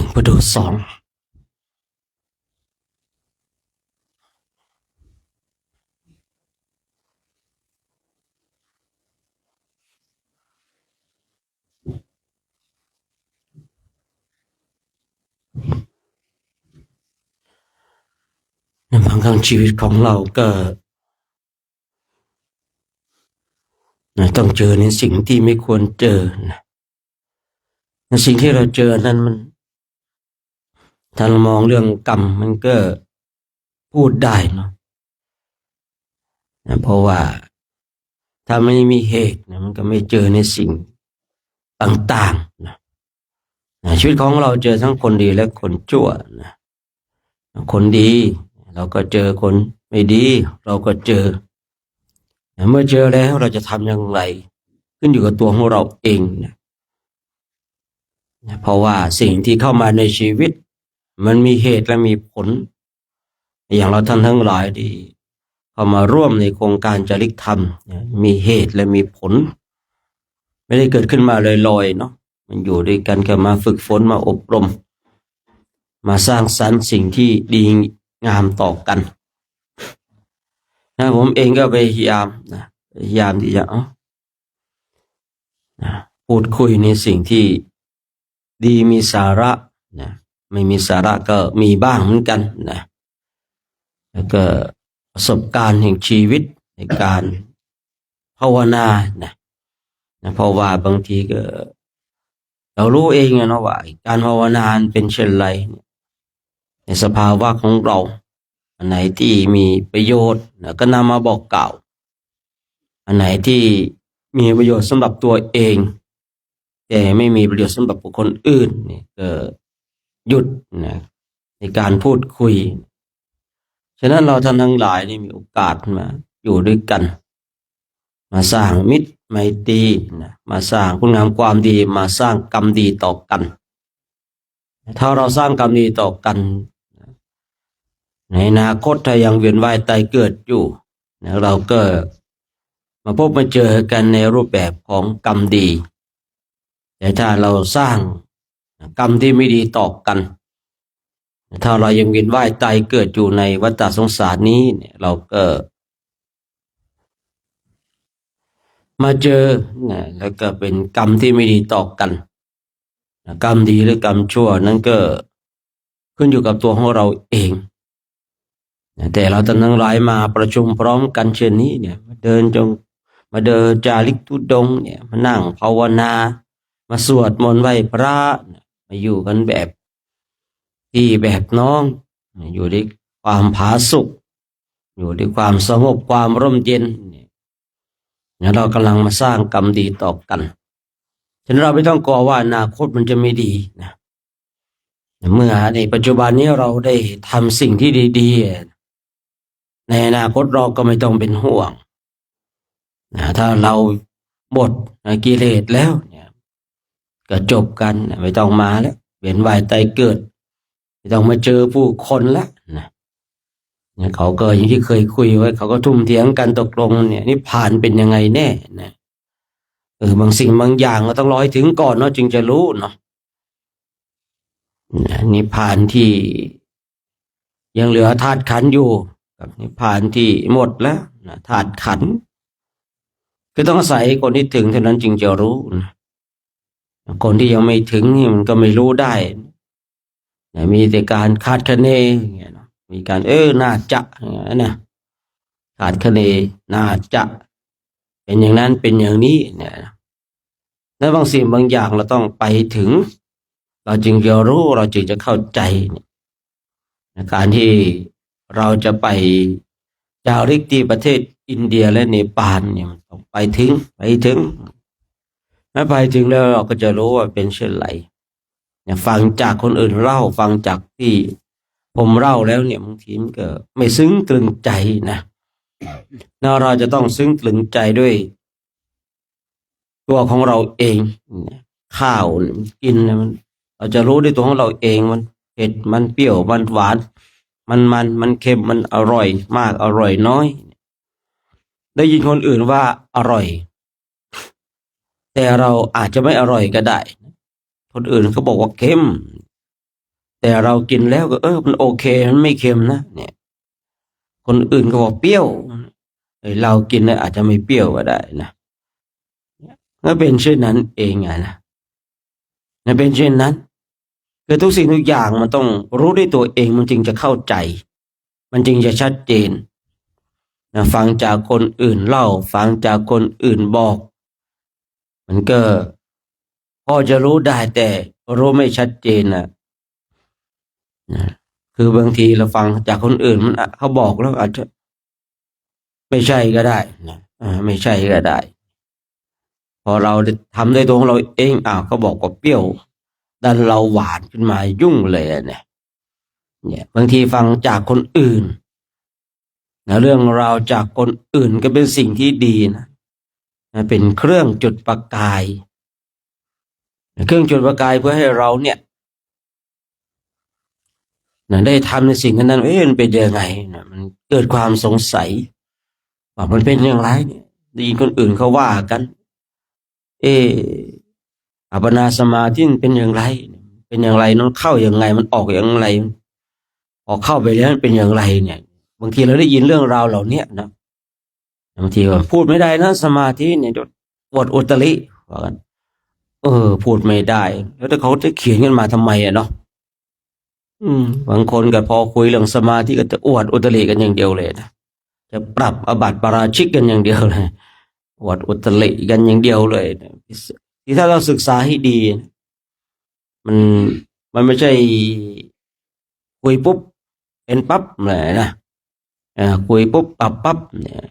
1 Petrus 2ในบางครั้งชีวิตของเราก็ต้องเจอในสิ่งที่ไม่ควรเจอในสิ่งที่เราเจอนั้นมันถ้าเรามองเรื่องกรรมมันก็พูดได้เนาะเพราะว่าถ้าไม่มีเหตุมันก็ไม่เจอในสิ่งต่างๆนะชีวิตของเราเจอทั้งคนดีและคนชั่วนะคนดีเราก็เจอคนไม่ดีเราก็เจอเมื่อเจอแล้วเราจะทำอย่างไรขึ้นอยู่กับตัวของเราเองนะเพราะว่าสิ่งที่เข้ามาในชีวิตมันมีเหตุและมีผลอย่างเราท่านทั้งหลายที่เข้ามาร่วมในโครงการจริยธรรมมีเหตุและมีผลไม่ได้เกิดขึ้นมาลอยๆเนาะมันอยู่ด้วยกันก็มาฝึกฝนมาอบรมมาสร้างสรรค์สิ่งที่ดีงามต่อกันผมเองก็พยายามที่จะพูดคุยในสิ่งที่ดีมีสาระนะไม่มีสาระก็มีบ้างเหมือนกันนะแล้วก็ประสบการณ์แห่งชีวิตในการภาวนานะเพราะว่าบางทีก็เรารู้เองนะว่าการภาวนาเป็นเช่นไรในสภาวะของเราอันไหนที่มีประโยชน์ก็นำมาบอกกล่าวอันไหนที่มีประโยชน์สำหรับตัวเองแต่ไม่มีประโยชน์สำหรับบุคคลอื่นนี่ก็หยุดนะในการพูดคุยฉะนั้นเราท่านทั้งหลายนี่มีโอกาสมาอยู่ด้วยกันมาสร้างมิตรไมตรีนะมาสร้างคุณงามความดีมาสร้างกรรมดีต่อกันถ้าเราสร้างกรรมดีต่อกันในอนาคตถ้ายังเวียนว่ายตายเกิดอยู่นะเราก็มาพบมาเจอกันในรูปแบบของกรรมดีแต่ถ้าเราสร้างกรรมที่ไม่ดีต่อกันถ้าเรายังเวียนว่ายตายเกิดอยู่ในวัฏสงสารนี้เนี่ยเราก็มาเจอนะแล้วก็เป็นกรรมที่ไม่ดีต่อกันกรรมดีหรือกรรมชั่วนั้นก็ขึ้นอยู่กับตัวของเราเองแต่เราทั้งหลายมาประชุมพร้อมกันเช่นนี้เนี่ยมาเดินจาริกธุดงค์เนี่ยมานั่งภาวนามาสวดมนต์ไหว้พระมาอยู่กันแบบพี่แบบน้องอยู่ด้วยความผาสุกอยู่ด้วยความสงบความร่มเย็นเนี่ยเรากำลังมาสร้างกรรมดีต่อกันฉะนั้นเราไม่ต้องกลัวว่าอนาคตมันจะไม่ดีนะเมื่อในปัจจุบันนี้เราได้ทำสิ่งที่ดีๆในอนาคตเราก็ไม่ต้องเป็นห่วงนะถ้าเราหมดกิเลสแล้วเนี่ยก็จบกันไม่ต้องมาแล้วเวียนว่ายตายเกิดไม่ต้องมาเจอผู้คนละนะเขาก็อย่างที่เคยคุยไว้เขาก็ทุ่มเถียงกันตกลงเนี่ยนิพพานเป็นยังไงแน่นะบางสิ่งบางอย่างเราต้องรอให้ถึงก่อนเนาะจึงจะรู้เนาะนิพพานที่ยังเหลือธาตุขันธ์อยู่กับนิพพานที่หมดแล้วนะธาตุขันธ์คือต้องอาศัยคนที่ถึงเท่านั้นจึงจะรู้นะคนที่ยังไม่ถึงนี่มันก็ไม่รู้ได้มีแต่การคาดคะเนอย่างเงี้ยเนาะมีการน่าจะอย่างเงี้ยนะคาดคะเนน่าจะเป็นอย่างนั้นเป็นอย่างนี้เนี่ยแล้วบางสิ่งบางอย่างเราต้องไปถึงเราจึงจะรู้เราจึงจะเข้าใจเนี่ยการที่เราจะไปจาริกที่ประเทศอินเดียและเนปาลเนี่ยมันต้องไปถึงแล้วไปถึงแล้วเราก็จะรู้ว่าเป็นเช่นไรฟังจากคนอื่นเล่าฟังจากที่ผมเล่าแล้วเนี่ยบางทีมันก็ไม่ซึ้งตรึงใจนะเราจะต้องซึ้งตรึงใจด้วยตัวของเราเองข้าวกินมันเราจะรู้ด้วยตัวของเราเองมันเผ็ดมันเปรี้ยวมันหวานมันเค็มมันอร่อยมากอร่อยน้อยได้ยินคนอื่นว่าอร่อยแต่เราอาจจะไม่อร่อยก็ได้คนอื่นเขาบอกว่าเค็ม แต่เรากินแล้วก็มันโอเคมันไม่เค็มนะเนี่ยคนอื่นก็บอกเปรี้ยวเรากินเนี่ยอาจจะไม่เปรี้ยวก็ได้นะก็เป็นเช่นนั้นเองนะเป็นเช่นนั้นคือทุกสิ่งทุกอย่างมันต้องรู้ด้วยตัวเองมันจึงจะเข้าใจมันจึงจะชัดเจนนะฟังจากคนอื่นเล่าฟังจากคนอื่นบอกมันก็พอจะรู้ได้แต่รู้ไม่ชัดเจนนะคือบางทีเราฟังจากคนอื่นมันเขาบอกแล้วอาจจะไม่ใช่ก็ได้นะไม่ใช่ก็ได้พอเราทำด้วยตัวของเราเองเขาบอกว่าเปรี้ยวดันเราหวานขึ้นมายุ่งเลยเนี่ยบางทีฟังจากคนอื่นนะเรื่องราวจากคนอื่นก็เป็นสิ่งที่ดีนะเป็นเครื่องจุดประกายเครื่องจุดประกายเพื่อให้เราเนี่ยได้ทำในสิ่งนั้นมันเป็นยังไงนะมันเกิดความสงสัยว่ามันเป็นอย่างไรเนี่ยได้ยินคนอื่นเขาว่ากันอัปปนาสมาธิเป็นอย่างไรเป็นอย่างไรนั้นเข้าอย่างไงมันออกอย่างไรพอเข้าไปแล้วมันเป็นอย่างไรเนี่ยบางทีเราได้ยินเรื่องราวเหล่านี้นะบางทีว่าพูดไม่ได้นะสมาธิเนี่ยปวดอุตริว่ากันพูดไม่ได้แล้วถ้าเขาจะเขียนกันมาทำไมเนาะบางคนก็พอคุยเรื่องสมาธิก็จะอวดอุตริกันอย่างเดียวเลยนะจะปรับอบัติปาราชิกกันอย่างเดียวเลยอวดอุตริกันอย่างเดียวเลยที่ถ้าเราศึกษาให้ดีมันไม่ใช่คุยปุ๊บเป็นปั๊บเลยนะคุยปุ๊บปรับปั๊บเนี่ย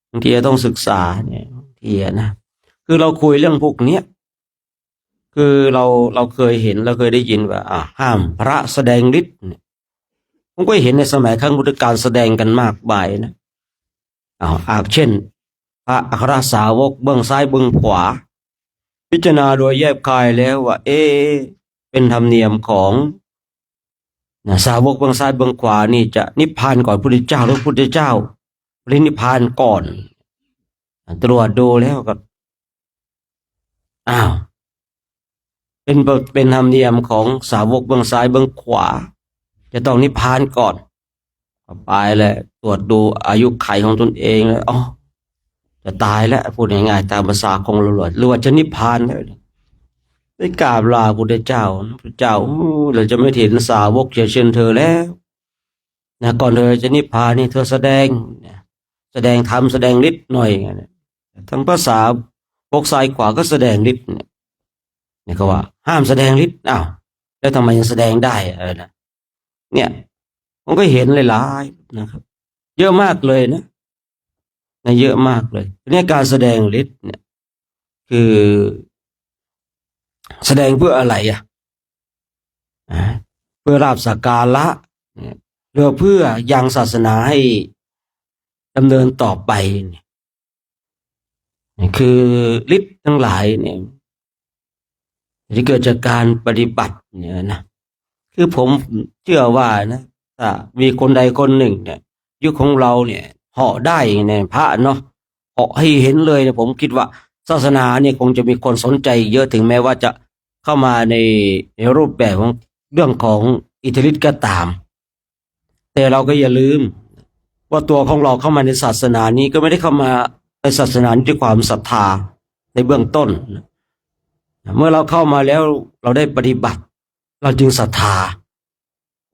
บางทีต้องศึกษาเนี่ยบางทีนะคือเราคุยเรื่องพวกเนี้ยคือเราเคยเห็นเราเคยได้ยินว่าห้ามพระแสดงฤทธิ์เนี่ยผมก็เห็นในสมัยครั้งพุทธกาลแสดงกันมากมายนะเช่นพระอัครสาวกเบื้องซ้ายเบื้องขวาพิจารณาโดยแยบคายแล้วว่าเป็นธรรมเนียมของสาวกเบื้องซ้ายเบื้องขวานี่จะนิพพานก่อนพุทธเจ้าหรือพุทธเจ้าปรินิพพานก่อนตรวจดูแล้วก็เป็นธรรมเนียมของสาวกเบื้องซ้ายเบื้องขวาจะต้องนิพพานก่อนไปเลยตรวจดูอายุไขของตนเองแล้วจะตายแล้วพูดง่ายๆตามภาษาของเราหรือว่าจะนิพพานแล้วได้กราบลาพุทธเจ้าพระเจ้าเราจะไม่เห็นสาวกเชิญเธอแล้วนะก่อนเธอจะนิพพานนี่เธอแสดงธรรมแสดงฤทธิ์หน่อยทั้งภาษาพวกซ้ายขวาก็แสดงฤทธิ์เนี่ยเขาว่าห้ามแสดงฤทธิ์แล้วทำไมยังแสดงได้นะเนี่ยผมก็เห็นหลายๆนะครับเยอะมากเลยนะเยอะมากเลยเนี่ยการแสดงฤทธิ์เนี่ยคือแสดงเพื่ออะไรเพื่อลาภสักการะหรือเพื่อยังศาสนาให้ดำเนินต่อไปเนี่ยคือฤทธิ์ทั้งหลายเนี่ยที่เกิดจากการปฏิบัติเนี่ยนะคือผมเชื่อว่านะถ้ามีคนใดคนหนึ่งเนี่ยยุคของเราเนี่ยเหาะได้เนี่ยพระเนาะเหาะให้เห็นเลยเนี่ยผมคิดว่าศาสนาเนี่ยคงจะมีคนสนใจเยอะถึงแม้ว่าจะเข้ามาในรูปแบบของเรื่องของอิทธิฤทธิ์ก็ตามแต่เราก็อย่าลืมว่าตัวของเราเข้ามาในศาสนานี้ก็ไม่ได้เข้ามาในศาสนาด้วยความศรัทธาในเบื้องต้นเมื่อเราเข้ามาแล้วเราได้ปฏิบัติเราจึงศรัทธา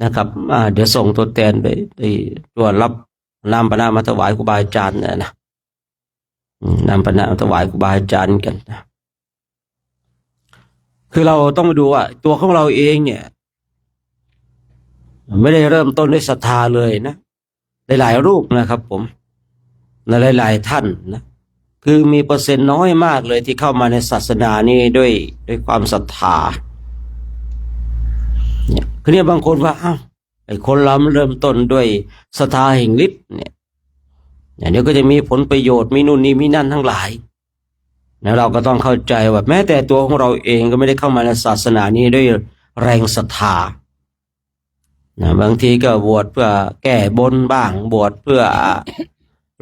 นะครับเดี๋ยวส่งตัวแทนไปตัวรับนำปณะมาถวายครูบาอาจารย์นะนำปณะมาถวายครูบาอาจารย์กันนะคือเราต้องมาดูว่าตัวของเราเองเนี่ยไม่ได้เริ่มต้นด้วยศรัทธาเลยนะหลายๆรูปนะครับผมหลายๆท่านนะคือมีเปอร์เซ็นต์น้อยมากเลยที่เข้ามาในศาสนานี้ด้วยความศรัทธาเนี่ยคือเนี่ยบางคนว่าไอ้คนเราเริ่มต้นด้วยศรัทธาแห่งฤทธิ์เนี่ยเดี๋ยวก็จะมีผลประโยชน์มีนู่นนี่มีนั่นทั้งหลายแล้วเราก็ต้องเข้าใจว่าแม้แต่ตัวของเราเองก็ไม่ได้เข้ามาในศาสนานี้ด้วยแรงศรัทธาบางทีก็บวชเพื่อแก้บนบ้างบวชเพื่อ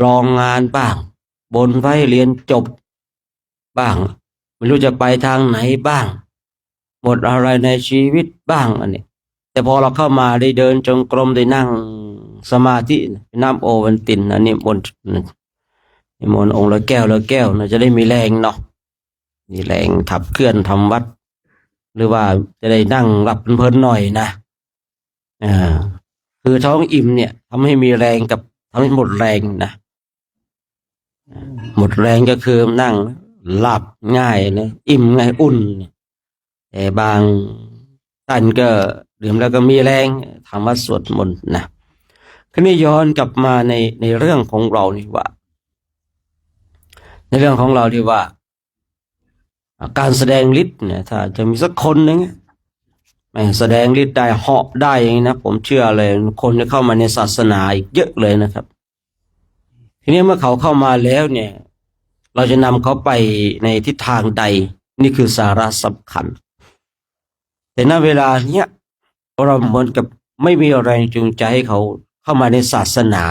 ลองงานบ้างบนไว้เรียนจบบ้างไม่รู้จะไปทางไหนบ้างหมดอะไรในชีวิตบ้างอันนี้แต่ แต่พอเราเข้ามาได้เดินจงกรมได้นั่งสมาธิน้ำโอวัลตินนิมนต์องค์ละแก้วละแก้วนะจะได้มีแรงเนาะมีแรงขับเคลื่อนทำวัด หรือว่าจะได้นั่งหลับเพลินๆหน่อยนะคือท้องอิ่มเนี่ยทำให้มีแรงกับทำให้หมดแรงนะหมดแรงก็คือนั่งหลับง่ายนะอิ่มง่ายอุ่นแต่บางท่านก็ดื่มแล้วก็มีแรงทำวัดสวดมนต์นะคราวนี้ย้อนกลับมาในเรื่องของเรานี่ว่า ในเรื่องของเราที่ว่าการแสดงฤทธิ์เนี่ยถ้าจะมีสักคนหนึ่งไม่แสดงฤทธิ์ได้เหาะได้อย่างนี้นะผมเชื่อเลยคนจะเข้ามาในศาสนาอีกเยอะเลยนะครับทีนี้เมื่อเขาเข้ามาแล้วเนี่ยเราจะนำเขาไปในทิศทางใดนี่คือสาระสำคัญแต่ณเวลาเนี้ยเราเหมือนกับไม่มีแรงจูงใจให้เขาเข้ามาในศาสนา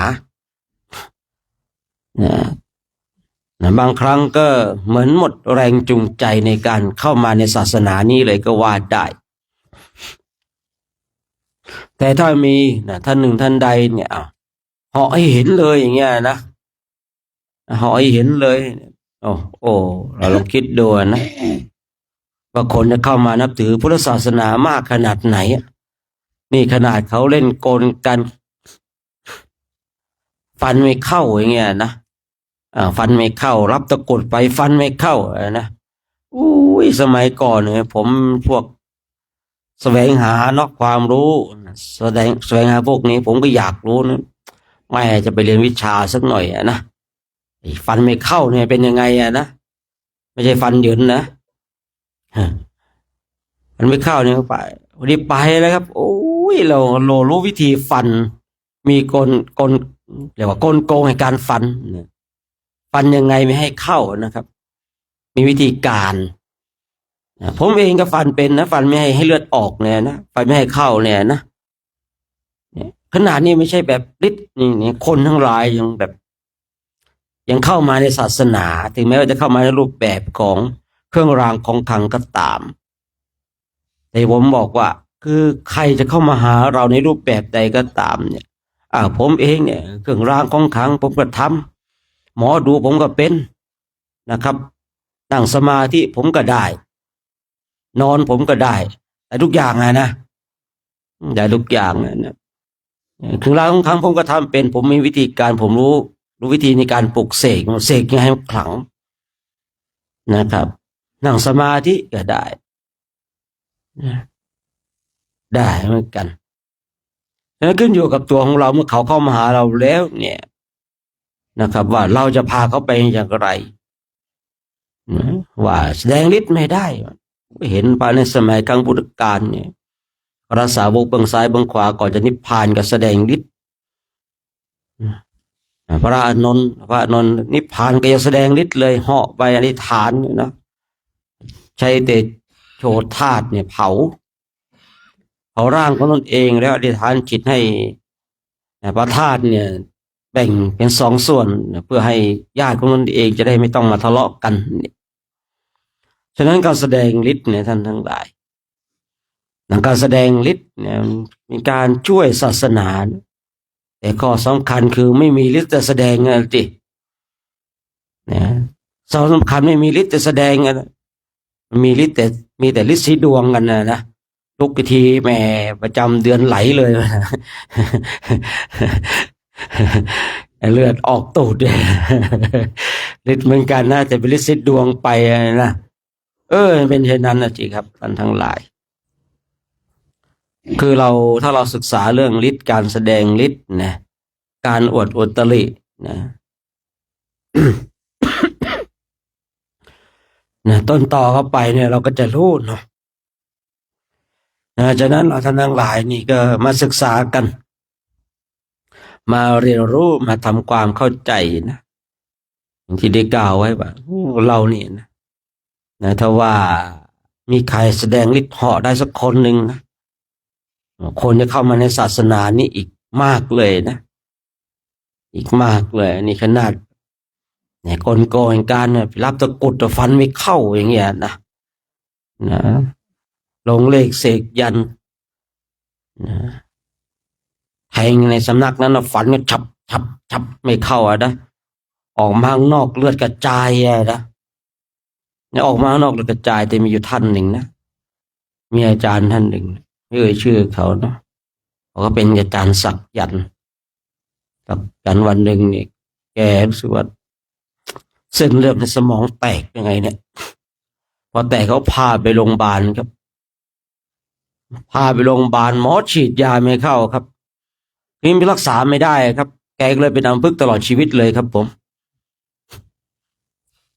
บางครั้งก็เหมือนหมดแรงจูงใจในการเข้ามาในศาสนานี้เลยก็ว่าได้แต่ถ้ามีท่านหนึ่งท่านใดเนี่ยเหาะให้เห็นเลยอย่างเงี้ยนะเหาะให้เห็นเลยโอ้เราลองคิดดูนะว่าคนจะเข้ามานับถือพุทธศาสนามากขนาดไหนนี่ขนาดเขาเล่นกลกันฟันไม่เข้าอย่างเงี้ยนะฟันไม่เข้ารับตะกรุดไปฟันไม่เข้านะอุ้ยสมัยก่อนเนี่ยผมพวกแสวงหาเนาะความรู้แสวงหาพวกนี้ผมก็อยากรู้นะไม่จะไปเรียนวิชาสักหน่อยนะฟันไม่เข้าเนี่ยเป็นยังไงนะไม่ใช่ฟันเหยินนะมันไม่เข้าเนี่ยไปวันนี้ไปแล้วครับโอ้ยเรารู้วิธีฟันมีกลเรียกว่ากลโกงในการฟันฟันยังไงไม่ให้เข้านะครับมีวิธีการผมเองก็ฟันเป็นนะฟันไม่ให้เลือดออกเนี่ยนะฟันไม่ให้เข้าเนี่ยนะขนาดนี้ไม่ใช่แบบฤทธิ์นี่คนทั้งหลายยังแบบยังเข้ามาในศาสนาถึงแม้ว่าจะเข้ามาในรูปแบบของเครื่องรางของขลังก็ตามแต่ผมบอกว่าคือใครจะเข้ามาหาเราในรูปแบบใดก็ตามเนี่ยผมเองเนี่ยเครื่องรางของขลังผมก็ทำหมอดูผมก็เป็นนะครับนั่งสมาธิผมก็ได้นอนผมก็ได้แต่ทุกอย่างนะได้ทุกอย่างนะเครื่องรางของขลังผมก็ทำเป็นผมมีวิธีการผมรู้วิธีในการปลุกเสกยังไงให้ขลังนะครับนั่งสมาธิก็ได้เหมือนกันแล้วขึ้นอยู่กับตัวของเราเมื่อเขาเข้ามาหาเราแล้วเนี่ยนะครับว่าเราจะพาเขาไปอย่างไรว่าแสดงฤทธิ์ไม่ได้เห็นไปในสมัยครั้งพุทธกาลเนี่ยพระสาวกเบื้องซ้ายเบื้องขวาก่อนจะนิพพานก็แสดงฤทธิ์พระอานนท์นิพพานก็จะแสดงฤทธิ์เลยเหาะไปอธิษฐานนะใช้เตโชธาตุเนี่ยเผาร่างของตนเองแล้วอธิษฐานจิตให้พระธาตุเนี่ยแบ่งเป็นสองส่วนเพื่อให้ญาติของตนเองจะได้ไม่ต้องมาทะเลาะกันฉะนั้นการแสดงฤทธิ์เนี่ยท่านทั้งหลายการแสดงฤทธิ์เนี่ยมีการช่วยศาสนาแต่ข้อสำคัญคือไม่มีฤทธิ์จะแสดงสินะสำคัญไม่มีฤทธิ์จะแสดงมีฤทธิ์แต่มีแต่ฤทธิ์สีดวงกันนะทุกทีแม่ประจำเดือนไหลเลยเลือดออกตูดฤทธิ์เหมือนกันนะแต่เป็นฤทธิ์สีดวงไปนะเป็นเช่นนั้นนะจีครับท่านทั้งหลายคือถ้าเราศึกษาเรื่องฤทธิ์การแสดงฤทธิ์นะการอวดอุตรินะ ต้นต่อเข้าไปเนี่ยเราก็จะรู้เนาะฉะนั้นเราท่านทั้งหลายนี่ก็มาศึกษากันมาเรียนรู้มาทำความเข้าใจนะที่ได้กล่าวไว้ว่าเราเนี่ยนะถ้าว่ามีใครแสดงฤทธิ์เหาะได้สักคนหนึ่งนะคนจะเข้ามาในศาสนานี้อีกมากเลยนะอีกมากเลยนี่ขนาดเนี่ยกลโกงการเนี่ยรับตะกุดตะฟันไม่เข้าอย่างเงี้ยนะลงเลขเสกยัน นะแทงในสำนักนั้นนะฟันก็ฉับไม่เข้านะออกมาข้างนอกเลือดกระจายนะเนี่ยออกมาข้างนอกเลือดกระจายแต่มีอยู่ท่านหนึ่งนะมีอาจารย์ท่านหนึ่งไม่เอ่ยชื่อเขาเนาะเขาก็เป็นอาจารย์ศักยันต์กับกันวันหนึ่งเนี่ยแกรู้สึกว่าเส้นเลือดในสมองแตกยังไงเนี่ยพอแตกเขาพาไปโรงพยาบาลครับพาไปโรงพยาบาลหมอฉีดยาไม่เข้าครับนี่รักษาไม่ได้ครับแกก็เลยเป็นอัมพฤกษ์ตลอดชีวิตเลยครับผม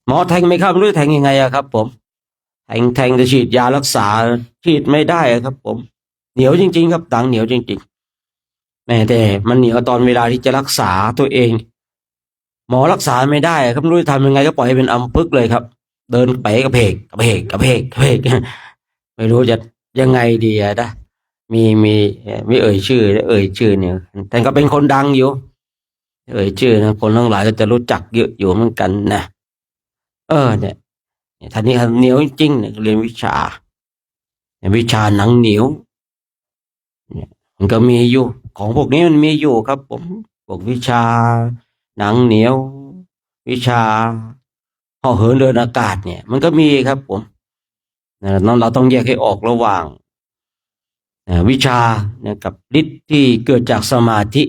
หมอแทงไม่เข้าไม่รู้จะแทงยังไงอะครับผมแทงจะฉีดยารักษาฉีดไม่ได้ครับผมเหนียวจริงๆครับดังเหนียวจริงๆแต่มันเหนียวตอนเวลาที่จะรักษาตัวเองหมอรักษาไม่ได้ครับไม่รู้จะทำยังไงก็ปล่อยให้เป็นอัมพฤกษ์เลยครับเดินไปกระเพกไม่รู้จะยังไงดีอะนะมีไม่เอ่ยชื่อเอ่ยชื่อเนี่ยแต่ก็เป็นคนดังอยู่เอ่ยชื่อนะคนทั้งหลายก็จะรู้จักเยอะอยู่เหมือนกันนะเนี่ยท่านนี้เหนียวจริงๆเนี่ยเรียนวิชาหนังเหนียวเนี่ยมันก็มีอยู่ของพวกนี้มันมีอยู่ครับผมพวกวิชาหนังเหนียววิชาห่อเหินเดินอากาศเนี่ยมันก็มีครับผมเราต้องแยกให้ออกระหว่างวิชาเนี่ยกับฤทธิ์ที่เกิดจากสมาธิ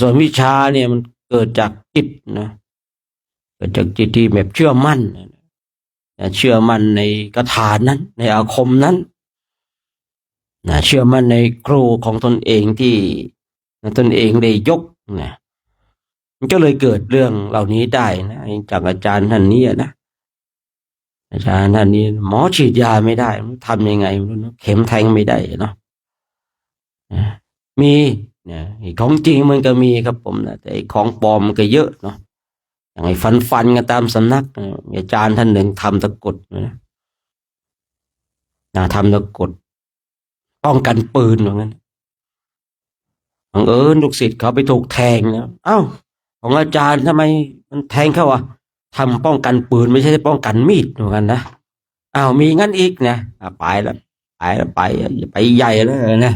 ส่วนวิชาเนี่ยมันเกิดจากจิตนะเกิดจากจิตที่แบบเชื่อมั่นในคาถานั้นในอาคมนั้นเชื่อมั่นในครูของตนเองที่ตนเองได้ยกนะมันก็เลยเกิดเรื่องเหล่านี้ได้นะจากอาจารย์ท่านนี้นะอาจารย์ท่านนี้หมอฉีดยาไม่ได้ทำยังไงเข็มแทงไม่ได้เนาะมีเนี่ยของจริงมันก็มีครับผมนะแต่ของปลอมมันก็เยอะเนาะอย่างไอ้ฟันกันตามสำนักอาจารย์ท่านหนึ่งทำตะกรุดนะทำตะกรุดป้องกันปืนอย่างนั้นบังเอิญลูกศิษย์เขาไปถูกแทงแล้วเอ้าของอาจารย์ทำไมมันแทงเขาอ่ะทำป้องกันปืนไม่ใช่ป้องกันมีดเหมือนกันนะอ้าวมีงั้นอีกนะไปแล้วไปใหญ่แล้วนะ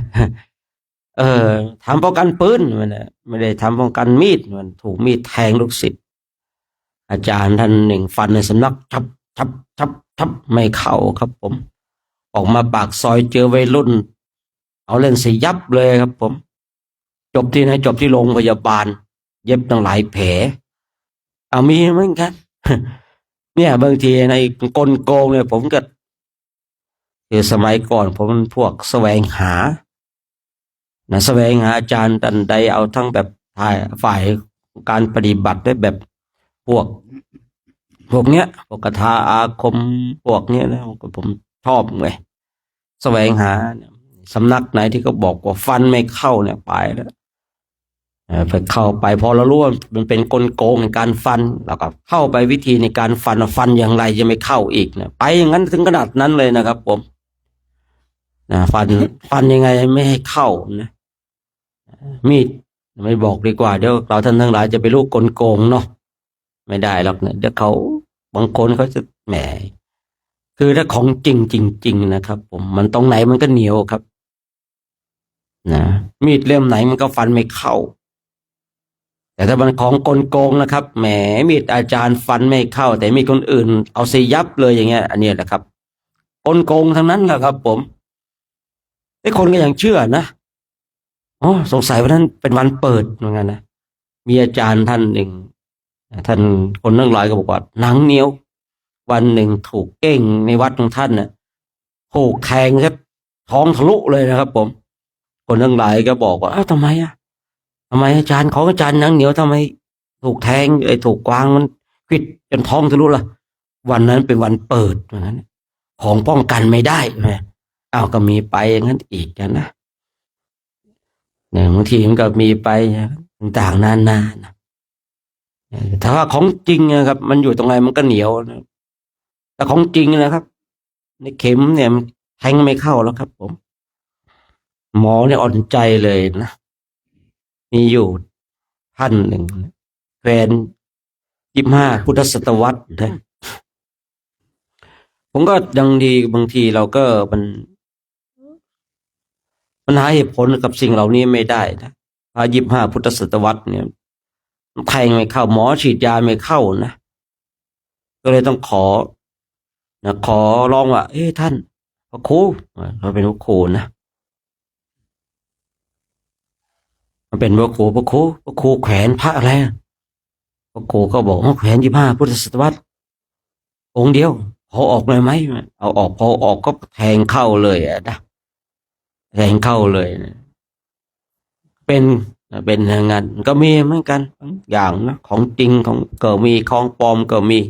ทำป้องกันปืนมันไม่ได้ทำป้องกันมีดมันถูกมีดแทงลูกศิษย์อาจารย์ท่านหนึ่งฟันในสำนักชับไม่เข้าครับผมออกมาปากซอยเจอวัยรุ่นเอาเล่นสยับเลยครับผมจบที่ไหนจบที่โรงพยาบาลเย็บตั้งหลายแผลเอามีเหมือนกันเนี่ยบางทีในกลโกงเนี่ยผมก็คือสมัยก่อนผมพวกแสวงหาแสวงหาอาจารย์ดันใดเอาทั้งแบบฝ่ายการปฏิบัติได้แบบพวกเนี้ยพวกคาถาอาคมพวกเนี้ยนะผมชอบเลยแสวงหาสำนักไหนที่เขาบอกว่าฟันไม่เข้าเนี่ยไปแล้วไปเข้าไปพอเรารู้ว่ามันเป็นกลโกงในการฟันเราก็เข้าไปวิธีในการฟันอย่างไรจะไม่เข้าอีกนะไปอย่างนั้นถึงขนาดนั้นเลยนะครับผมฟันยังไงไม่ให้เข้านะมีดไม่บอกดีกว่าเดี๋ยวเราท่านทั้งหลายจะไปรู้กลโกงเนาะไม่ได้หรอกเนี่ยเดี๋ยวเขาบางคนเขาจะแหมคือถ้าของจริงนะครับผมมันตรงไหนมันก็เหนียวครับนะมีดเล่มไหนมันก็ฟันไม่เข้าแต่ถ้ามันของกลโกงนะครับแหมมีดอาจารย์ฟันไม่เข้าแต่มีคนอื่นเอาเสียยับเลยอย่างเงี้ยอันนี้แหละครับกลโกงทั้งนั้นแหละครับผมไอ้คนก็ยังเชื่อนะสงสัยวันนั้นเป็นวันเปิดเหมือนกันนะมีอาจารย์ท่านหนึ่งท่านคนทั้งหลายก็บอกว่าหนังเหนียววันหนึ่งถูกเก้งในวัดของท่านน่ะถูกแทงครับท้องทะลุเลยนะครับผมคนทั้งหลายก็บอกว่าทำไมอาจารย์ของอาจารย์หนังเหนียวทำไมถูกแทงถูกกวางมันขิดจนท้องทะลุล่ะวันนั้นเป็นวันเปิดเหมือนกันของป้องกันไม่ได้ไหมก็มีไปอย่างนั้นอีกนะเนี่ยบางทีมันก็มีไปต่างๆนานานะถ้าว่าของจริงนะครับมันอยู่ตรงไหนมันก็เหนียวนะแต่ของจริงนะครับในเข็มเนี่ยแทงไม่เข้าแล้วครับผมหมอเนี่ยอ่อนใจเลยนะมีอยู่ท่านหนึ่งแฟน25 พุทธศตวรรษนะผมก็ยังดีบางทีเราก็มัน มันหาเหตุผลกับสิ่งเหล่านี้ไม่ได้นะพระ25พุทธศตวรรษเนี่ยแทงไม่เข้าหมอฉีดยาไม่เข้านะก็เลยต้องขอร้องว่าเอ้ท่านพระครูเขาเป็นพระครูนะมันเป็นพระครูแขวนพระอะไรพระครูก็บอกว่าแขวน25พุทธศตวรรษองค์เดียวพอออกเลยไหมเอาออกพอออกก็แทงเข้าเลยนะแทงเข้าเลยนะเป็นเป็นอย่างนั้นก็มีเหมือนกันอย่างนะของจริงของก็มีของปลอมก็มี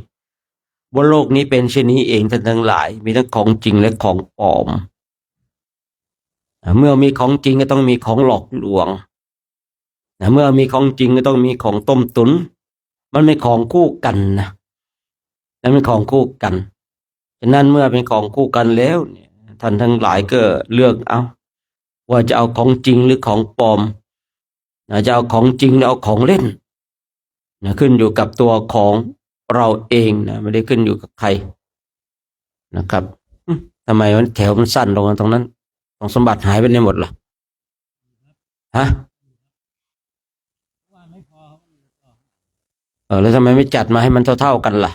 บนโลกนี้เป็นเช่นนี้เองท่านทั้งหลายมีทั้งของจริงและของปลอมเมื่อมีของจริงก็ต้องมีของหลอกลวงเมื่อมีของจริงก็ต้องมีของต้มตุนมันเป็นของคู่กันนะนั่นเป็นของคู่กันฉะนั้นเมื่อเป็นของคู่กันแล้วเนี่ยท่านทั้งหลายก็เลือกเอาว่าจะเอาของจริงหรือของปลอมจะเอาของจริงหรือเอาของเล่นขึ้นอยู่กับตัวของเราเองนะไม่ได้ขึ้นอยู่กับใครนะครับทำไมมันแถวมันสั้นลงตรงนั้นของสมบัติหายไปไหนหมดล่ะฮะแล้วทำไมไม่จัดมาให้มันเท่าๆกันล่ะ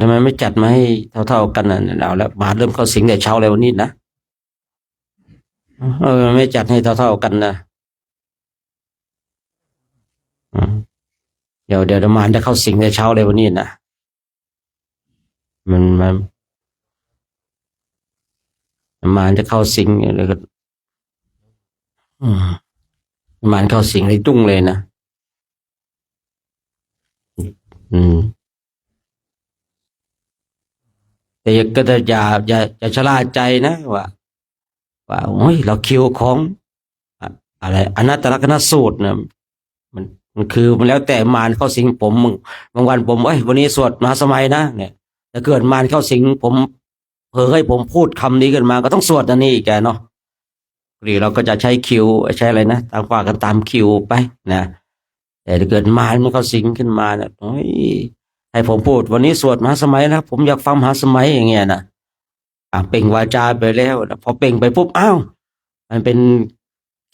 ทำไมไม่จัดมาให้เท่าๆกันน่ะเอาแล้วมาเริ่มเข้าสิงแต่เช้าเลยวันนี้นะไม่จัดให้เท่าๆกันนะเดี๋ยวมารจะเข้าสิงแต่เช้าเลยวันนี้นะมันมารจะเข้าสิงเลยก็มารเข้าสิงเลยจุ้งเลยนะแต่ก็จะอย่าชะล่าใจนะว่าโอ้ยเราคิวของอะไรอนัตตลกนสูตรนะมันคือมันแล้วแต่มารเข้าสิงผมบางวันผมวันนี้สวดมหาสมัยนะเนี่ยถ้าเกิดมารเข้าสิงผมเผลอให้ผมพูดคำนี้ขึ้นมาก็ต้องสวดอันนี้อีกเนาะหรือเราก็จะใช้คิวใช้อะไรนะตามว่ากันตามคิวไปนะแต่ถ้าเกิดมารมันเข้าสิงขึ้นมาเนี่ยโอ้ยให้ผมพูดวันนี้สวดมหาสมัยนะผมอยากฟังมหาสมัยอย่างเงี้ยนะเปล่งวาจาไปแล้วพอเปล่งไปปุ๊บอ้าวมันเป็น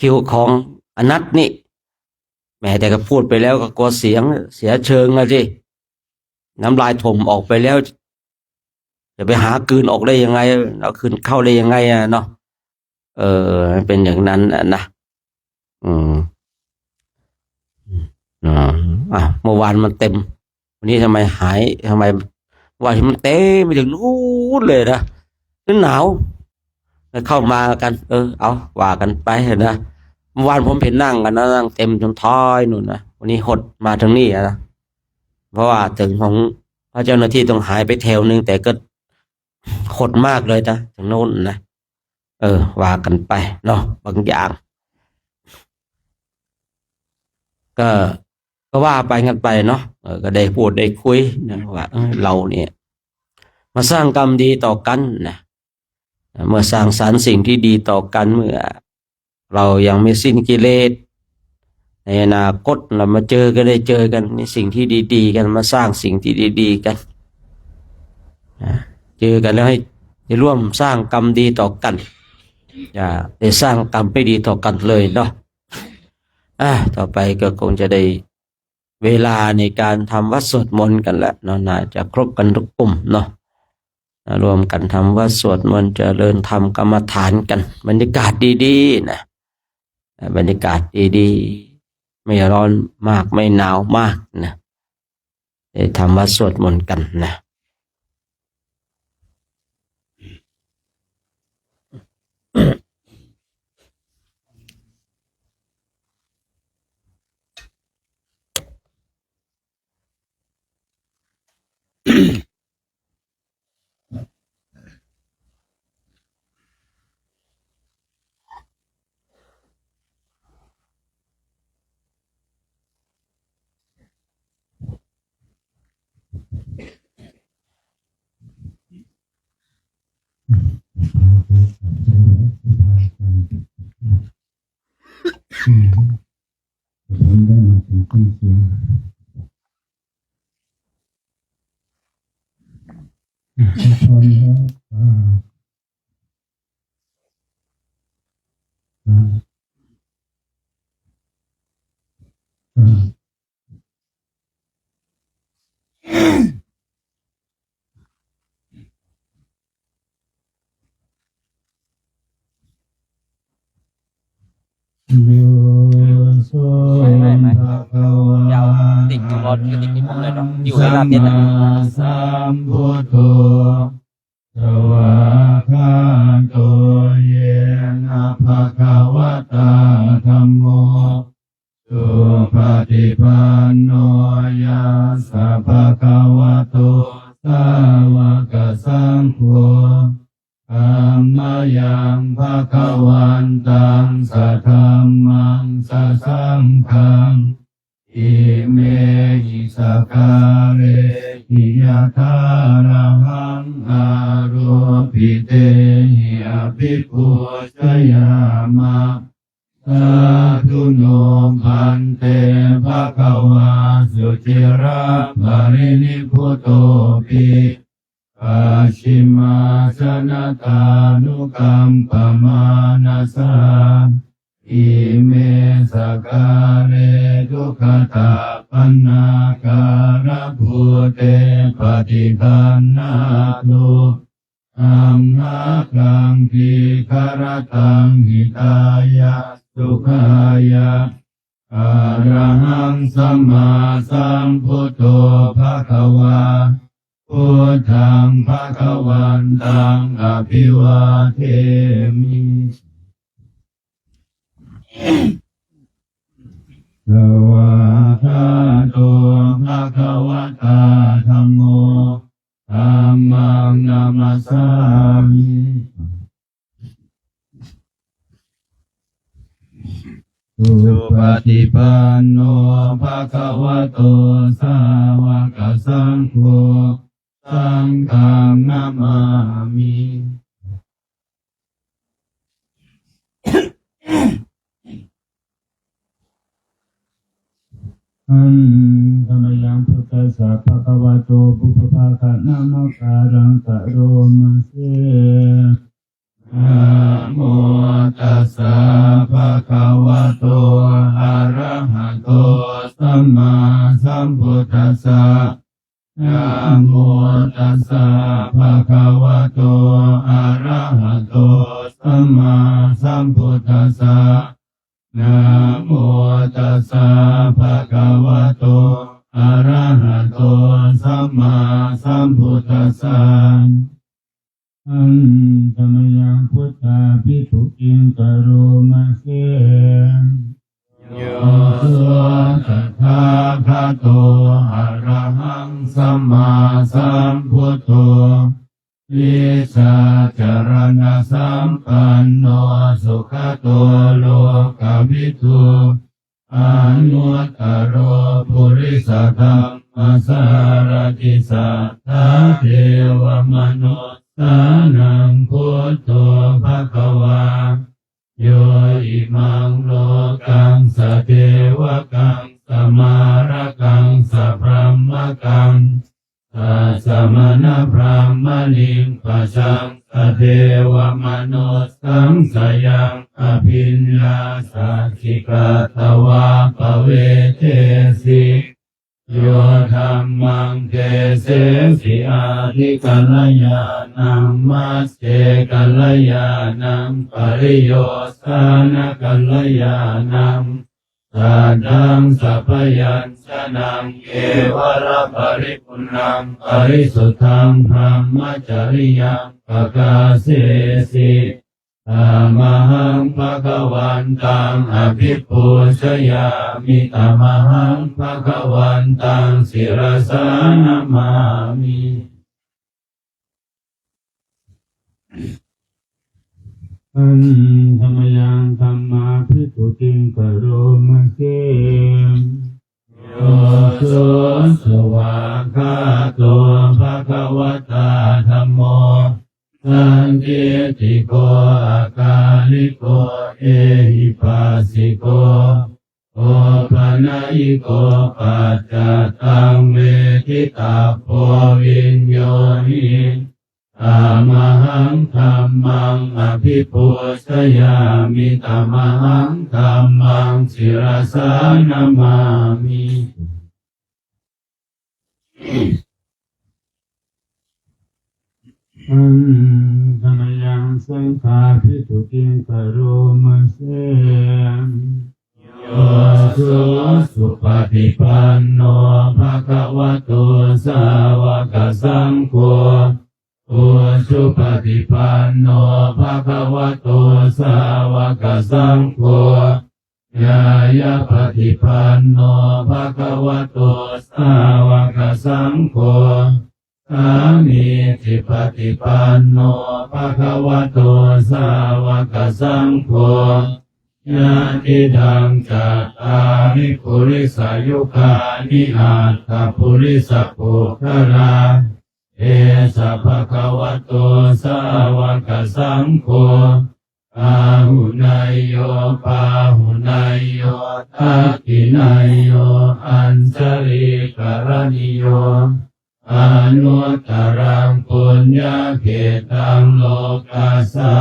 คิวของอนัตนี่แม้แต่ก็พูดไปแล้วก็กลัวเสียงเสียเชิงอะสิน้ำลายถมออกไปแล้วจะไปหากลืนออกได้ยังไงเอาคืนเข้าได้ยังไงเนาะเป็นอย่างนั้นนะอืมเมื่อวานมันเต็มวันนี้ทำไมหายทำไมวันที่มันเต็มไปถึงนู้นเลยนะหนาวเข้ามากันเอาว่ากันไปนะเมื่อวานผมเห็นนั่งกันนะนั่งเต็มจนท้อยนู่นนะวันนี้หดมาทางนี้นะเพราะว่าถึงของพระเจ้าหน้าที่ต้องหายไปแถวนึงแต่ก็หดมากเลยนะถึงโน้นนะว่ากันไปเนาะบางอย่างก็ว่าไปกันไปเนาะก็ได้พูดได้คุยนะว่าเราเนี่ยมาสร้างกรรมดีต่อกันนะเมื่อสร้างสรรค์สิ่งที่ดีต่อกันเมื่อเรายังไม่สิ้นกิเลสในอนาคตเรามาเจอกันได้เจอกันในสิ่งที่ดีๆกันมาสร้างสิ่งที่ดีๆกันเจอกันแล้วให้ร่วมสร้างกรรมดีต่อกันอย่าได้สร้างกรรมไม่ดีต่อกันเลยเนาะต่อไปก็คงจะได้เวลาในการทำวัดสวดมนต์กันแหละเนาะน่าจะครบกันทุกกลุ่มเนาะรวมกันทำวัดสวดมนต์เจริญธรรมกรรมฐานกันบรรยากาศดีๆนะบรรยากาศดีๆไม่ร้อนมากไม่หนาวมากนะได้ทำวัดสวดมนต์กันนะ รอที่ติดที่ผมเลยเนาะอยู่ในลาเตียนนะสัมพุทโธสวาคาโตเยนะภะคะวะตาธัมโมสุปฏิปันโนยัสสะภะคะวะโตสาวกสังโฆธัมมายังภะคะวันตังสัทธัมมังสัสสังฆังอิเมหิสการะหิยะทาระหังอาโรปิเตหิอภิปุชยามะสาธุโนพันเตภะคะวาสุจิระภรินิพพุโตปิปัจฉิมาสนตานุกัมปมานาสาอิเมสการะทุกขตาปันนาการะภูเตปฏิคันนาตุอัมหากังทิคารตังหิตายะสุขายะอะระหังสัมมาสัมพุทโธภะคะวาพุทธังภะคะวันตังอภิวาเทมิสวากขาโตภะคะวะตาธัมโมธัมมังนามัสสามิสุปฏิปันโนภะคะวะโตสาวกสังโฆสังฆังนามามิธรรมยังพุทธัสสะภะคะวะโตปุพพะคะนะโมการังกะโรมะเสนะโมตัสสะภะคะวะโตอะระหะโตสัมมาสัมพุทธัสสะนะโมตัสสะภะคะวะโตอะระหะโตสัมมาสัมพุทธัสสะนะโมตัสสะภะคะวะโตอะระหะโตสัมมาสัมพุทธัสสะธรรมยังพุทธาภิกขุอิงกโรมะเสโยโสตัทธาคาโตอะระหังสัมมาสัมพุทโธวิชาจารณะสัมปันโนสุขโตโลกวิทูอนุตตโรปุริสธรรมสารติสัทธาเทวมนุษย์สานังพุทโธภคะวาโยอิมังโลกังสเทวกังสมาระกังสพรหมกังสัสมณพรหมลิงปัจจังสเทวมนุษย์สังสยังอภิญญาสัจจิกตวาปเวเทสิโยธรรมังเทเสสิอาทิกัลยานังมัสเจกัลยานังปริโยสานกัลยานังสัทธังสัพยัญชนะเอวระปริปุณังปริสุทธังธรรมจริยังปกาเสสิธัมมังภะคะวันตังอภิปูชยามิธัมมังภะคะวันตังศิรสานามามิธรรมยังธัมมาภิกขุติงกโรมะเสโยโสสวากขาโตภะคะวะตาธัมโมสันติติโกอาการิโกเอหิปัสสิโกโอปนัยโกปัจจตังเวทิตาโพวิญโยหิธัมมังธัมมังอภิปูชยามิธัมมังธัมมังศิรสานามามิธรรมยังสังฆาภิกขุติงกโรมะเสโยโสสุปฏิปันโนภ วะโตสาวกสังโฆอุชุปฏิปันโนภะคะวะโตสาวกสังโฆญาญาปฏิปันโนภะคะวะโตสาวกสังโฆสามีจิปฏิปันโนภะคะวะโตสาวกสังโฆญาติดังจัตตาริปุริสายุคานิอัตถปุริสปุคละเอสะภะคะวะโตสาวกสังโฆอาหุนายโยปาหุนายโยทักขินายโยอัญชลิกรณิโยอนุตตรังปุญญเขตังโลกัสสะ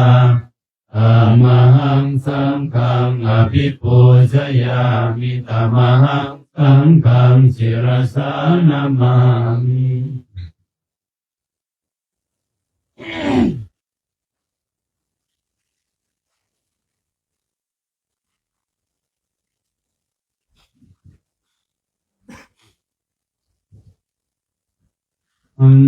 อะมหังสังฆังอภิปูชยามิตมหังสังฆังศิรสานามามิอัน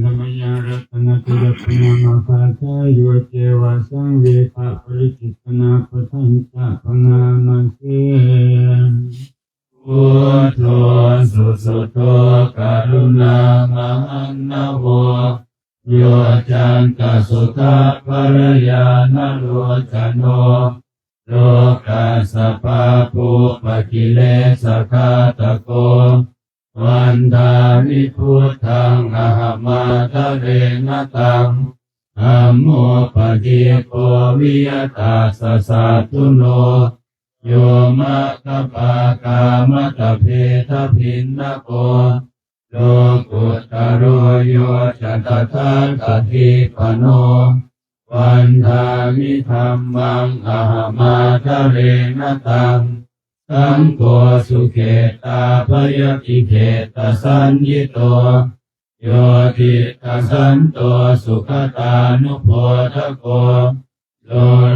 ธรรมยังรัตนติรัตนามาภาคายโยเจวะสังเวภะปริจิตนาปทัญจปนามาเสพุทโธสุสุโธกรุณามหันนโวโยจันตสุตะภรยานโรจโนโลกัสสะปะปุปะกิเลสคาตโกวันดามิพุทธังอะหะมาทะเรนตังธัมโมปะฏิโกวิยตาสสะตุโนโยมะตปากามะตะเพทะพินนโกโลกุตตโรโยจัตถาคติปโนวันทามิธัมมังอะหะมาทะเรนตังสังโฆสุเขตาภยติเขตสัญญิโตโยติตสันโตสุขตานุโพธโกโล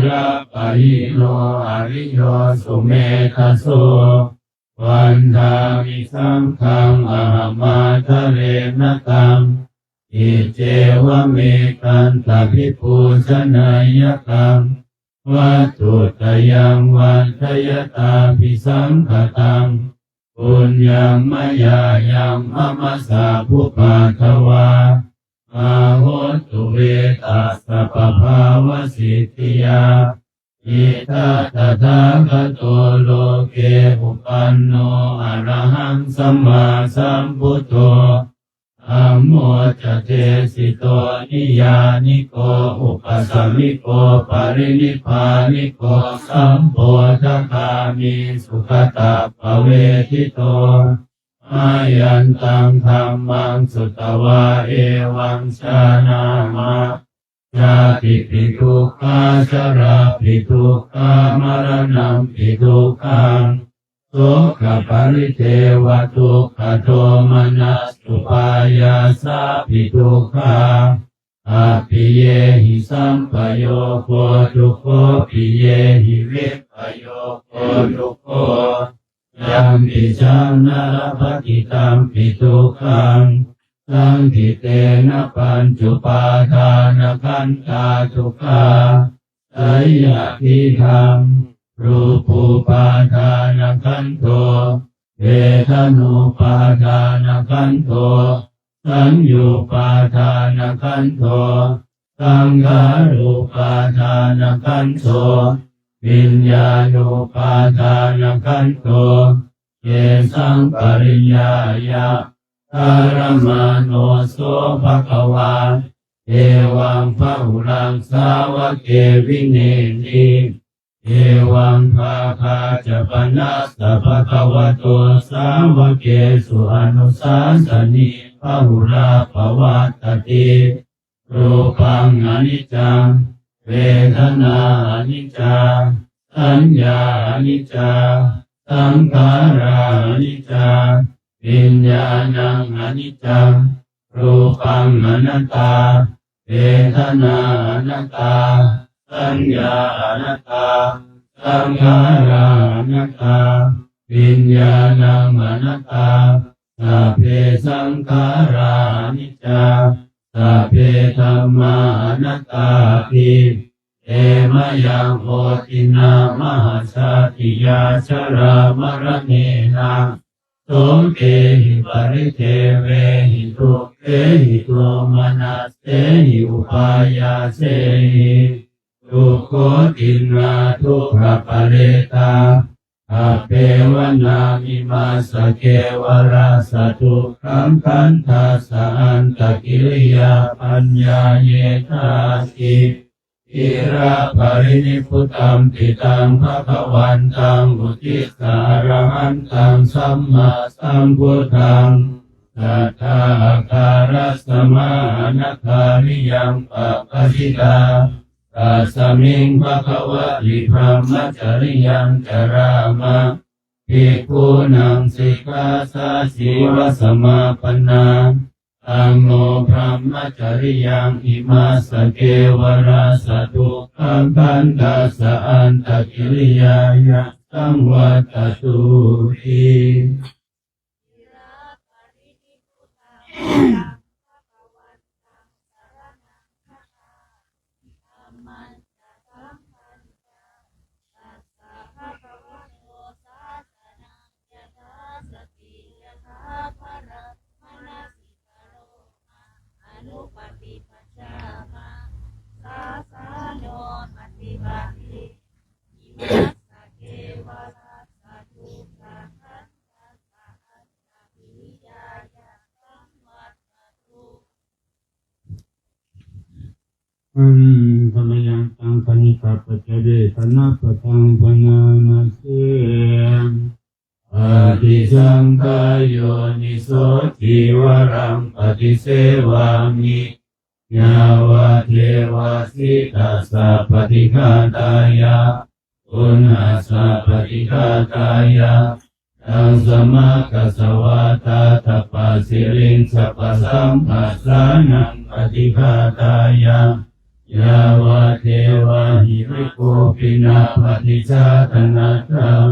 ระปะหิโนอริโยสุเมธะโสวันทามิสังฆังอะหะมาทะเรนตังอิเจวะเมกันตภิปูชนายกังวัตถุตยังวันทยตาภิสังขตังปุญญังมยายังอมัสสะภุปาทวาอาโหตุเวตัสสะปะภาวสิทธิยาอิทัตถาคโตโลเกอุปันโนอะระหังสัมมาสัมพุทโธธัมโมจะเทสิโตนิยานิโกอุปสัมมิโกปรินิพพานิโกสัมโพธคามิสุขตาภเวทิโตอายันตังธัมมังสุตวาเอวังชานามะชาติปิทุกขาชราปิทุกขามรณะปิทุกขังโสกปริเทวทุกขโทมนัสสุปายาสาปิทุกขาอภิเยหิสัมปโยโคทุกโขปิเยหิวิปโยโคทุกโขยัมปิจังนรปฏิตัมปิทุกขังสังคิเตนะปัญจุปาทานขันธาทุกขาไสยทิธรรมรูปูปาทานขันโทเวทนุปาทานขันโทสัญญูปาทานขันโทสังขารูปาทานขันโทวิญญาณุปาทานขันโทเยสังปริญญายะธารมาโนโสภควาเอวังพหุรังสาวกเกวิเนติเอวังภาคาจะปนัสสะภควโตสาวกเกสุอนุสาสนิพหุราภวัตติรูปังอนิจจังเวทนาอนิจจังสัญญาอนิจจังสังขาราอนิจจังวิญญาณังอนิจจังรูปังอนัตตาเวทนาอนัตตาสัญญาอนัตตาสังขาราอนัตตาวิญญาณังอนัตตา สัพเพสังขารานิจจาสัพเพธัมมาอนัตตาทิเอมยังโหตินามหัสสติยาชรามรณเนนะโสเกหิปริเทเวหิทุกเขหิโทมนัสเสหิอุปายาเสหิทุกโขตินาทุกขปะเรตาอเปวนามิมาสเกวราสทุกขังคันทัสสะอันตกิริยาปัญญาเยธาติอิระปรินิพพุตัมปิตังภควันตังอุทิสารหันตังสัมมาสัมพุทธังสัทธาการัสมานาคาริยังปะปะทิตาตัสมิงภควะลิพรหมจริยังจรามะภิกขุนังสิกขาสะสีวะสมาปนาตังโมพรหมจริยังอิมาสเกวราสตุขังคันตัสสะอันตกิริยายะสังวัตตุหิธรรมยังตังคณิกาปัจเจเดธนะปะทังพนานาเสอาทิสังขายโยนิโสทิวรังปฏิเสวามิญาวะเทวะสิตัสสะปฏิฆาตายะอุณหสสะปฏิฆาตายะตังสมากัสสวะตาทัปปะสิริงสัพพสัมปัสสานังปฏิฆาตายะยาวะเทวะหิริโกปินาปฏิชาตนะตัง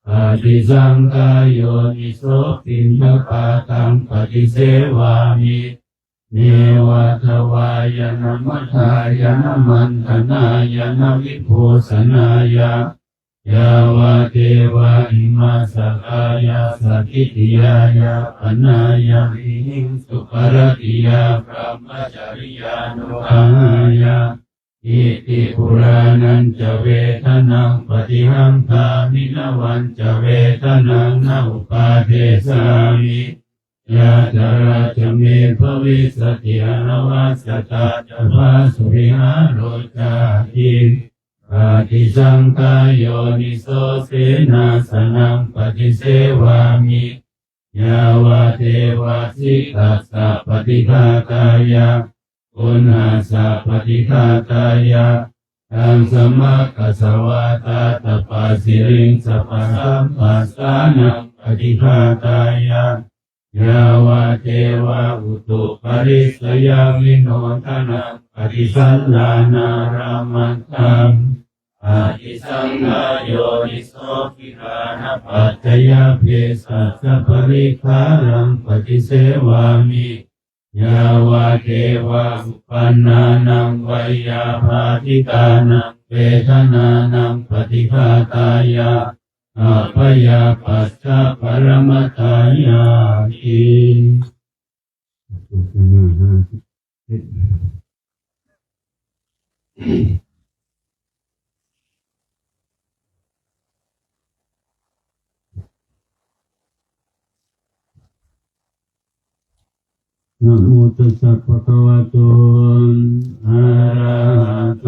ปฏิสังขายโยนิโสตินปาตังปฏิเสวามิเนวะทวายนะมัทายนะมันธนายนะวิโภสนายะยาวะเทวะอิมาสกายาสกิติยายะปนายะวิหิงสุปรติยาพระมจริยานุภายะอิติปุรานันจะเวทนังปฏิหังคามินวันจะเวทนังนาอุปาเทสามิยะจาราจะเมภวิสติอนวัสตาจะภาสุริหาโรจาทิปฏิสังขายโยนิโสเสนาสนังปฏิเสวามิยาวะเทวะสิตัสสะปฏิฆาตายะอุณหสสะปฏิฆาตายะตังสมากัสสวะตาทัปปะสิริงสัพพสัมปัสสานังปฏิฆาตายะยาวะเทวะอุตุปริสยามิโนทนังปฏิสัลลานารามันตังปฏิสังขายโยนิโสภิกานะปัจจยเพสัสสะปริคารังปฏิเสวามิยาวะเทวะอุปันนานังไวยาภาติกานังเวทนานังปฏิฆาตายะอาภยาปัสสะปรมัตถายาทินะโมตัสสะภะคะวะโตอะระหะโต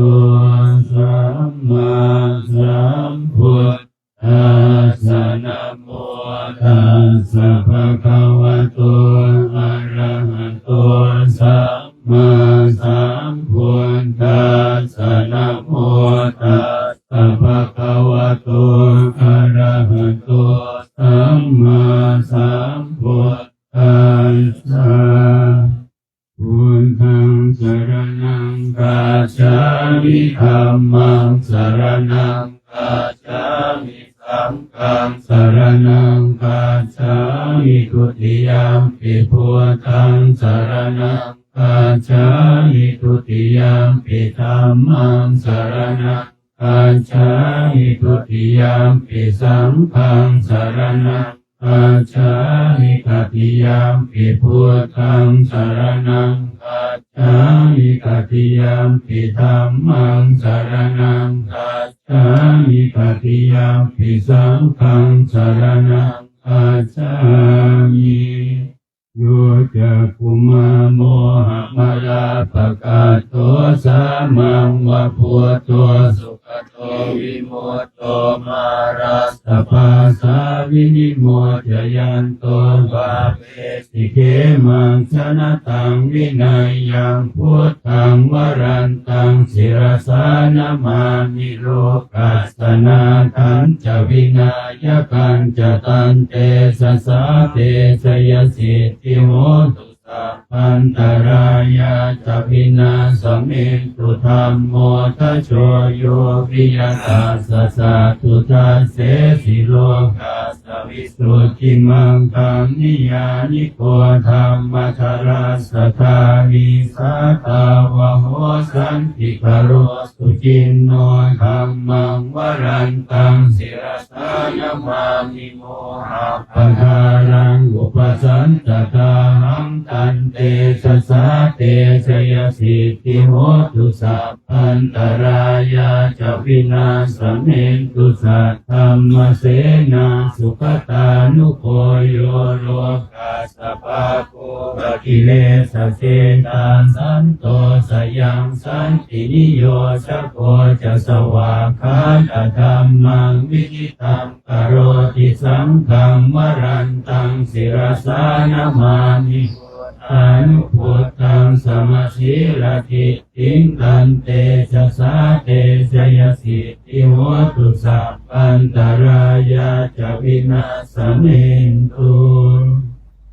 สัมมาสัมพุทธัสสะนะโมตัสสะภะคะวะโตอะระหะโตสัมมาสัมพุทธัสสะนะโมตัสสะภะคะวะโตอะระหะโตสัมมาสัมพุทธัสสะพุทธังสรณังคัจฉามิธัมมังสรณังคัจฉามิสังฆังส รณังคัจฉามิทุติยมปิพุทธังสรณังคัจฉามิทุติยมปิธัมมังสรณังคัจฉามิทุติยมปิสังฆังสรณังคัจฉามิตติยมปิพุทธังสรณังคัจฉามิตติยมปิธัมมังสรณังคัจฉามิตติยมปิสังฆังสรณังคัจฉามิโยจะกุมาโมหะมะลาภะกาโตสามังวะพุทโตสุขโตวิมุตโตมารัสสะภาสาวินิโมจยันโตวาเปสิเขมังชนะตังวินัยยังพุทธังวรันตังศิรสานามามิโลกัสสนาทันจะวินายกันจะตันเตสสาเตสยสิทธิโหตุสัพพันตรายาจะวินาสมิงตุธรรมโมทัชโชโยวิยตาสสะตุทัสเสสิโลกาสวิสุทธิมังคังนิยานิโกธรรมชราสทาวิสัตาวะโหสันติคโรสุจินโนธรรมังวรันตังศิรสายมามิโมหะปะทารังอุปสันตตาหังตันเตสสาเตชยสิทธิโหตุสัพพันตรายาจะวินาสเมนตุสัทธัมมเสนาสุขตานุโคโยโลกาสภาโกปะกิเลสเสตาสันโตสยังสันตินิโยชโกจะสวาคาตธรรมังวิจิตังกโรติสังฆังวรันตังศิรสานามามิอนุพุทธังสมสีลทิติงตันเตชะสาเตชยสิทธิโหตุสัพพันตรายาจะวินาสเมนตุ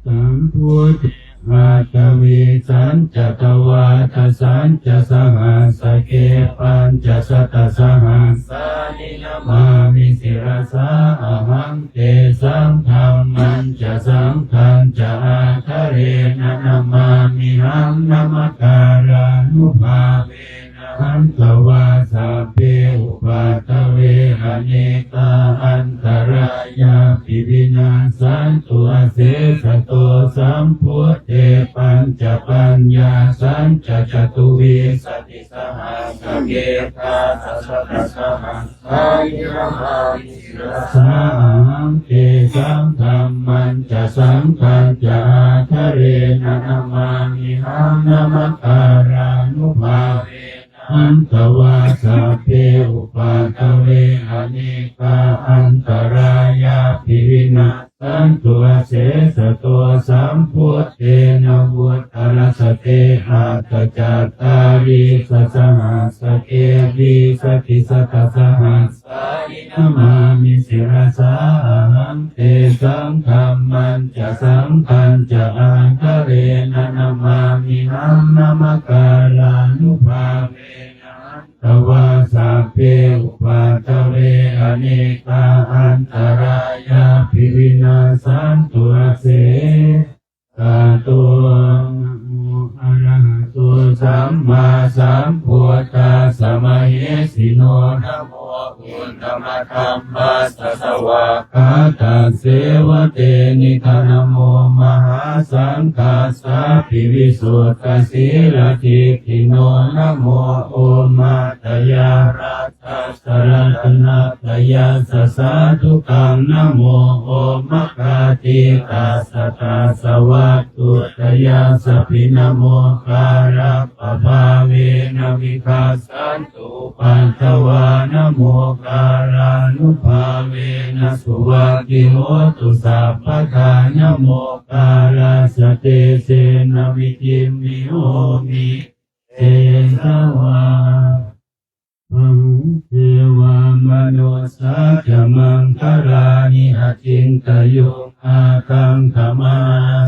สัมพุทธิอาตวิสันจตวาทสันจะสหัสเกปัญจะสตสหัสสานินามามิศิรสาอหังเตสังธรรมันจะสังฆังจะอาทะเรนะนามามิหังนามการานุภาเวนะหันตวาสัพเพอุปาทเวอเนกาอันตรายาปิวินาสันตุเสสโตสัมพุทเตปัญจปัญญาสันจจตุวิสติสหัสเกตาสัสสะสหัสสายิรมามิศิรสาหังเตสังธรรมันจะสังฆังจะอาทะเรนะนามามิหังนามการานุภาเวอันตวาสัพเพอุปาทเวอเนกาอันตรายาภิวินาสันตุเสสโตสัมพุทเตนะวุตตรสเตอาตจัตตาริสสหัสเกวิสติสตสหัสสายินามามิศิรสาหังเตสังธรรมันจะสังฆังจะอาทะเรนะนามามิหังนามการานุภาเวตวาสัพเพอุปาทเวอเนกาอันตรายาภิวินาสันตุเสสะโตอะระหะโตสัมมาสัมพุทธัสสะมะเหสิโนนะโมพุทธมัสสัมมาสัสสวะคาตาเสวะเตนิธานโมมหาสังฆัสสะภิวิสุทธสีลทิทิโนนะโมโอมาตยาราชัสสรตนะตยาสสะทุกังนะโมโอมะกาติตาสตาสวัตตุตยาสพินะโมการะปะภาเวนะวิคัสสันตุปันทวานะโมการานุภาเวนะสุวัตติโหตุสัพพทานะโมการาสเตเสนะวิจิมมิโหมิเตสวามังเทวามโนสาจมังคารานิอจินตโยอาคังขมา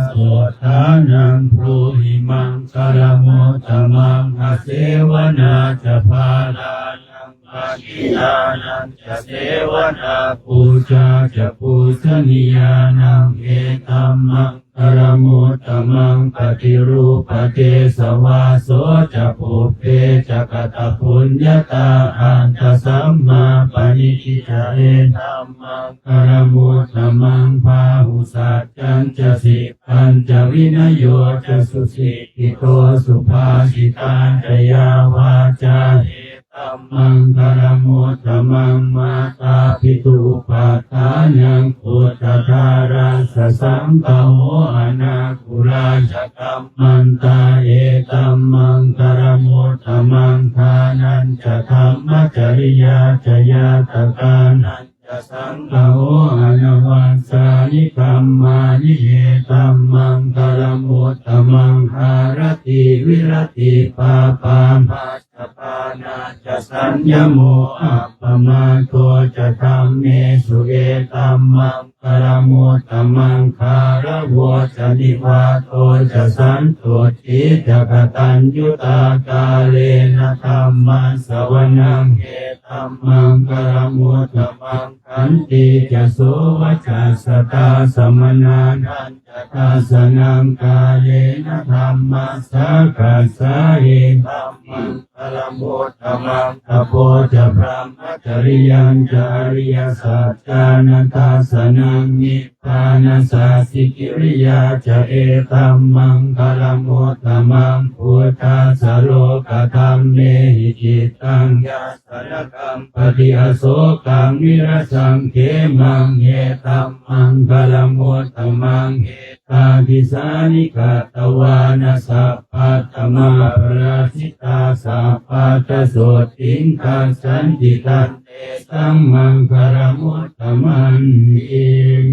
โสทานังพรูหิมังคารโมตมังอเสวนาจะพาลายังอ ณิยานังจะเสวนาปูชาจะปูชนียานังเอตัมมังกรมุตตมังปฏิรูปเทสวาโสจะปุเพจะกตปุญญาตาอันตสัมมาปณิทิจะเอตัมมังกรมุตตมังพาหุสัจจันจะสิปัญจวินโยจะสุสิกิโตสุภาสิตาจยาวาจาตัมมังกรมุตตมังมาตาปิตุปัฏฐานังปุตตาราสสัมภโวอนาคุราชกัมมันตาเอตัมมังกรมุตตมังทานันจะธรรมจริยาจยาตกานันจะสังฆโวอนวัสสานิกัมมานิเยตัมมังกรมุตตมังหารติวิรติปาปามาสปานาจะสัญญโมอัปปมาโตจะธรรมเมสุเอตัมมังกรมุตตมังคารโวจะนิวาโตจะสันโตทิจะกตัญญุตากาเลนะธัมมัสสวนังเอตัมมังกรมุตตมังขันติจะโสวจัสสตาสมนานันจะตาสนังกาเลนะธัมมัสสะกัสสะเอตัมมังกรมุตตมังตโพจะพรหมจริยังจะอริยสัจจานันทาสนังนิพพานาสาสิกิริยาจะเอตัมมังกรมุตตมังพุทธาสโลกธรรมเมหิจิตตังยาสนกัมปฏิอโศกังวิรสังเขมังเอตัมมังกรมุตตมังเอตาทิสานิกาตวานาสัพพัตตมาปราชิตาสัพพัตโสติงคัสสันติตันเตสัมมังกรมุตตมันเอง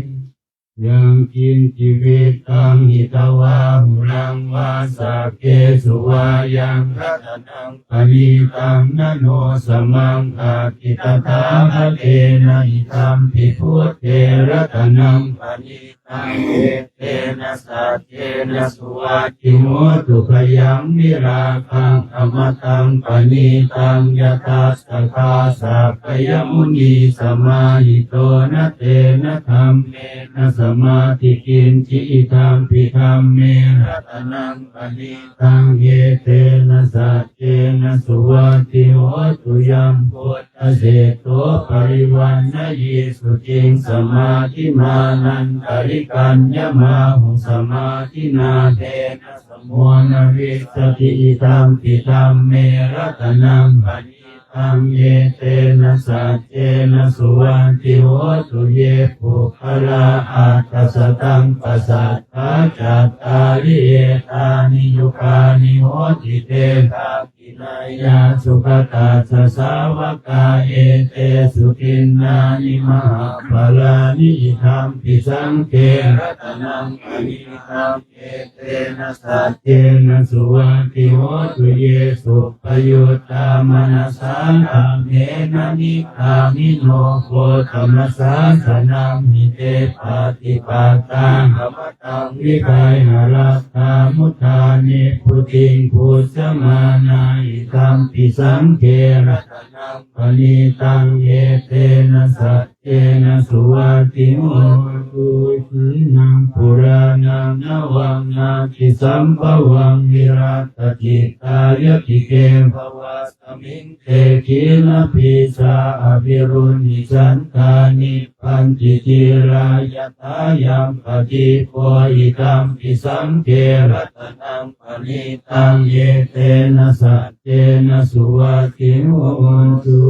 ยังกินจิวิตังหิตวาหุรังวาสะเกสุวายังรัตนังปณิตังนโนสมังคากิตตาภะเกนะหิตัมปิพุทเทรัตนังปณิตังเอเตนะสัจเจนะสุวัจจิโมตุขยังนิราคังอมตังปณิตังยตัสสะคาสัพพยมุนีสมาหิโตนะเตนะธัมเมนะสมาธิกินจิตัมปิธัมเมรัตนังปณิตังเยเตนะสัจเจนะสุวัจจิโหตุยัมพุทธเสโตปริวันนะยิสุจิงสมาธิมานันตริกัญญมาหุสมาธินาเตนะสมุนวิสติตัมปิธัมเมรัตนังปณิตังเยเตนะสัจเจนะสุวัจจิโหตุเยปุคละอัตตสตังปัสสัทธาจัตตาริเอตานิยุคานิโหติเตภาคินายาสุขตาสสาวกาเอเตสุขินานิมหาภลานิธัมปิสังเกรัตนังปณิตังเอเตนะสัจเจนะสุวัจจิโหตุเยสุปยุตตามนัสสานาเมนะนิคามิโนโคธรรมสาสนังมิเตปาติปาตังธรรมตังวิกายหรัตถามุทานิพุติงพุทธมานาอิตัมปิสังเกรัตนังปณิตังเยเตนะสัจเจนะสุวัจจิโหตุสีนังปุรานังนวังนาทิสัมภวังวิรัตจิตายติเกภวะสมิงเตกิลภิสาอภิรุณิสันตานิปันติจิรายตายัมปฏิโพหิตัมปิสังเกรัตนังปณิตังเยเตนะสัจเจนะสุวัจจิโหตุ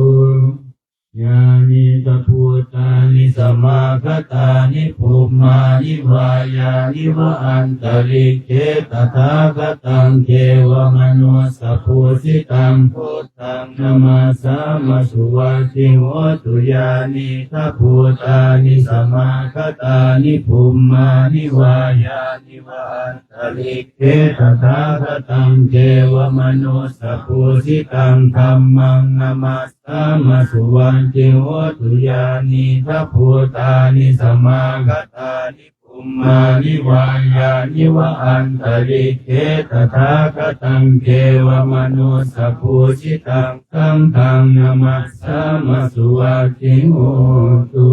ญาณิตพุทธานิสมาคตานิภูมานิวายานิวะอันตริเกตถาคตังเทวมนุสสภูสิตังพุทธังนามาสามสุวัจจิโหตุญาณิตพุทธานิสมาคตานิภูมานิวายานิวะอันตริเกตถาคตังเทวมนุสสภูสิตังธัมมังนามาสามสุวัจจิโหตุญาณิตพุทธานิสมาคตานิภู มานิวายานิวะอันตริเกตถาคตังเทวมนุสภูชิตังสังฆังนามัสสามสุวัคคิโหตุ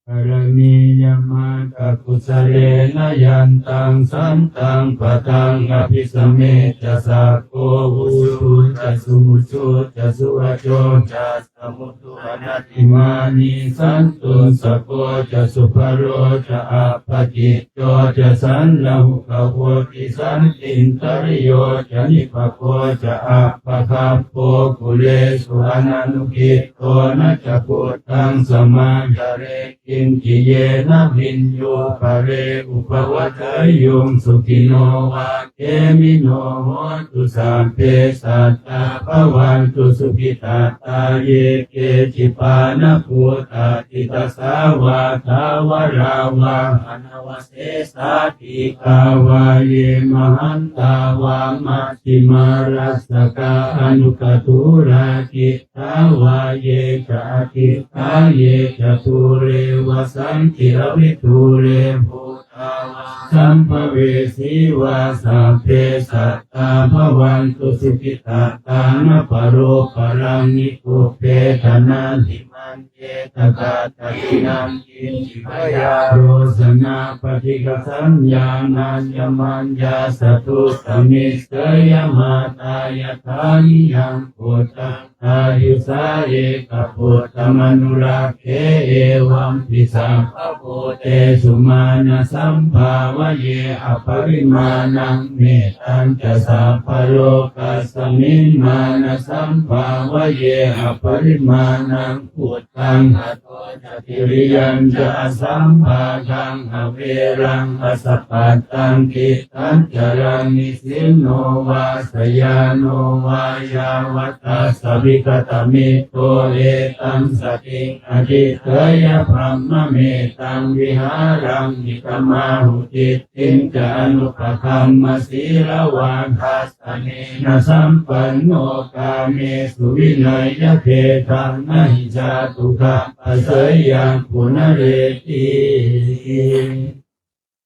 กรณียมาตกุสเลนะยันตังสันตังปะตังอภิสเมจะสักโกวุชุจะสุมุชุจะสุวโจจะสมุตุอนัตติมานิสันตุสะโกจะสุภโรจะอัปปจิตโจจะสันละหุกโวติสันตินตริโยจะนิปโกจะอัปปคัปโปกุเลสุอนันุกิตโตนะจะพุทธังสมาจาเรกินจิเยนะวินโยปะเรอุปวัตยุงสุขิโนวาเกมิโนโหตุสัพเพสัตตาภวันตุสุขิตาตาเยเกจิปานะภูตาติตาสาวาทาวราวาอนวเสสาติกาวาเยมหันตาวามัชฌิมารัสสกาอนุกตุรากิตาวาเยจะติกาเยจะทุเรวสันติอวิทุเรภูตาวาสัมภเวสีวาสัพเพสัตตาภวันตุสุขิตาตานะปโรปรังนิคุเพทนาธิมันเจตกาตตินังกินจิพยาโรสนาปฏิกสัญญานัญญมัญญาสตุสมิสยมาตายทานิยังพุทธังอายุสาเอกพุทธมนุราเคเอวัมปิสัมภโพเตสุมาณสัมภาวะเยอปริมาณังเมตัญจะสัพพโลกัสสมิงมาณสัมภาวะเยอปริมาณังพุทธังหะโตจะติริยัญจะสัมภาคังอเวรังอสปปัตตังกิตัญจรังนิสินโนวาสยานโนวายาวัตตาสวิกตมิโตเอตังสติงอธิเตยพรหมเมตังวิหารังนิกมาหุติติงจะอนุปคัมมสีลวาคัสสเนนะสัมปันโนกาเมสุวินัยเทธังนะหิจาตุขะปัสสยังปุณเรติ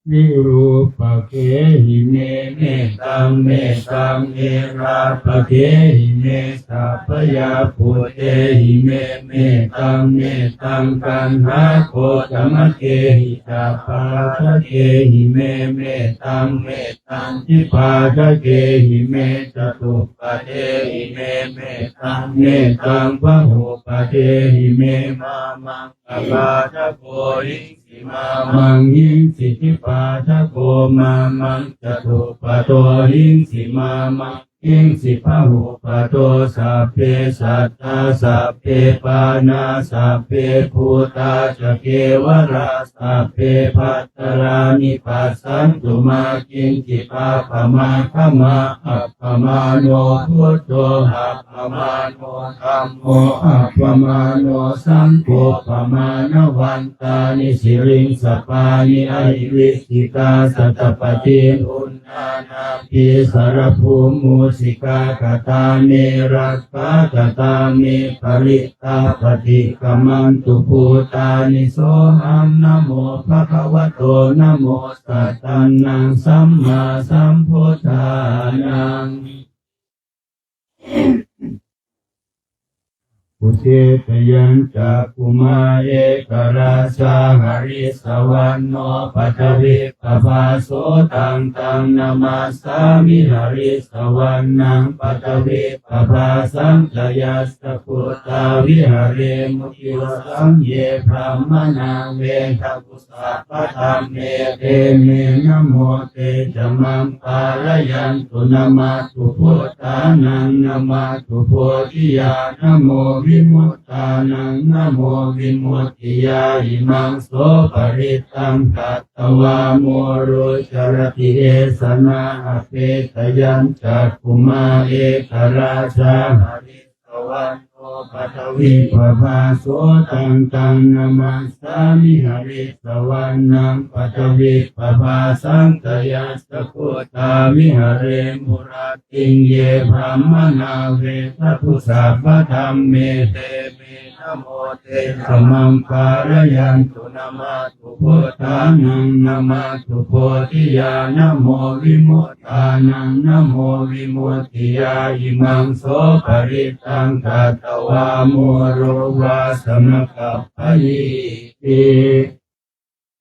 วิรูปเขหิเมเมตังเมตังเอราปเขหิเมสัพพยาปุเตหิเมเมตังเมตังกันหาโคตมะเกหิตาปาทะเกหิเมเมตังเมตังทิปาทะเกหิเมจตุปะเทหิเมเมตังเมตังพะโหปะเทหิเมมามังกปาทะโกหิมามังหิงสิทิปาทะโกมามังจตุปะโตหิงสิมามังหิงสิพหุปะโตสัพเพสัตตาสัพเพปานาสัพเพภูตาจะเกวราสัพเพภัตตรานิปัสสันตุมากินจิปาปะมาขมาอัปปมาโนพุทโธอัปปมาโนธัมโมอัปปมาโนสังโฆปะมาณวันตานิสิริงสปานิอหิวิสิกาสัตตปฏิอุณนานาภิสารภูมุสิกากตาเมรัสสากตาเมปริตาปฏิกมันตุภูตานิโสหังนะโมภะคะวะโตนะโมสัตตังนังสัมมาสัมพุทธานังอุเทตยัญจากกุมาเอกราชาหริสวรรณโนปัทวิปภาโสตังตังนามาสามิหริสวรรณังปัทวิปภาสังจยัสสพุทธาวิหเรมุขิวสังเยพรหมนาเวทกุสัพพธรรมเมเตเมนะโมเตจมังปารยันตุนามาตุพุทธานังนามาตุโพธิญาณโมวิมุตตานังนะโมวิมุตติยาหิมังโสปริตังกัตตวาโมโรจรติเอสนาอเปตยัญจักกุมาเอกราชาหริสวรรณโน ปัทวิปภาโสตังตังนามัสสามิหริสวรรณังปัทวิปภาสังตยัสสพุทธาวิหเรมุราติงเยพรหมนาเวทัพุสัพพธรรมเมเตเมนะโมเตสมังการยันตุนามาตุพุทธานังนามาตุโพธิญาณโมวิมุตตานังนะโมวิมุตติยาอิมังโสปริตังกัตตวาโมโรวาสมกัปปะยิติ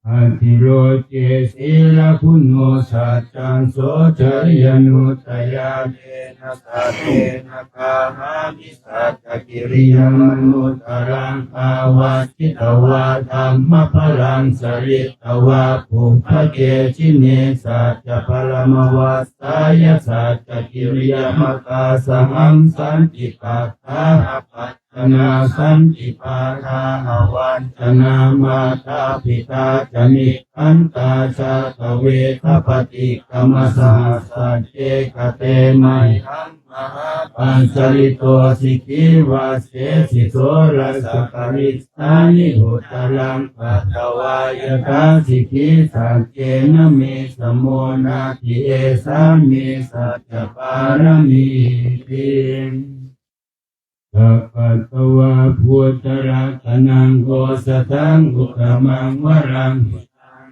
อัติโรเจศีลพุนโนสัจจังโสจริยนุตยาเดนะสัตเตนะกาหามิสัจจกิริยมนุตรังอาวาจิตวาธรรมพลังสริตวาภูภเกชิเนสัจจะพลมวัสสายสัจจกิริยมกาสังสันติปัฏฐาปัจจนาสันติปาทาวันจนามาตาปิตาจนิอันตาชาตเวทปฏิกรรมสหัสเจกเตมัยหังมหาปัญจริโตสิกิวาเสสิโสรัสกริสานิหุตลังปัตตวายกาสิกิสัจเจนะเมสมโมนาทิเอสามิสัจจปารมีติสัพพะตวะพุทธรัตนังโกสทังอุตมังวรัง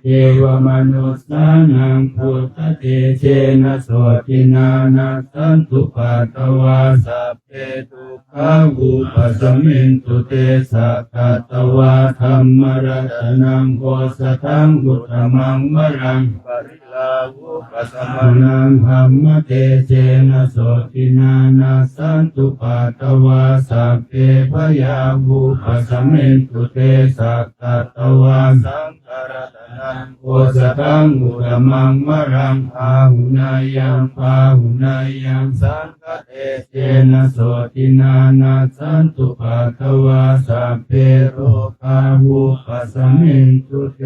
เทวมนุสสานังพุทธเตเชนะโสตินานาสันตุปัตตวาสัพเพทุกขาวุปสัมมินตุเตสักขตวาธัมมรัตนังโกสทังอุตมังวรังปริลาวุปสัมมนังธัมมเตเชนะโสตินานาสันตุปัตตวาสัพเพพยาวุปสัมมินตุเตสักขตวาสังฆรัตนังโกสทังอุตมังวรังพาหุนายังพาหุนายังสังฆเตเชนะโสตินานาสันตุปัตตวาสัพเพโรคาวุปสัมมินตุเต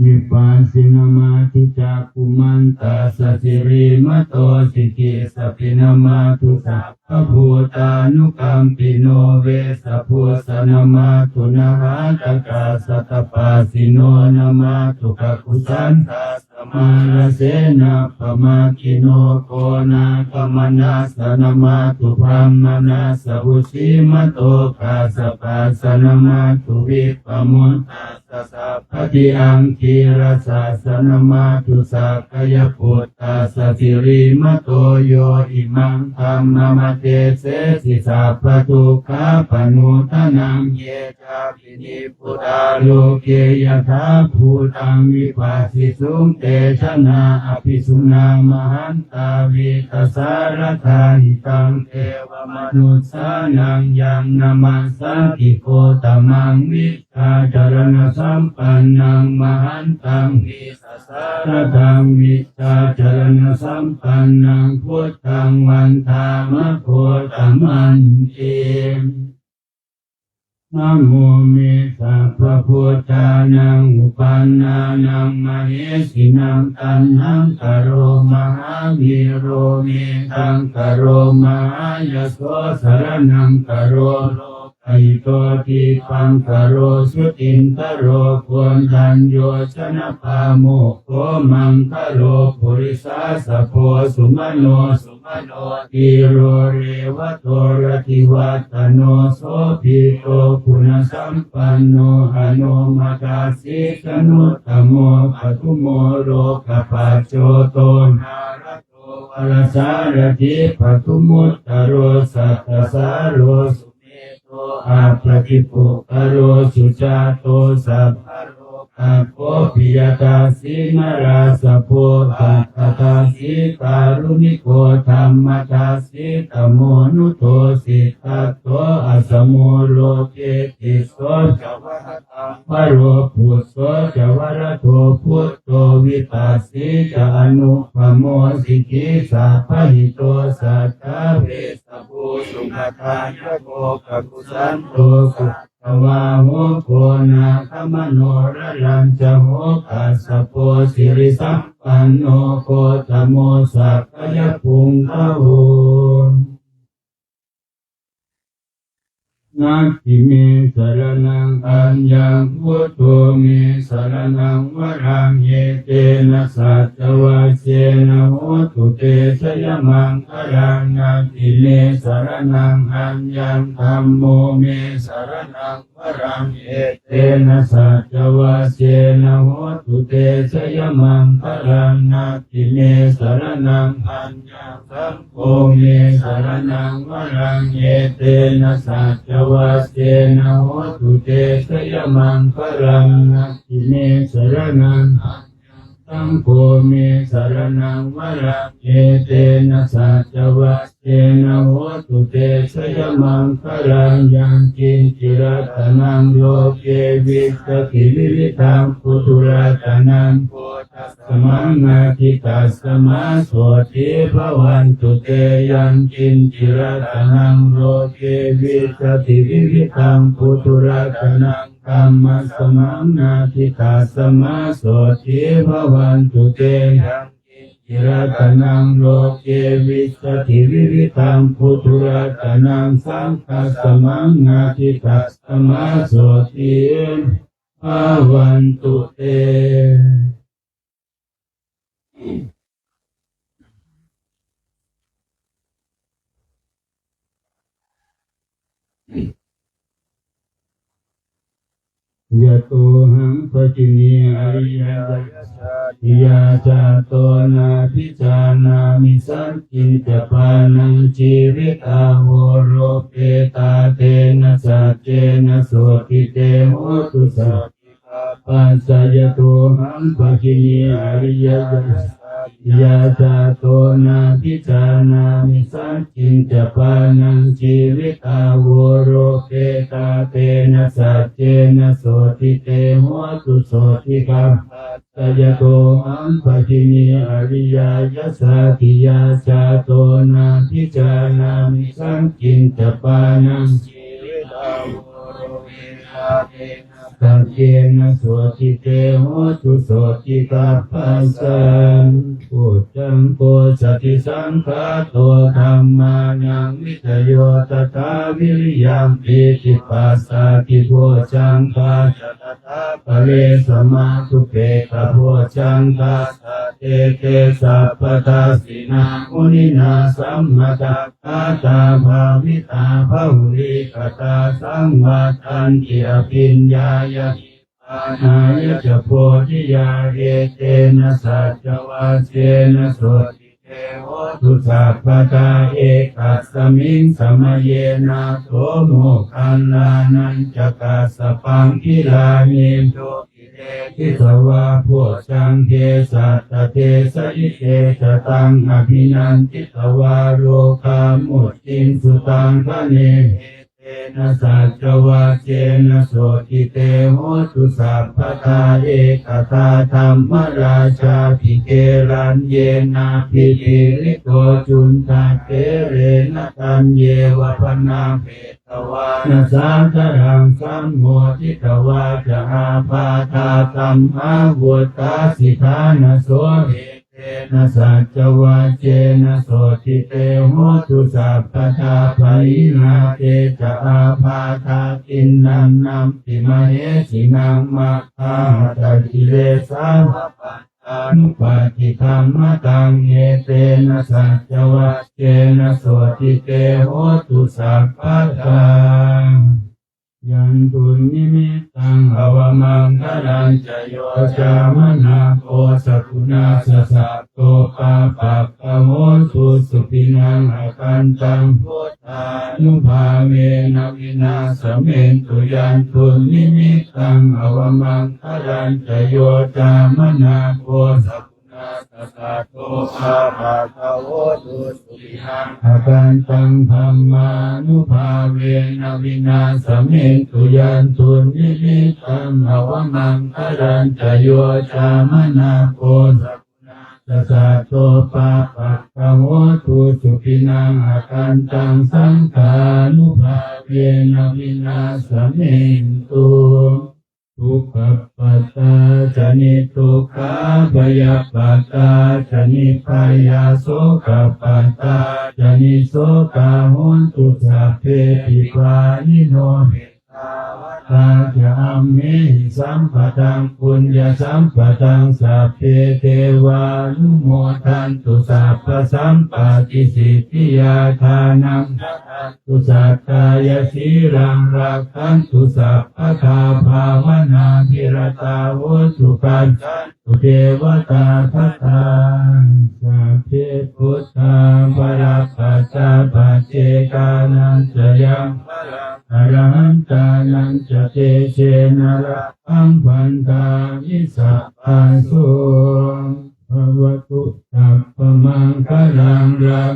วิปัสสินามาทิจักขุมันตาสสิริมโตสิกิสปินามาทุสัพพภูตานุกัมปิโนเวสภูสนามาทุนาหาตกาสัตตปัสสิโนนามาทุกขุสันตัสมาราเสนาปมาคิโนโกนาคมนาสนามาทุพรามนาสหุสิมโตกาสปัสสนามาทุวิปมุตตาสัพพติอังคีรสาสนามาทุสักยปุตตาสสิริมโตโยอิมังธัมมมเตเสสิสัพพทุกขาปนุทนังเยจาปินิพุทธาโลเกยถาภูตังวิปัสสิสุงเตชนะอภิสุนามหันตาวิตัสสารทาหิตังเทวมนุสสานังยังนามัสสันติโกตมังวิชาจารณสัมปันนังมหันตังวิสัสสารทังวิชาจารณสัมปันนังพุทธังวันธามะโคตมันเตนะโมเมสัพพพุทธานังอุปันนานังมเหสินังตัณหังกโรมหาวิโรเมตังกโรมหายโสสรนังกโรโลอิโตทิปังกโรสุตินทโรควรทันโยชนะปาโมกโกมังคโรปุริสาสะโพสุมโนสุมโนติโรเรวะโตรติวัตโนโสภิโตคุณสัมปันโนอโนมาตาสิกนุตตโมปทุโมโรกปัจโจโตนารโตวรสารถิปทุมุตตโรสัตตสาโรอาปฏิปุกโรสุจาโตสัพพโรอาโคปิยตาสินาราสะโพตัตตาสิการุณิโกธรรมตาสิตโมนุโตสิตัตโตอสโมโลเกติโสจวรตังวโรพุโสจวรโตพุตโตวิปัสสิจอนุปโมสิกิสัพพหิโตสัตตเวสภูสุขทานโกกกุสันโตสุข วาโหโกนาคมโนระรัญจะโหกัสสะโพสิริสัมปันโนโคตโมสัพพยพุงคโหนัตถิเมสรณังอัญญังพุทโธเมสรณังวรังเยเตนะสัจวัสเสนะโหตุเตชยมังคลังนัตถิเมสรณังอัญญังธัมโมเมสรณังวรังเยเตนะสัจวัสเสนะโหตุเตชยมังคลังนัตถิเมสรณังอัญญังธัมโมเมสรณังวรังเยเตนะสัจวัสเสนะโหตุเตชยมังคลังนัตถิเมสรณังสังโฆเมสรณังวรังเยเตนะสัจวัสเสนะโหตุเตชยมังคลังยังกินจิรตนังโลเกวิสติวิวิธังปุถุรัตนังโพธัสสมังนาทิตัสสมาโสติภวันตุเตยังกินจิรตนังโลเกวิสติวิวิธังปุถุรัตนังธัมมัสสมังนาทิตัสสมาโสติภวันตุเตยังกิรตนังโลเกวิสติวิวิธังพุทธรัตนังสังฆสมังนาทิตัสสมาโสติภวันตุเตยะโตหังปจินีอริยยาจาโตนาพิจานามิสังกินจปานังชีวิตาโหโรเปตาเตนะสัจเจนะโสติเตโหตุสัพปัสสยะโตหังปจินีอริยยาจาโตนาพิจานามิสังกินจปานังชีวิตาโหโรเปตาเตนะสัจเจนะโสติเตโหตุโสติกัมสยโตอัมปจินีอริยยัสสติยาจาโตนาพิจานามิสังกินจปานังชีวิตาโหโรเปตาเตนะสัจเจนะโสติเตโหตุโสติกัปปัสสังพุทธังโพสติสังฆาโตธัมมานังวิทโยตถาวิริยังปิติปัสสติโพชังคาจตถาปะเรสมาทุเปกะโพชังคาสเตเตสัพพทาสินามุนินาสัมมาตาคาตาภาวิตาภาหุริกตาสังวัตันติอภิญญายะนายะจะโพธิยาเอเตนะสัจวัสเสนะโสติเตโหตุสัพพทาเอกัสสมิงสมเยนะโสโมคัลลานันจะกัสสปังคิลานิโตกิเตทิสวะโพชังเทสัตตเทสยิเตจตังอภินันติตวาโรคามุตติงสุตังคะเนนะสัจวัสเสนะโสติเตโหตุสัพพทาเอกตาธัมมราชาภิเกรัญเยนะภิติริโกจุนตาเตเรนะตัญเยวะพนาเปตวานะสังฆรังสัมโมทิตวาจะอาภาธาธัมมาวุตตาสิทานะโสเอนะสัจวัสเสนะโสติเตโหตุสัพพทาภะอินาเตจะอาภาธาตินนังนัมติมเหสินังมะฆาตกิเลสาวะปัฏฐานุปาทิคัมมะตังเยเตนะสัจวัสเสนะโสติเตโหตุสัพพทายันตุนิมิตังอวมังคลังจโยจามนาโคสกุณาสสะโตปาปักขโมทุสุปินังอกันตังพุทธานุภาเวนะวินาสเมนตุยันตุนิมิตังอวมังคลังจโยจามนาโคสกุณาสสะโตปาปักขโมทุสุปินังอกันตังธัมมานุภาเวนะวินาสเมนตุยันตุนิมิตังอวมังคลังจโยจามนาโคสกุณาส สัสสะโตปะปะคะโหตุสุขินังอาคันตังสังฆานุภาเวนะวินาศเมตุทุกขปัตตาจนิทุกขาพยาปัตตาจนิพยาโสกปัตตาจนิโสกาโหนตุสัพเพปิวานิโนตาจะอัมเมหิสัมปะทังปุญญสัมปะทังสัพเพเทวานุโมทันตุสัพพสัมปติสิทธิยาทานังตุสัตตายสีรังรักขันตุสัพพทาภาวนาภิรตาโวสุขันตุเทวตาทัตตาสัพเพพุทธาภราปัจจาปัจเจกานันจะยังอรหันตานันจะเตเชนะระอังพันธาวิสัพพะโสภวตุสัพพมังคลังรัง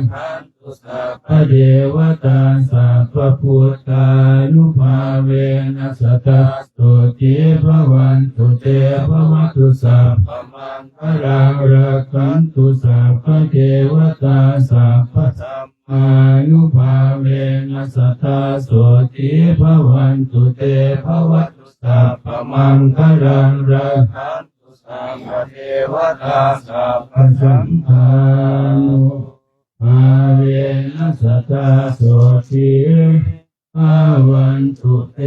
สัพพเทวตาสัพพพุทธานุภาเวนัสตาตุติภวันตุเตภวตุสัพพมังคลังรักขันตุสัพพเทวตาสัพพสัมมานุภาเวนัสตาตุติภวันตุเตภวตุสัพพมังคลังรักขันตุสัพพเทวตาสัพพสัมมานุอาเวนัสตาโสติอาวันตุเต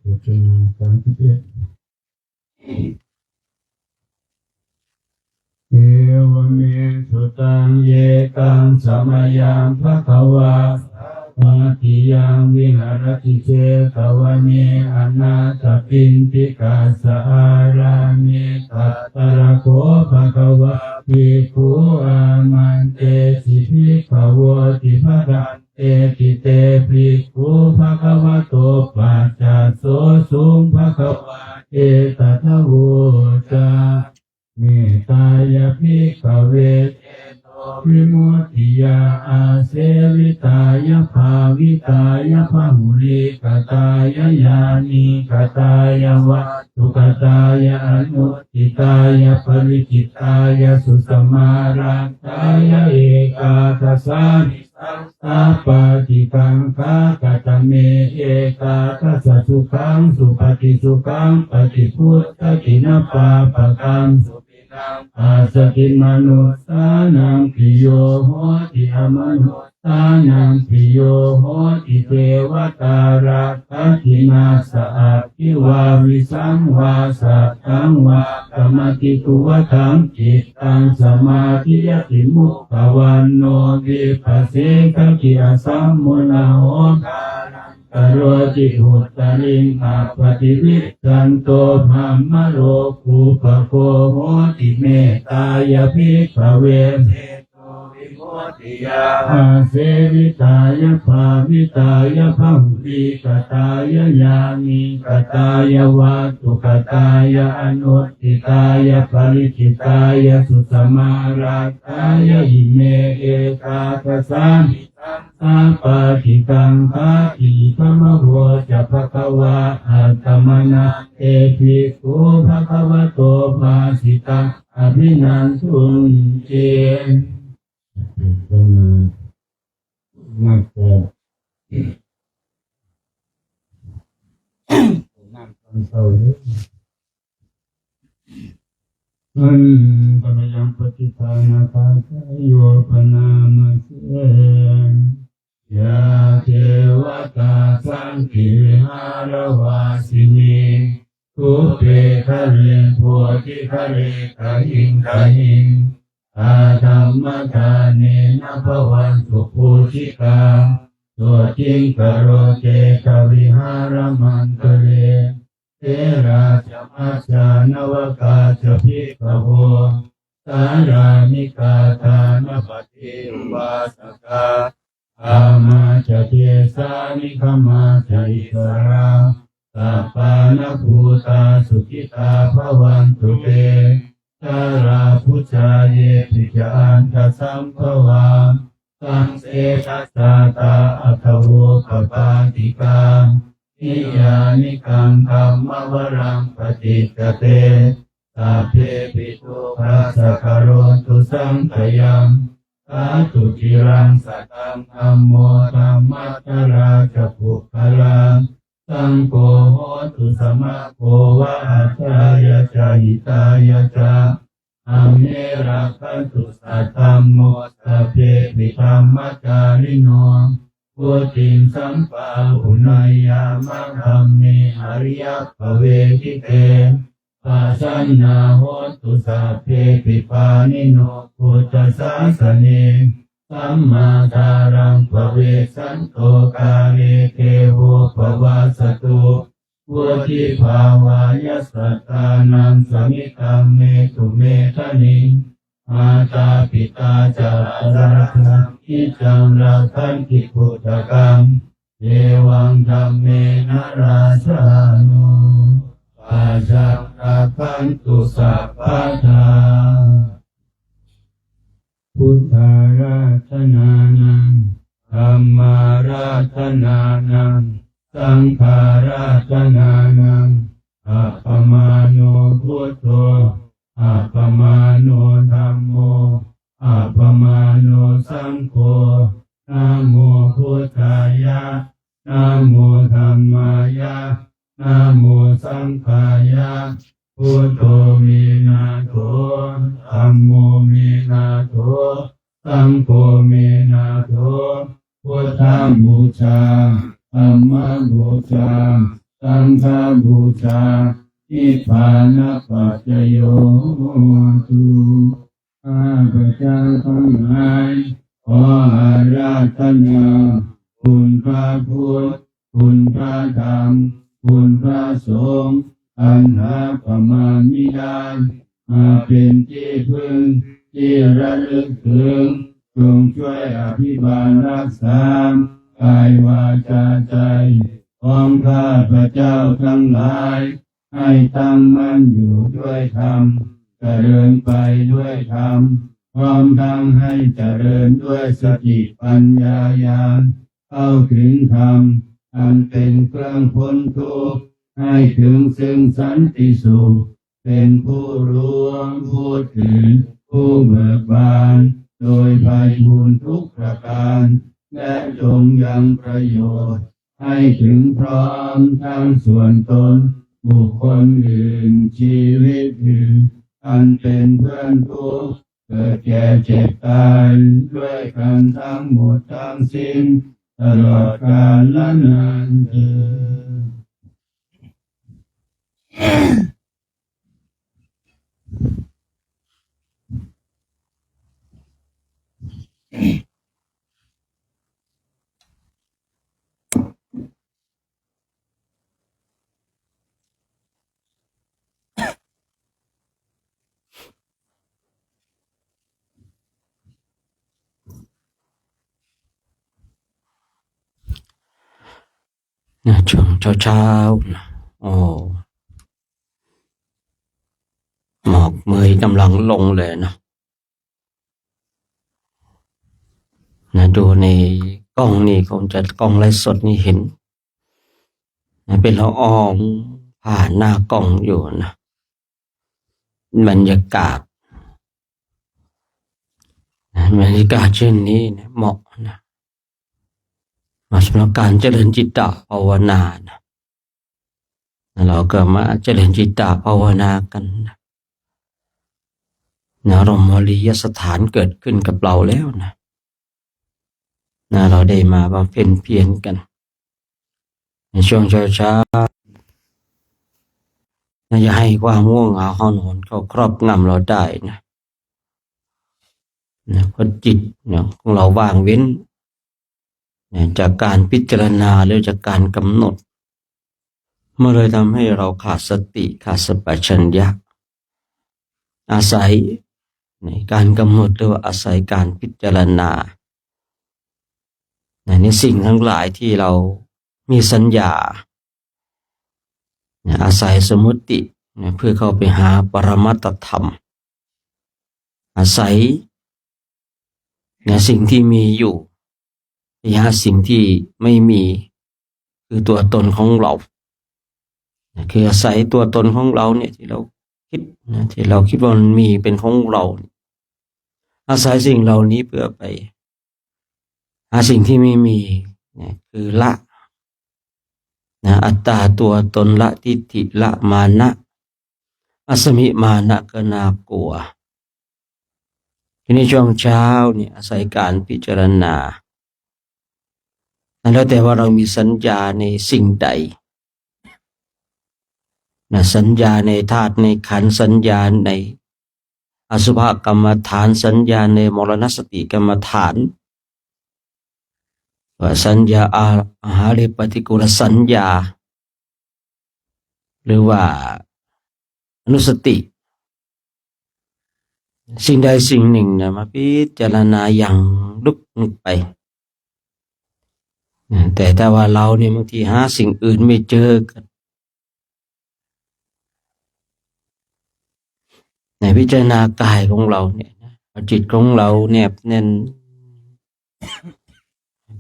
สุจนาสังคิเตเอวเมสุตังเยกังสมยังภควาปาติยังวิหารติเชตวันเนอนาถปินติกาสอารามิตัตตระโกภควาภิกขุอามันเตสิภิกขโวติภรันเตติเตภิกขุภควโตปัจจโสสุงภควาเอตัทโวจาเมตตายภิกขเวเตโตวิมุตติยาอาเสวิตายภาวิตายภาหุริกตายญาณิกตายวัตถุกตายอนุติตายปริจิตายสุสมารังตายเอกาทัสสานิสังสาปฏิกังคากตเมเอกาทัสสะสุขังสุปฏิสุขังปฏิพุทธกินปาปะกังสุปินังอาสติมนุสสานังปิโยโหติอมนุสสานังปิโยโหติเทวตารักขตินาสะภิวาวิสังวาสัตถังวากรรมติตุวทังจิตตังสมาธิยติมุขภวันโนวิปัสสิกขิอสัมมุนาโหกโรจิหุตตริงอาปฏิวิจันโตภัมมโรคูปโคโหติเมตตายภิกขเวเทโตวิโมติยาอาเสวิตายภาวิตายภาหุริกตายญาณิกตายวัตถุกตายอนุติตายปริจิตายสุสมารักตายอิเมเอกาทัสสานิอาปาติกังคาติธรรมโวจะภควาอัตตมนาเอภิกขุภควโตภาสิตังอภินันทุนเจนักเตะนั่งตอนเช้าเลยปะยังปฏิภาณาภาคโยปนามเสยาเทวตาสังขิวิหารวาสินีทุเปคะเรโพธิคะเรกะหิงกะหิงอาธรรมทาเนนะภวันตุปุชิกาตัวจริงกโรเจกวิหารมันตเรเทราจะมัจจานวกาจะภิกขโวสารามิกาทานปฏิอุบาสกาอามาจะเทสานิขมาจะอิสราสัพพานภูตาสุขิตาภวันตุเตสาราพุชาเยปิจานทสัมภวาสังเสชัสสาตาอัตโวปปาติกานิยานิกังธรรมวรังปฏิจเต สัพเพปิตุปัสสะกะโรตุสังขยังสาธุจิรังสัตตังธัมโมธัมมัสสราชปุคลังสังโฆโหตุสมะโฆวะอัจฉายะจาหิตายะจาอัมเมระคันตุสัทธัมโมสัพเพปิธัมมัจจาริโนพุทธิงสัมปะหุนายามะธัมเมอริยภเวทิเตปัสสันนาโหตุสัพเพปิปานิโนพุทธศาสเนสัมมาทารังภเวสันโตกาเลเทโวภวาสตุพุทธิภาวายสัตตานังสมิตังเมตุเมทะนิมาตาปิตาจาราคังอิจังราคันติพุทธกังเอวังธัมเมนะราชานุปัจจังราคันตุสัพพะทาพุทธาราธนานังธัมมาราธนานังสังฆาราธนานังอัปปมาโนพุทโธอัปปมาโนธัมโมอัปปมาโนสังโฆนะโมพุทธายะนะโมธัมมายะนะโมสังฆายะพุทโธมีนาโถธัมโมมีนาโถสังโฆมีนาโถพุทธังบูชาธัมมังบูชาสังฆังบูชานิพพานะปัจจโยตุข้าพเจ้าทั้งหลายขออาราธนาคุณพระพุทธคุณพระธรรมคุณพระสงฆ์อันหาประมาณมิได้มาเป็นที่พึ่งที่ระลึกถึงจงช่วยอภิบาลรักษากายวาจาใจของข้าพเจ้าทั้งหลายให้ตั้งมั่นอยู่ด้วยธรรมเจริญไปด้วยธรรมพร้อมทั้งให้เจริญด้วยสติปัญญาญาณเข้าถึงธรรมอันเป็นเครื่องพ้นทุกข์ให้ถึงซึ่งสันติสุขเป็นผู้รู้ผู้ตื่นผู้เบิกบานโดยไพบูลย์ทุกประการและจงยังประโยชน์ให้ถึงพร้อมทั้งส่วนตนบุคคลอื่นชีวิตอื่นอันเป็นเพื่อนทุกข์เกิดแก่เจ็บตายด้วยกันทั้งหมดทั้งสิ้นตลอดกาลและนานเทอญนะช่วงเช้านะโอ้หมอกเมยกำลังลงเลยนะดูในกล้องนี่คงจะกล้องไลฟ์สดนี่เห็นนะเป็นละอองผ่านหน้ากล้องอยู่นะบรรยากาศเช่นนี้นะเหมาะนะมาสำหรับการเจริญจิตตภาวนานะเราก็มาเจริญจิตตภาวนากันนะรมวลียสถานเกิดขึ้นกับเราแล้วนะเราได้มาบำเพ็ญเพียรกันในช่วงเช้าอย่าให้ความง่วงเหงาหอนหอนเขาครอบงำเราได้นะเพราะจิตของเราว่างเว้นจากการพิจารณาหรือจากการกำหนดมันเลยทำให้เราขาดสติขาดสัมปชัญญะอาศัยในการกำหนดหรือว่าอาศัยการพิจารณาในสิ่งทั้งหลายที่เรามีสัญญาอาศัยสมมุติเพื่อเข้าไปหาปรมัตถธรรมอาศัยสิ่งที่มีอยู่หาสิ่งที่ไม่มีคือตัวตนของเราคืออาศัยตัวตนของเราเนี่ยที่เรา คิดนะที่เราคิดว่ามันมีเป็นของเราอาศัยสิ่งเหล่านี้เพื่อไปหาสิ่งที่ไม่มีนะคือละนะอัตตาตัวตนละทิฏฐิละมานะอสมิมานะก็น่ากลัวทีนี้ช่วงเช้าเนี่ยอาศัยการพิจารณาแล้วแต่ว่าเรามีสัญญาในสิ่งใดนะสัญญาในธาตุในขันธ์สัญญาในอสุภกรรมฐานสัญญาในมรณสติกรรมฐานว่าสัญญาอาหาริปฏิกูลสัญญาหรือว่าอนุสติสิ่งใดสิ่งหนึ่งนะมาพิจารณาอย่างลึกลงไปแต่ถ้าว่าเราเนี่ยบางทีหาสิ่งอื่นไม่เจอกันในพิจารณากายของเราเนี่ยจิตของเราแนบแน่น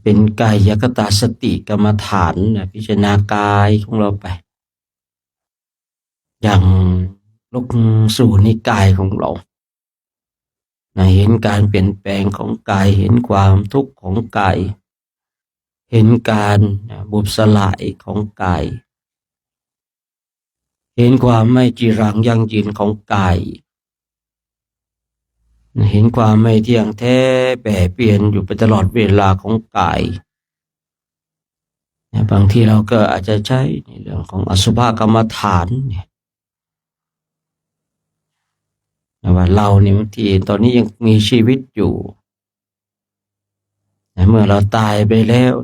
เป็นกายคตาสติกรรมฐานนะพิจารณากายของเราไปอย่างลงสู่ในกายของเราเห็นการเปลี่ยนแปลงของกายเห็นความทุกข์ของกายเห็นการบุบสลายของกายเห็นความไม่จีรังยั่งยืนของกายเห็นความไม่เที่ยงแท้แปรเปลี่ยนอยู่ไปตลอดเวลาของกายบางทีเราก็อาจจะใช้ในเรื่องของอสุภกรรมฐานเนี่ยว่าเราเนี่ยบางทีตอนนี้ยังมีชีวิตอยู่เมื่อเราตายไปแล้ว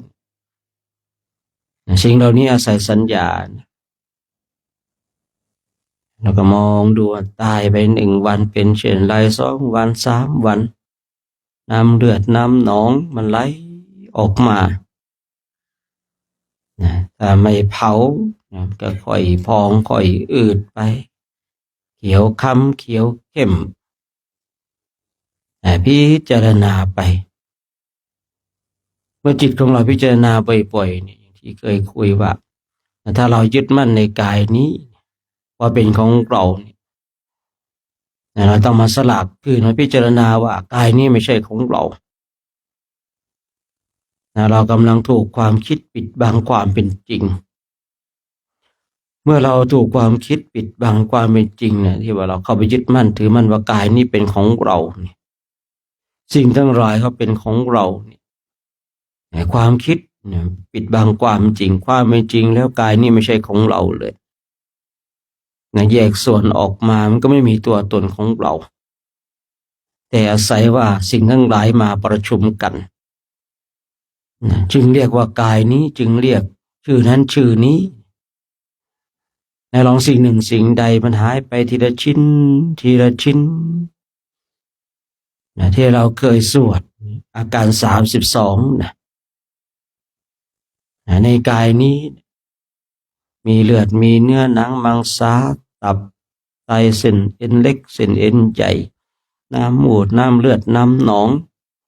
สิ่งเหล่านี้อาศัยสัญญาเราก็มองดูตายไป1 วันเป็นเช่นไร2 วัน3 วันน้ำเลือดน้ำหนองมันไหลออกมาถ้าไม่เผาก็ค่อยพองค่อยอืดไปเขียวค้ำเขียวเข้มพิจารณาไปเมื่อจิตของเราพิจารณาบ่อยๆเนี่ยที่เคยคุยว่าถ้าเรายึดมั่นในกายนี้ว่าเป็นของเราเราต้องมาสลักคือมาพิจารณาว่ากายนี้ไม่ใช่ของเราเรากำลังถูกความคิดปิดบังความเป็นจริงเมื่อเราถูกความคิดปิดบังความเป็นจริงเนี่ยที่ว่าเราเข้าไปยึดมั่นถือมั่นว่ากายนี้เป็นของเราเนี่ยสิ่งทั้งหลายเขาเป็นของเราเนี่ยความคิดเนี่ยปิดบังความจริงความเป็นจริงแล้วกายนี้ไม่ใช่ของเราเลยแยกส่วนออกมามันก็ไม่มีตัวตนของเราแต่อาศัยว่าสิ่งทั้งหลายมาประชุมกันจึงเรียกว่ากายนี้จึงเรียกชื่อนั้นชื่อนี้ในลองสิ่งหนึ่งสิ่งใดมันหายไปทีละชิ้นทีละชิ้นที่เราเคยสวดอาการ32ในกายนี้มีเลือดมีเนื้อหนังมังสาตับไตเส้นเอ็นเล็กเส้นเอ็นใหญ่น้ำมูดน้ำเลือดน้ำหนอง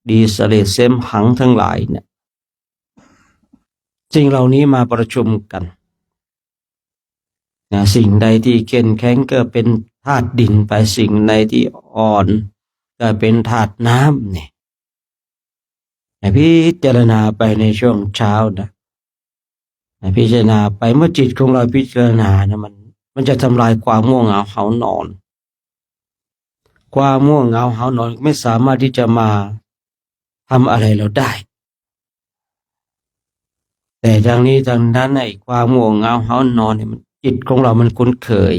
ดีสเลดเซมหังทั้งหลายเนี่ยสิ่งเหล่านี้มาประชุมกันสิ่งใดที่เข้มแข็งก็เป็นธาตุดินไปสิ่งใดที่อ่อนก็เป็นธาตุน้ำเนี่ยพิจารณาไปในช่วงเช้านะพิจารณาไปเมื่อจิตของเราพิจารณานะมันจะทำลายความง่วงเหงาหานอนความง่วงเหงาหานอนไม่สามารถที่จะมาทำอะไรเราได้แต่ทางนี้ทางนั้นไอ้ความง่วงเหงาหานอนเนี่ยมันจิตของเรามันคุ้นเคย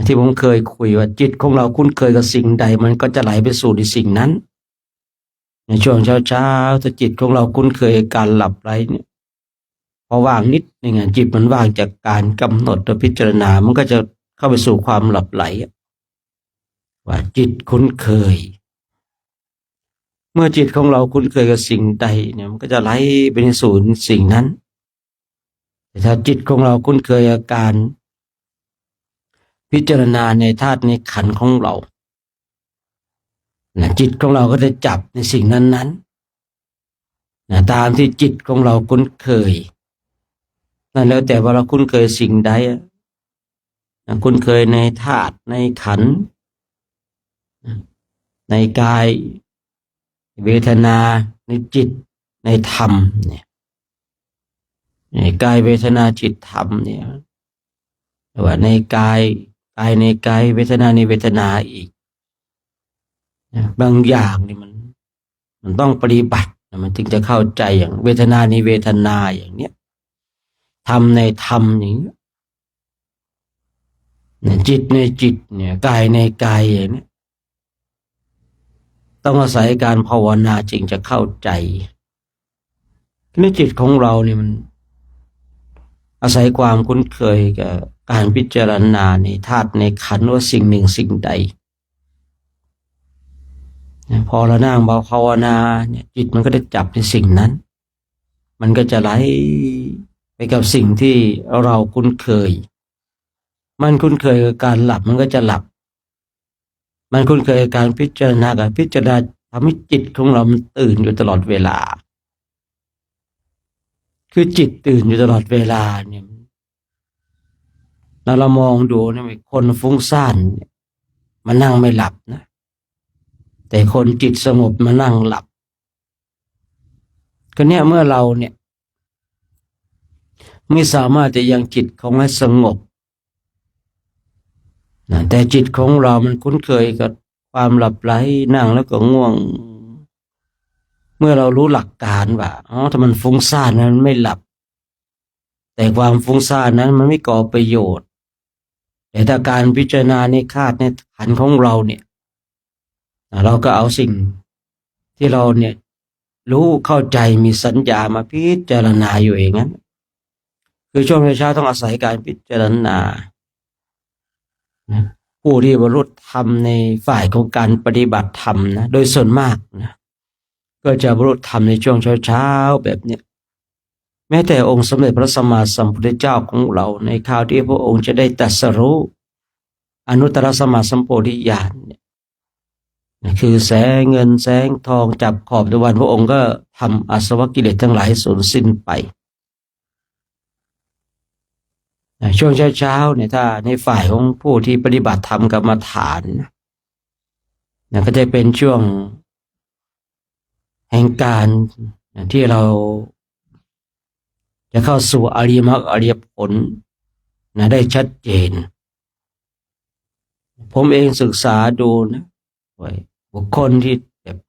ที่ผมเคยคุยว่าจิตของเราคุ้นเคยกับสิ่งใดมันก็จะไหลไปสู่ในสิ่งนั้นในช่วงเช้าถ้าจิตของเราคุ้นเคยการหลับไหลเนี่ยพอว่างนิดนึงจิตมันว่างจากการกำหนดและพิจารณามันก็จะเข้าไปสู่ความหลับไหลว่าจิตคุ้นเคยเมื่อจิตของเราคุ้นเคยกับสิ่งใดเนี่ยมันก็จะไหลไปในสู่สิ่งนั้นแต่ถ้าจิตของเราคุ้นเคยอาการพิจารณาในธาตุในขันธ์ของเราจิตของเราก็จะจับในสิ่งนั้นตามที่จิตของเราคุ้นเคยนั่นแล้วแต่ว่าเราคุ้นเคยสิ่งใด คุ้นเคยในธาตุในขันธ์ในกายเวทนาในจิตในธรรมเนี่ยในกายเวทนาจิตธรรมเนี่ยแต่ว่าในกายในกายเวทนาในเวทนาอีกบางอย่างนี่มันต้องปฏิบัติมันถึงจะเข้าใจอย่างเวทนาในเวทนาอย่างเนี้ยธรรมในธรรมอย่างเนี้ยจิตในจิตเนี่ยกายในกายอย่างเนี้ยต้องอาศัยการภาวนาจึงจะเข้าใจในจิตของเราเนี่ยมันอาศัยความคุ้นเคยกับการพิจารณาในธาตุในขันธ์ว่าสิ่งหนึ่งสิ่งใดพอเรานั่งภาวนาเนี่ยจิตมันก็ได้จับในสิ่งนั้นมันก็จะไหลไปกับสิ่งที่เราคุ้นเคยมันคุ้นเคยกับการหลับมันก็จะหลับมันคุ้นเคยกับการพิจารณาทำให้จิตของเรามันตื่นอยู่ตลอดเวลาคือจิตตื่นอยู่ตลอดเวลาเนี่ยเรามองดูเนี่ยคนฟุ้งซ่านมันนั่งไม่หลับนะแต่คนจิตสงบมานั่งหลับก็เนี่ยเมื่อเราเนี่ยไม่สามารถจะยังจิตของให้สงบนะแต่จิตของเรามันคุ้นเคยกับความหลับไหลนั่งแล้วก็ง่วงเมื่อเรารู้หลักการว่าถ้ามันฟุ้งซ่านนั้นไม่หลับแต่ความฟุ้งซ่านนั้นมันไม่ก่อประโยชน์แต่ถ้าการพิจารณาในธาตุในขันธ์ของเราเนี่ยเราก็เอาสิ่งที่เราเนี่ยรู้เข้าใจมีสัญญามาพิจารณาอยู่เองนั้นคือช่วงเช้าต้องอาศัยการพิจารณาผู้ที่บรรลุธรรมในฝ่ายของการปฏิบัติธรรมนะโดยส่วนมากนะก็จะบรรลุธรรมในช่วงเช้าแบบเนี้ยแม้แต่องค์สมเด็จพระสัมมาสัมพุทธเจ้าของเราในคราวที่พระองค์จะได้ตรัสรู้อนุตตรสัมมาสัมโพธิญาณเนี่ยคือแสงเงินแสงทองจับขอบตะวันพระองค์ก็ทำอาสวะกิเลสทั้งหลายสูญสิ้นไปช่วงเช้าเนี่ยถ้าในฝ่ายของผู้ที่ปฏิบัติธรรมกรรมฐานนะก็จะเป็นช่วงแห่งการที่เราจะเข้าสู่อริยมรรคอริยผลนะได้ชัดเจนผมเองศึกษาดูนะบุคคลที่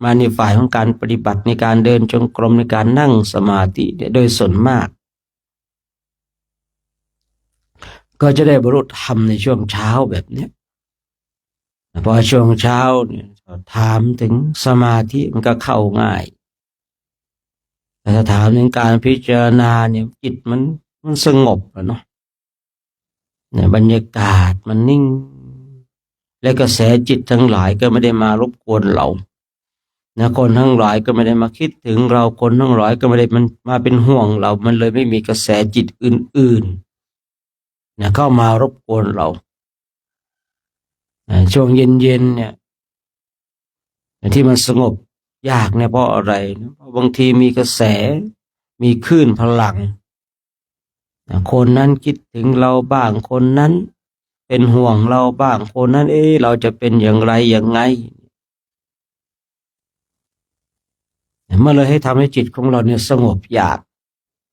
มาในฝ่ายของการปฏิบัติในการเดินจงกรมในการนั่งสมาธิโดยส่วนมากก็จะได้บรรลุธรรมในช่วงเช้าแบบนี้พอช่วงเช้าเนี่ยถามถึงสมาธิมันก็เข้าง่ายแต่ถ้าถามถึงการพิจารณาเนี่ยจิตมันสงบแล้วเนาะเนี่ยบรรยากาศมันนิ่งและกระแสจิตทั้งหลายก็ไม่ได้มารบกวนเรานะคนทั้งหลายก็ไม่ได้มาคิดถึงเราคนทั้งหลายก็ไม่ได้มันมาเป็นห่วงเรามันเลยไม่มีกระแสจิตอื่นๆนะเข้ามารบกวนเราช่วงเย็นๆเนี่ยที่มันสงบยากเนี่ยเพราะอะไรนะเพราะบางทีมีกระแสมีคลื่นพลังคนนั้นคิดถึงเราบ้างคนนั้นเป็นห่วงเราบ้างคนนั้นเราจะเป็นอย่างไรอย่างไงมันเลยให้ทำให้จิตของเราเนี่ยสงบยาก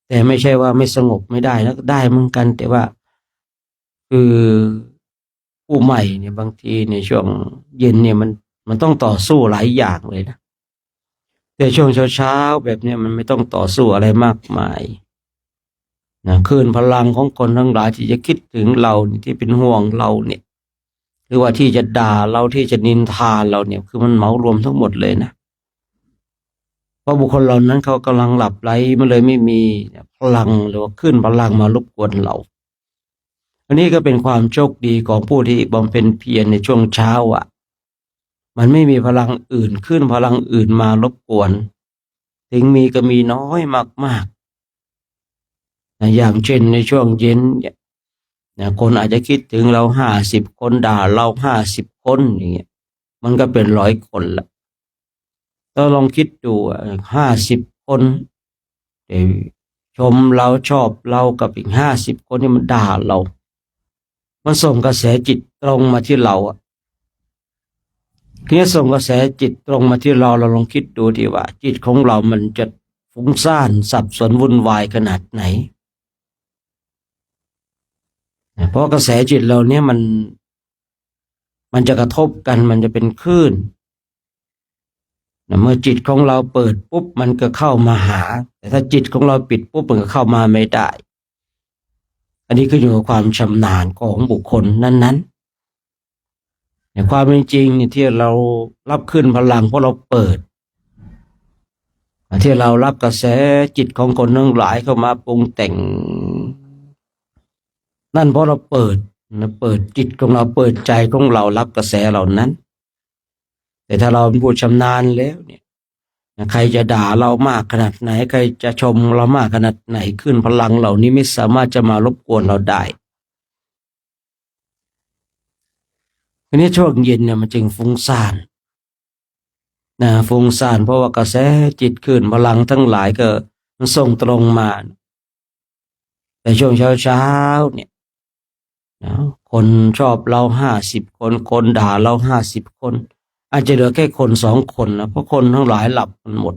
แต่ไม่ใช่ว่าไม่สงบไม่ได้นะได้เหมือนกันแต่ว่าคือผู้ใหม่เนี่ยบางทีในช่วงเย็นเนี่ยมันต้องต่อสู้หลายอย่างเลยนะแต่ช่วงเช้าแบบนี้มันไม่ต้องต่อสู้อะไรมากมายนะคลื่นพลังของคนทั้งหลายที่จะคิดถึงเราที่เป็นห่วงเราเนี่ยหรือว่าที่จะด่าเราที่จะนินทาเราเนี่ยคือมันเหมารวมทั้งหมดเลยนะเพราะบุคคลเหล่านั้นเขากำลังหลับไหลมันเลยไม่มีพลังหรือว่าคลื่นพลังมารบกวนเราอันนี้ก็เป็นความโชคดีของผู้ที่บำเพ็ญเพียรในช่วงเช้ามันไม่มีพลังอื่นขึ้นพลังอื่นมารบกวนถึงมีก็มีน้อยมากๆนะอย่างเช่นในช่วงเย็นเนี่ยนะคนอาจจะคิดถึงเรา50 คนด่าเรา50 คนอย่างเงี้ยมันก็เป็น100 คนละก็ลองคิดดู50 คนชมเราชอบเรากับอีก50 คนที่มันด่าเรา มันส่งกระแสจิตตรงมาที่เราอ่ะทีนี้ส่งกระแสจิตตรงมาที่เราลองคิดดูดีว่าจิตของเรามันจะฟุ้งซ่านสับสนวุ่นวายขนาดไหนเพราะกระแสจิตเราเนี่ยมันจะกระทบกันมันจะเป็นคลื่นเมื่อจิตของเราเปิดปุ๊บมันก็เข้ามาหาแต่ถ้าจิตของเราปิดปุ๊บมันก็เข้ามาไม่ได้อันนี้ขึ้นอยู่กับความชำนาญของบุคคลนั้นๆในความเป็นจริงเนี่ยที่เรารับขึ้นพลังเพราะเราเปิดที่เรารับกระแสจิตของคนทั้งหลายเข้ามาปรุงแต่งนั่นเพราะเราเปิดจิตของเราเปิดใจของเรารับกระแสเหล่านั้นแต่ถ้าเราเป็นผู้ชำนาญแล้วเนี่ยใครจะด่าเรามากขนาดไหนใครจะชมเรามากขนาดไหนขึ้นพลังเหล่านี้ไม่สามารถจะมารบกวนเราได้ทีนี้ช่วงเย็นเนี่ยมันจึงฟุ้งซ่านฟุ้งซ่านเพราะว่ากระแสจิตขึ้นพลังทั้งหลายก็มันส่งตรงมาแต่ช่วงเช้าเนี่ยนะคนชอบเรา50 คนคนด่าเรา50 คนอาจจะเหลือแค่คน2 คนนะเพราะคนทั้งหลายหลับกันหมด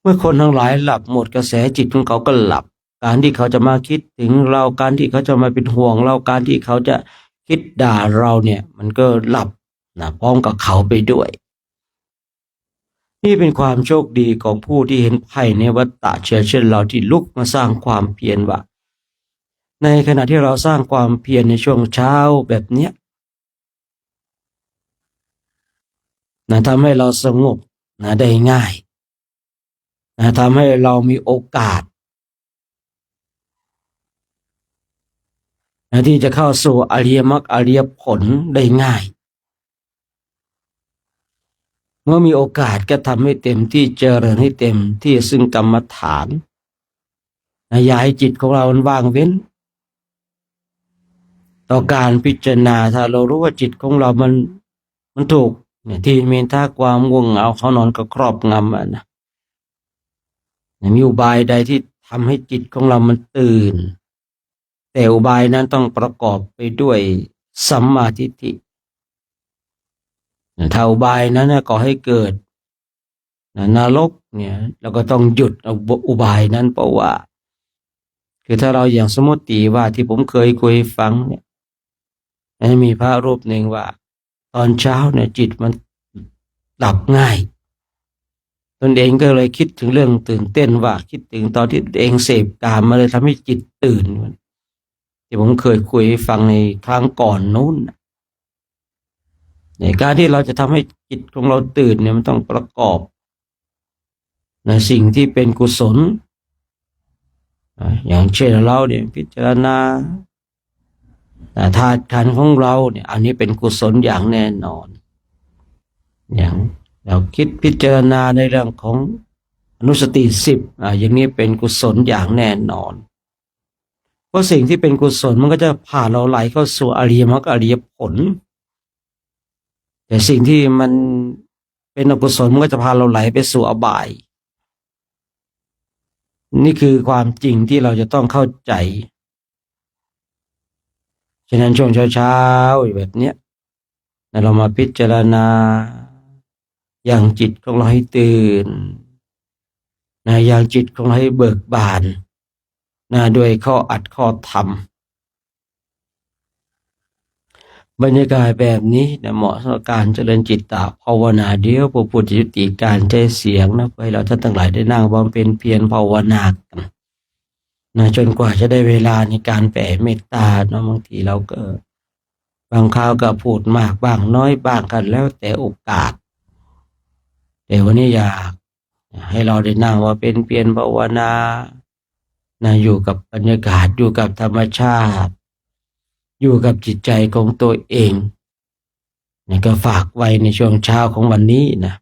เมื่อคนทั้งหลายหลับหมดกระแสจิตของเขาก็หลับการที่เขาจะมาคิดถึงเราการที่เขาจะมาเป็นห่วงเราการที่เขาจะคิดด่าเราเนี่ยมันก็หลับนะพร้อมกับเขาไปด้วยนี่เป็นความโชคดีของผู้ที่เห็นภัยในวัฏฏะเช่นเราที่ลุกมาสร้างความเพียรว่าในขณะที่เราสร้างความเพียรในช่วงเช้าแบบเนี้ยทำให้เราสงบได้ง่ายทำให้เรามีโอกาสที่จะเข้าสู่อริยมรรคอริยผลได้ง่ายเมื่อมีโอกาสก็ทำให้เต็มที่เจริญให้เต็มที่ซึ่งกรรมฐานอย่าให้จิตของเราว่างเว้นต่อการพิจารณาถ้าเรารู้ว่าจิตของเรามันถูกเนี่ยที่มีท่าความง่วงเหงาเขานอนก็ครอบงำนะมีอุบายใดที่ทำให้จิตของเรามันตื่นแต่อุบายนั้นต้องประกอบไปด้วยสัมมาทิฏฐิถ้าอุบายนั้นก่อให้เกิดนรกเนี่ยเราก็ต้องหยุดอุบายนั้นเพราะว่าคือถ้าเราอย่างสมมติว่าที่ผมเคยคุยฟังเนี่ยมีพระรูปหนึ่งว่าตอนเช้าเนี่ยจิตมันหลับง่ายตนเองก็เลยคิดถึงเรื่องตื่นเต้นว่าคิดถึงตอนที่ตัวเองเสพกามมาเลยทำให้จิตตื่นที่ผมเคยคุยฟังในครั้งก่อนนู้นในการที่เราจะทำให้จิตของเราตื่นเนี่ยมันต้องประกอบในสิ่งที่เป็นกุศลอย่างเช่นเราเนี่ยพิจารณาธาตุขันธ์ของเราเนี่ยอันนี้เป็นกุศลอย่างแน่นอนอย่างเราคิดพิจารณาในเรื่องของอนุสติ10อย่างนี้เป็นกุศลอย่างแน่นอนเพราะสิ่งที่เป็นกุศลมันก็จะพาเราไหลเข้าสู่อริยมรรคอริยผลแต่สิ่งที่มันเป็นอกุศลมันก็จะพาเราไหลไปสู่อบายนี่คือความจริงที่เราจะต้องเข้าใจฉะนั้นช่วงเช้าๆแบบเนี้ยเรามาพิจารณาอย่างจิตของเราให้ตื่นอย่างจิตของเราให้เบิกบานด้วยข้ออัดข้อธรรมบรรยากาศแบบนี้เหมาะสำหรับการเจริญจิตตภาวนาเดียวผู้พูดยุติการใช้เสียงนะให้เราท่านทั้งหลายได้นั่งบำเพ็ญเพียรภาวนากันจนกว่าจะได้เวลาในการแผ่เมตตาบางทีเราก็บางคราวก็พูดมากบ้างน้อยบ้างกันแล้วแต่โอกาสแต่วันนี้อยากให้เราได้นั่งว่าเป็นเพียรภาวนาอยู่กับบรรยากาศอยู่กับธรรมชาติอยู่กับจิตใจของตัวเองก็ฝากไว้ในช่วงเช้าของวันนี้นะ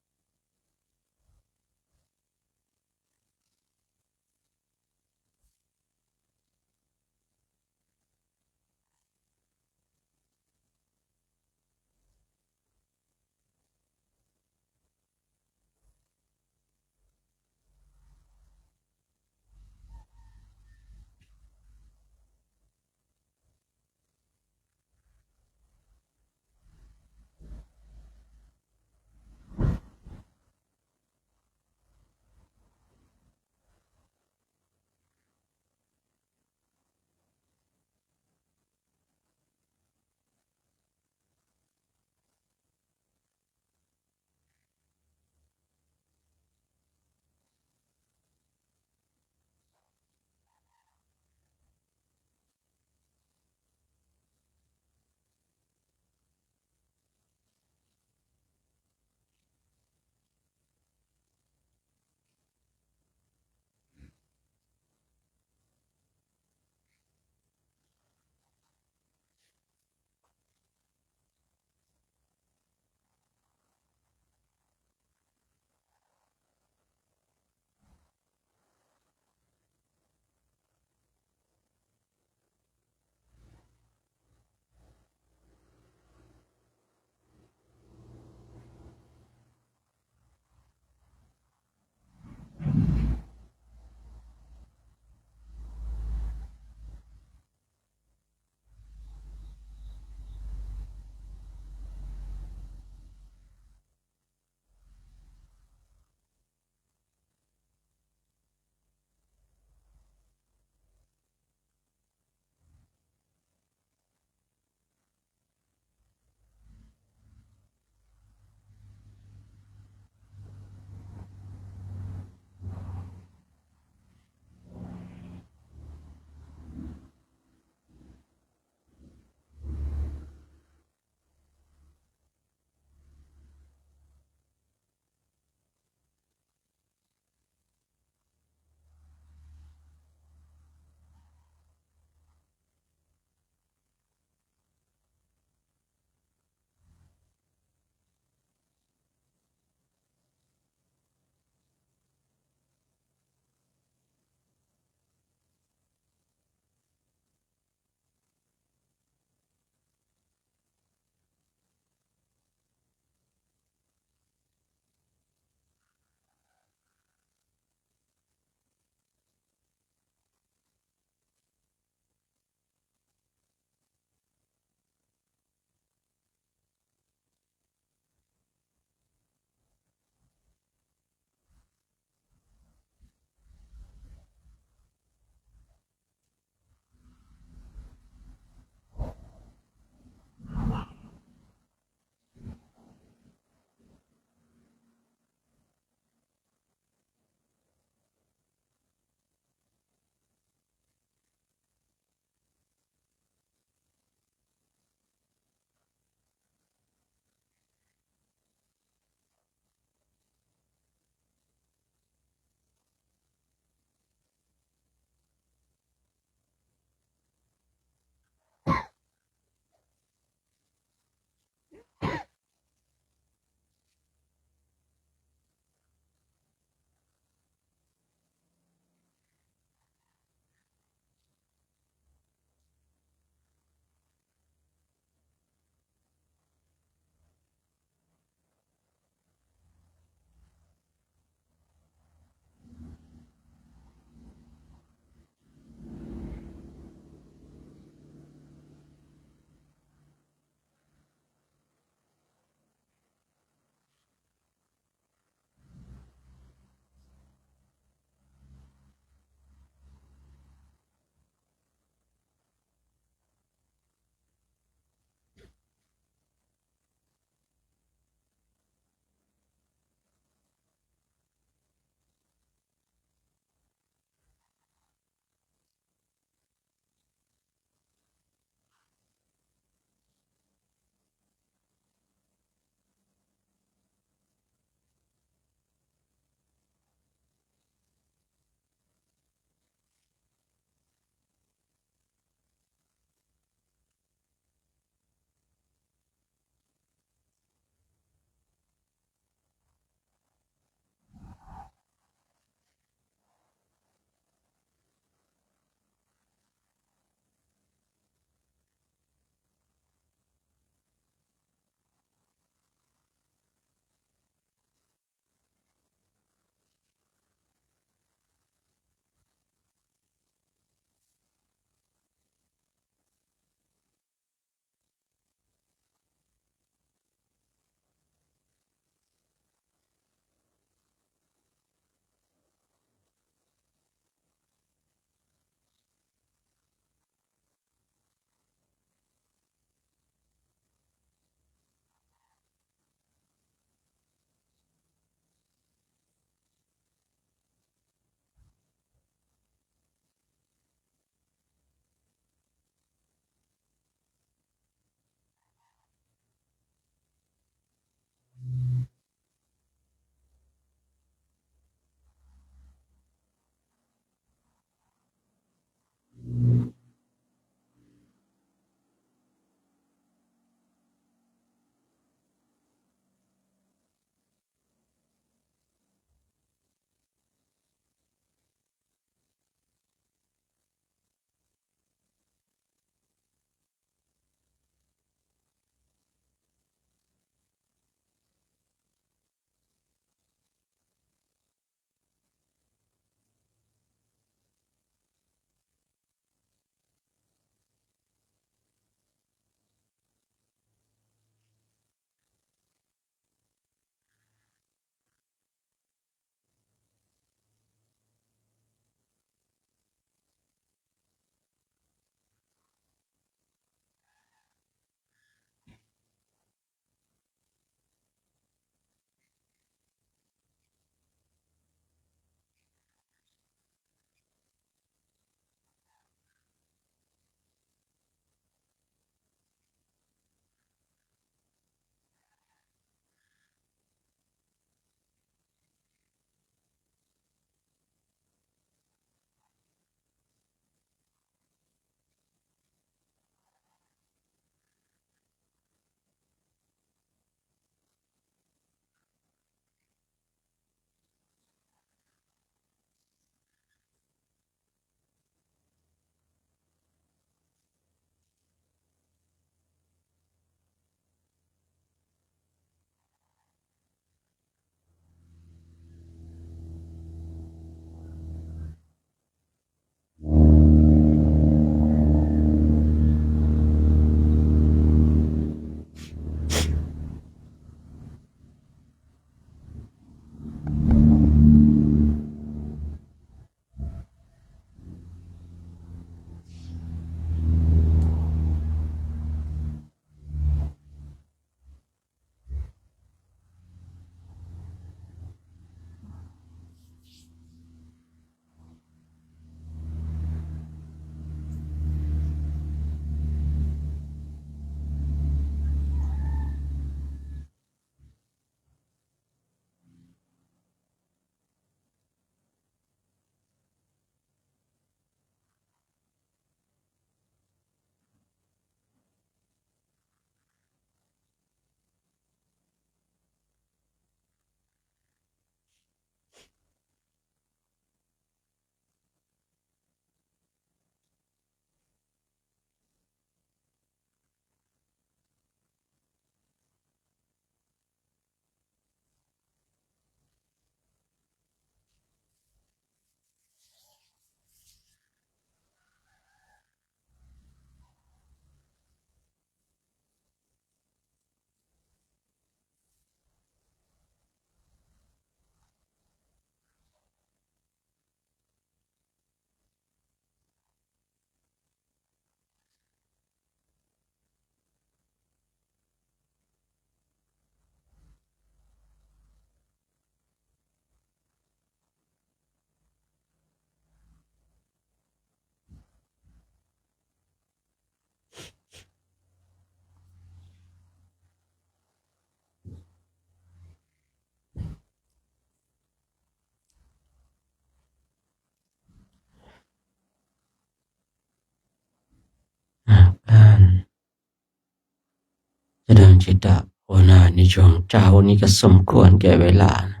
จิตภาวนาในช่วงเช้านี้ก็สมควรแก่เวลานะ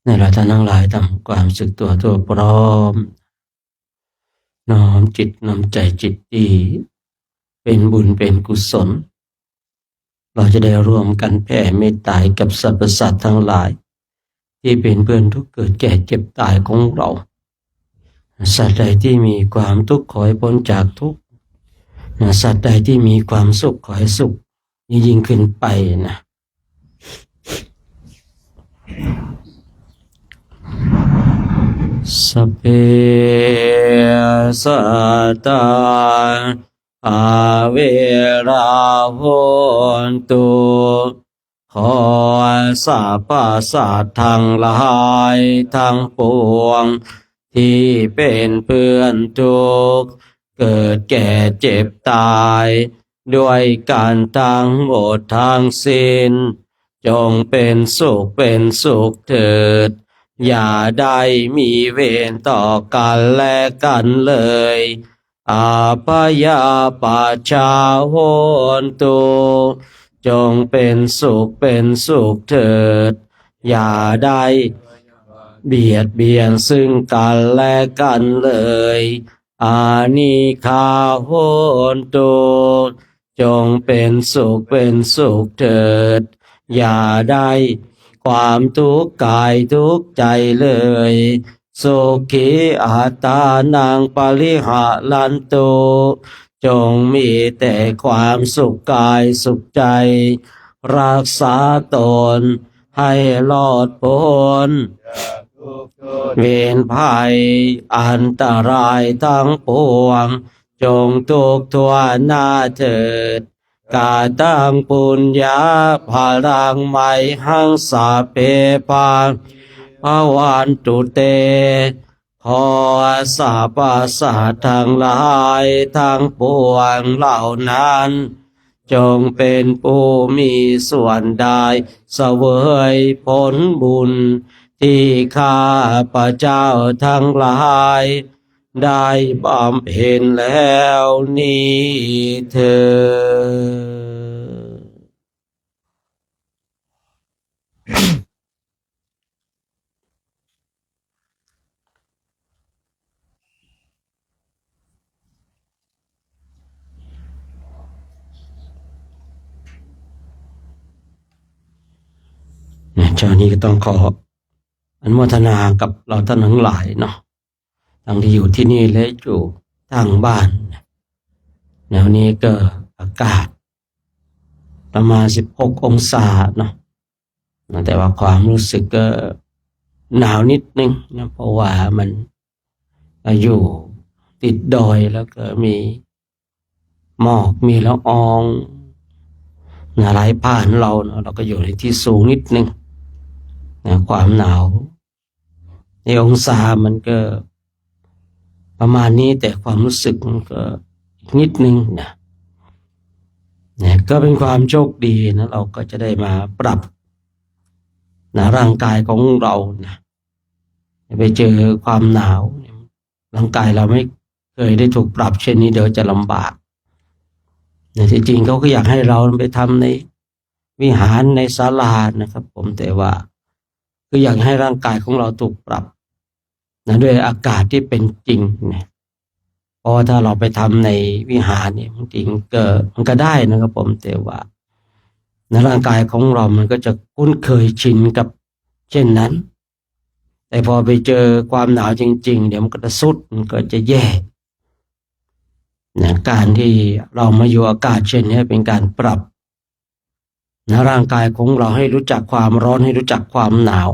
ในเราท่านทั้งหลายทำความสึกตัวพร้อมน้อมจิตน้อมใจจิตดีเป็นบุญเป็นกุศลเราจะได้ร่วมกันแผ่เมตตากับสรรพสัตว์ทั้งหลายที่เป็นเพื่อนทุกข์เกิดแก่เจ็บตายของเราสัตว์ใดที่มีความทุกข์ขอให้พ้นจากทุกข์สัตว์ใดที่มีความสุขขอให้สุขยิ่งขึ้นไปนะสัพเพสัตตาอาเวราโหนตุขอสรรพสัตว์ทั้งหลายทั้งปวงที่เป็นเพื่อนทุกข์เกิดแก่เจ็บตายด้วยกันทั้งหมดทั้งสิ้นจงเป็นสุขเถิดอย่าได้มีเวรต่อกันและกันเลยอาพยาปัชชาโหนตุจงเป็นสุขเถิดอย่าได้เบียดเบียนซึ่งกันและกันเลยอานิคาโหนตุจงเป็นสุขเถิดอย่าได้ความทุกข์กายทุกข์ใจเลยสุขีอัตตานังปริหารันตุจงมีแต่ความสุขกายสุขใจรักษาตนให้รอดพ้นเวรภัยอันตรายทั้งปวงจงทุกทั่วหน้าเถิดกาตังปุญญาภารังไมหังสาเปปังภวันตุเตขอสรรพสัตว์ทั้งหลายทั้งปวงเหล่านั้นจงเป็นผู้มีส่วนได้เสวยผลบุญที่ข้าพระเจ้าทั้งหลายได้บำเพ็ญแล้วนี้เถิดเช้านี้ก็ต้องขออนุโมทนากับเราท่านทั้งหลายเนาะทั้งที่อยู่ที่นี่และอยู่ทางบ้านแนวนี้ก็อากาศประมาณ16 องศาเนาะแต่ว่าความรู้สึกก็หนาวนิดนึงนะเพราะว่ามันอยู่ติดดอยแล้วก็มีหมอกมีละอองไหลผ่านเราเนาะเราก็อยู่ในที่สูงนิดนึงนะความหนาวในองศามันก็ประมาณนี้แต่ความรู้สึกมันก็นิดนึงนะก็เป็นความโชคดีนะเราก็จะได้มาปรับนะร่างกายของเรานะไปเจอความหนาวร่างกายเราไม่เคยได้ถูกปรับเช่นนี้เดี๋ยวจะลำบากนะที่จริงเขาก็อยากให้เราไปทำในวิหารในศาลานะครับผมแต่ว่าคืออยากให้ร่างกายของเราถูกปรับนะด้วยอากาศที่เป็นจริงนะเพราะถ้าเราไปทำในวิหารเนี่ยจริงมันก็ได้นะครับผมแต่ว่าในร่างกายของเรามันก็จะคุ้นเคยชินกับเช่นนั้นแต่พอไปเจอความหนาวจริงๆเดี๋ยวมันก็จะสุดมันก็จะแย่นะการที่เรามาอยู่อากาศเช่นนี้เป็นการปรับนะร่างกายของเราให้รู้จักความร้อนให้รู้จักความหนาว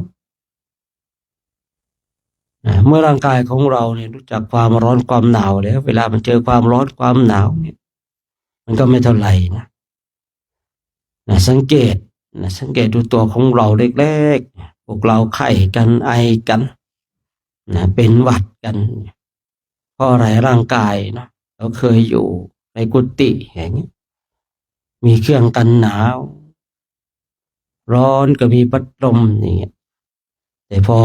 เมื่อร่างกายของเราเนี่ยรู้จักความร้อนความหนาวแล้วเวลามันเจอความร้อนความหนาวเนี่ยมันก็ไม่เท่าไหร่นะสังเกตดูตัวของเราเล็กๆพวกเราไข้กันไอกันเป็นหวัดกันเพราะอะไรร่างกายเนาะเราเคยอยู่ในกุฏิอย่างนี้มีเครื่องกันหนาวร้อนก็มีพัดลมอย่างเงี้ยแต่พอ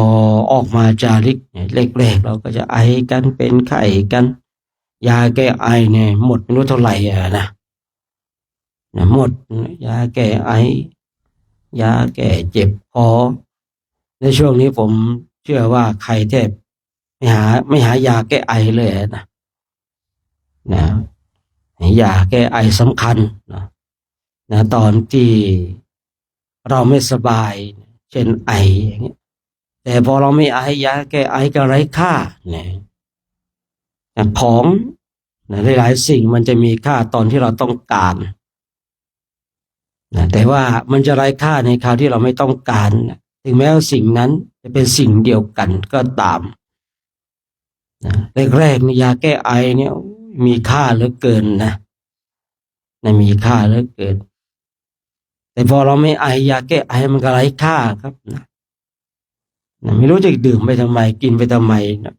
ออกมาจาริกเนี่ยแรกๆเราก็จะไอกันเป็นไข้กันยาแก้ไอเนี่ยหมดไม่รู้เท่าไหร่นะ หมดยาแก้ไอยาแก้เจ็บคอในช่วงนี้ผมเชื่อว่าใครแทบไม่หายาแก้ไอเลยนะยาแก้ไอสำคัญนะตอนที่เราไม่สบายเช่นไออย่างเงี้ยแต่พอเราไม่ไอยาแก้ไอก็ไร้ค่านะของนะหลายๆสิ่งมันจะมีค่าตอนที่เราต้องการนะแต่ว่ามันจะไร้ค่าในคราวที่เราไม่ต้องการนะถึงแม้ว่าสิ่งนั้นจะเป็นสิ่งเดียวกันก็ตามนะแรกๆนี่ยาแก้ไอเนี่ยมีค่าเหลือเกินนะมีค่าเหลือเกินแต่พอเราไม่ไอยาแก้ไอมันก็ไร้ค่าครับนะไม่รู้จะดื่มไปทำไมกินไปทำไมนะ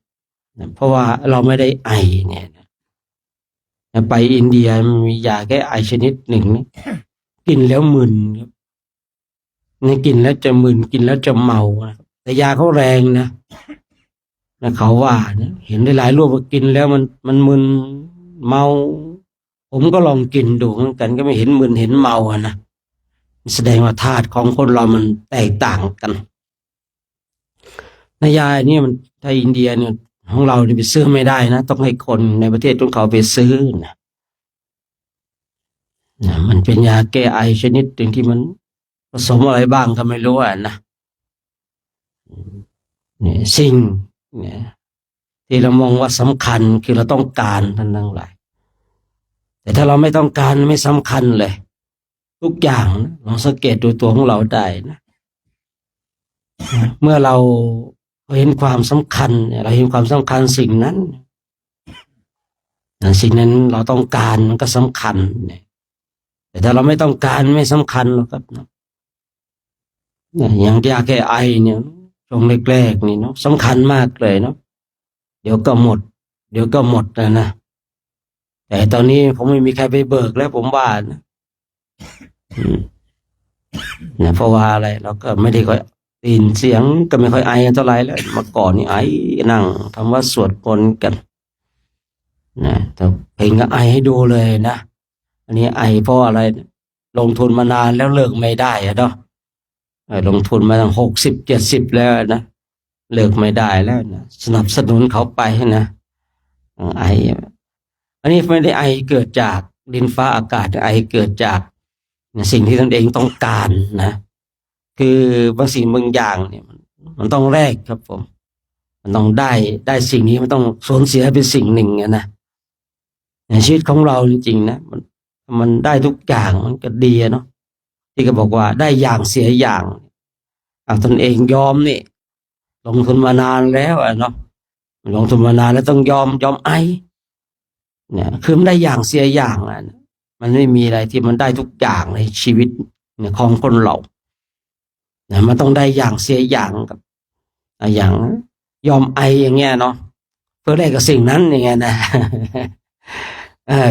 เพราะว่าเราไม่ได้ไอเนี่ยนะไปอินเดียมียาแก้ไอชนิดหนึ่งนะกินแล้วมึนครับนี่กินแล้วจะมึนกินแล้วจะเมาแต่ยาเขาแรงนะเขาว่านะเห็นได้หลายรูปว่ากินแล้วมันมึนเมาผมก็ลองกินดูเหมือนกันก็ไม่เห็นมึนเห็นเมานะแสดงว่าธาตุของคนเรามันแตกต่างกันนายานี่มันถ้าอินเดียเนี่ยของเราเนี่ยไปซื้อไม่ได้นะต้องให้คนในประเทศของเขาไปซื้อนะมันเป็นยาแก้ไอชนิดหนึ่งที่มันผสมอะไรบ้างก็ไม่รู้นะเนี่ยสิ่งเนี่ยที่เรามองว่าสำคัญคือเราต้องการทั้งหลายแต่ถ้าเราไม่ต้องการไม่สำคัญเลยทุกอย่างนะลองสังเกตดูตัวของเราได้นะเมื่อเราเห็นความสำคัญเราเห็นความสำคัญสิ่งนั้นสิ่งนั้นเราต้องการมันก็สำคัญเนี่ยแต่ถ้าเราไม่ต้องการไม่สำคัญหรอกครับอย่างยาแก้ไอเนี่ยช่วงแรกๆนี่เนาะสำคัญมากเลยเนาะเดี๋ยวก็หมดนะแต่ตอนนี้ผมไม่มีใครไปเบิกแล้วผมว่านะเพราะว่าอะไรเราก็ไม่ได้ค่อยได้ยินเสียงก็ไม่ค่อยไอกันเท่าไหร่แล้วเมื่อก่อนนี่ไอนั่งทำว่าสวดมนต์กันนะแต่เพลงก็ไอให้ดูเลยนะอันนี้ไอเพราะอะไรลงทุนมานานแล้วเลิกไม่ได้เนาะลงทุนมาตั้ง60-70แล้วนะเลิกไม่ได้แล้วนะสนับสนุนเขาไปนะไออันนี้ไม่ได้ไอเกิดจากดินฟ้าอากาศไอเกิดจากสิ่งที่ตนเองต้องการนะคือบางสิ่งบางอย่างเนี่ยมันต้องแลกครับผมมันต้องได้สิ่งนี้มันต้องสูญเสียเป็นสิ่งหนึ่งนะในชีวิตของเราจริงๆนะมันได้ทุกอย่างมันก็ดีเนาะที่ก็บอกว่าได้อย่างเสียอย่างตนเองยอมนี่ลงทุนมานานแล้วเนาะลงทุนมานานแล้วต้องยอมไอเนี่ยคือมันได้อย่างเสียอย่างมันไม่มีอะไรที่มันได้ทุกอย่างในชีวิตเนี่ยของคนเราเนี่ยมันต้องได้อย่างเสียอย่างกับอย่างยอมไออย่างเงี้ยเนาะเพื่อได้กับสิ่งนั้นอย่างเงี้ยนะ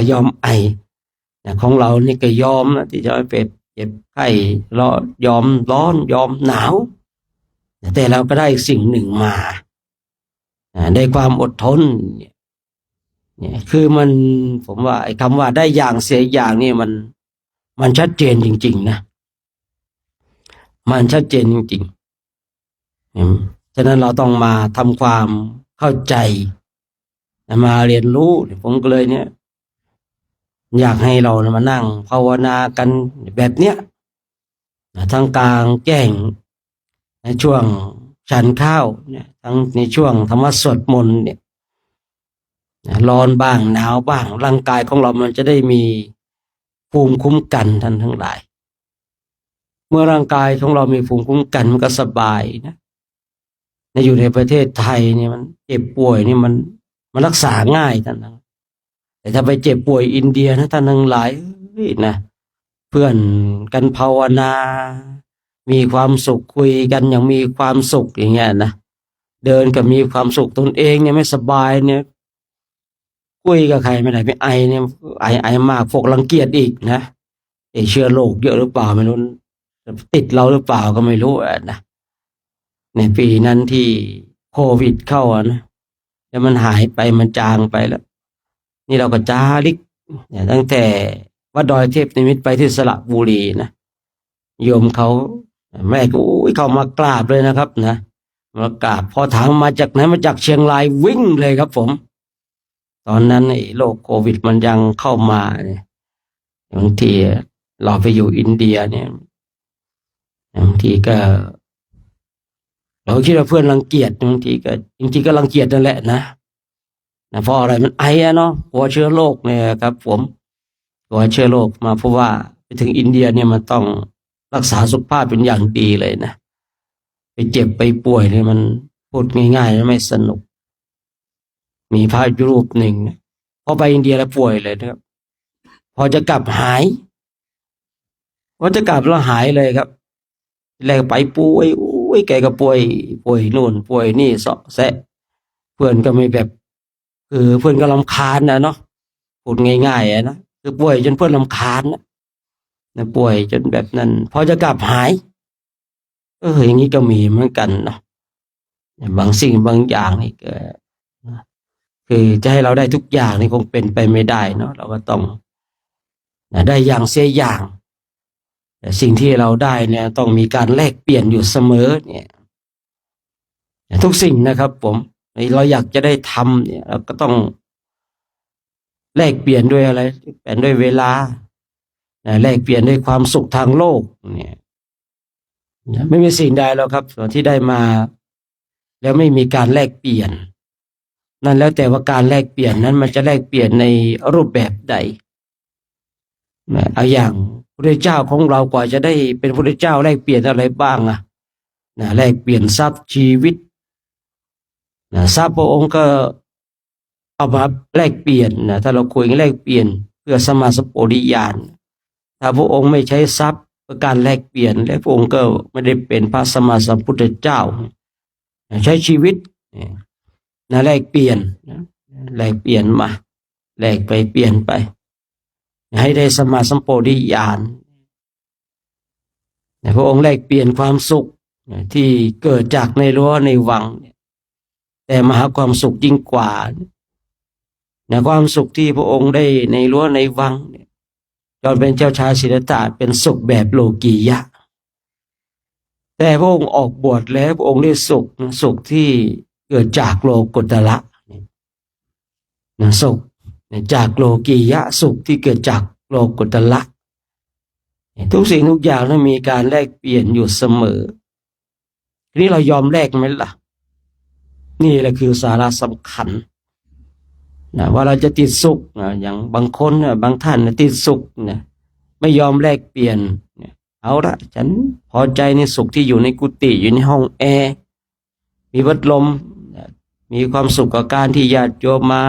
ยอมไอเนี่ยของเรานี่ก็ยอมนะที่จะไปเจ็บไข้ยอมร้อนยอมหนาวแต่เราก็ได้สิ่งหนึ่งมาได้ความอดทนเนี่ยคือผมว่าไอ้คำว่าได้อย่างเสียอย่างนี่มันชัดเจนจริงๆนะมันชัดเจนจริงๆฉะนั้นเราต้องมาทำความเข้าใจมาเรียนรู้ผมก็เลยเนี่ยอยากให้เรามานั่งภาวนากันแบบเนี้ยทั้งกลางแจ้งในช่วงฉันข้าวเนี่ยทั้งในช่วงธรรมะสวดมนต์เนี่ยร้อนบ้างหนาวบ้างร่างกายของเรามันจะได้มีภูมิคุ้มกันท่านทั้งหลายเมื่อร่างกายของเรามีภูมิคุ้มกันมันก็สบายนะอยู่ในประเทศไทยเนี่ยมันเจ็บป่วยนี่มันรักษาง่ายท่านนะแต่ถ้าไปเจ็บป่วยอินเดียนะท่านทั้งหลายนะเพื่อนกันภาวนามีความสุขคุยกันอย่างมีความสุขอย่างเงี้ยนะเดินก็มีความสุขตนเองเนี่ยไม่สบายเนี่ยคุยกับใครไม่ได้ไม่ไอเนี่ยไอมากพวกรังเกียจอีกนะเชื้อโรคเยอะหรือเปล่าไม่รู้ติดเราหรือเปล่าก็ไม่รู้นะในปีนั้นที่โควิดเข้านะแล้วมันหายไปมันจางไปแล้วนี่เราก็จาริกตั้งแต่วั วัดดอยเทพนิมิตรไปที่สระบุรีนะโยมเขาแม่ก็เข้ามากราบเลยนะครับนะมากราบพอถามมาจากไหนมาจากเชียงรายวิ่งเลยครับผมตอนนั้นไอ้โรคโควิดมันยังเข้ามาเนี่ยบางทีเราไปอยู่อินเดียเนี่ยบางทีก็เราคิดว่าเพื่อนรังเกียจบางทีก็จริงๆก็รังเกียจนั่นแหละนะเพราะอะไรมันไออะเนาะกลัวเชื้อโรคเนี่ยครับผมกลัวเชื้อโรคมาเพราะว่าไปถึงอินเดียเนี่ยมันต้องรักษาสุขภาพเป็นอย่างดีเลยนะไปเจ็บไปป่วยเนี่ยมันพูดง่ายๆไม่สนุกมีพระรูปหนึ่งพอไปอินเดียแล้วป่วยเลยนะครับพอจะกลับหายพอจะกลับแล้วหายเลยครับแรกไปป่วยแกก็ป่วยนู่นป่วยนี่เสาะแสะเพื่อนก็ไม่แบบคือเพื่อนก็รำคาญนะเนาะพูดง่ายๆนะคือป่วยจนเพื่อนรำคาญนะป่วยจนแบบนั้นพอจะกลับหายอย่างนี้ก็มีเหมือนกันเนาะบางสิ่งบางอย่างนี่ก็คือจะให้เราได้ทุกอย่างนี่คงเป็นไปไม่ได้เนาะเราก็ต้องได้อย่างเสียอย่างแต่สิ่งที่เราได้เนี่ยต้องมีการแลกเปลี่ยนอยู่เสมอเนี่ยทุกสิ่งนะครับผมเราอยากจะได้ทำเนี่ยเราก็ต้องแลกเปลี่ยนด้วยอะไรแลกเปลี่ยนด้วยเวลาแลกเปลี่ยนด้วยความสุขทางโลกเนี่ยไม่มีสิ่งใดแล้วครับส่วนที่ได้มาแล้วไม่มีการแลกเปลี่ยนนั่นแล้วแต่ว่าการแลกเปลี่ยนนั้นมันจะแลกเปลี่ยนในรูปแบบใดเอาอย่างพระเจ้าของเรากว่าจะได้เป็นพระเจ้าแลกเปลี่ยนอะไรบ้างแลกเปลี่ยนทรัพย์ชีวิตทรัพย์พระองค์ก็เอามาแลกเปลี่ยนถ้าเราคุยแลกเปลี่ยนเพื่อสมมาสัพโพธิญาณถ้าพระองค์ไม่ใช้ทรัพย์เพื่อการแลกเปลี่ยนและพระองค์ก็ไม่ได้เป็นพระสัมมาสัมพุทธเจ้าใช้ชีวิตแลกเปลี่ยนแลกเปลี่ยนมาแลกไปเปลี่ยนไปให้ได้สัมมาสัมโพธิญาณพระองค์แลกเปลี่ยนความสุขที่เกิดจากในรั้วในวังแต่มหาความสุขยิ่งกว่าความสุขที่พระองค์ได้ในรั้วในวังจนเป็นเจ้าชายสิทธัตถะเป็นสุขแบบโลกียะแต่พระองค์ออกบวชแล้วพระองค์ได้สุขที่เกิดจากโลกุตระสุขจากโลกียะสุขที่เกิดจากโลกุตระทุกสิ่งทุกอย่างนั้นมีการแลกเปลี่ยนอยู่เสมอทีนี้เรายอมแลกไหมล่ะนี่แหละคือสาระสำคัญว่าเราจะติดสุขอย่างบางคนบางท่านติดสุขไม่ยอมแลกเปลี่ยนเอาละฉันพอใจในสุขที่อยู่ในกุฏิอยู่ในห้องแอร์มีพัดลมมีความสุขกับการที่ญาติโยมมา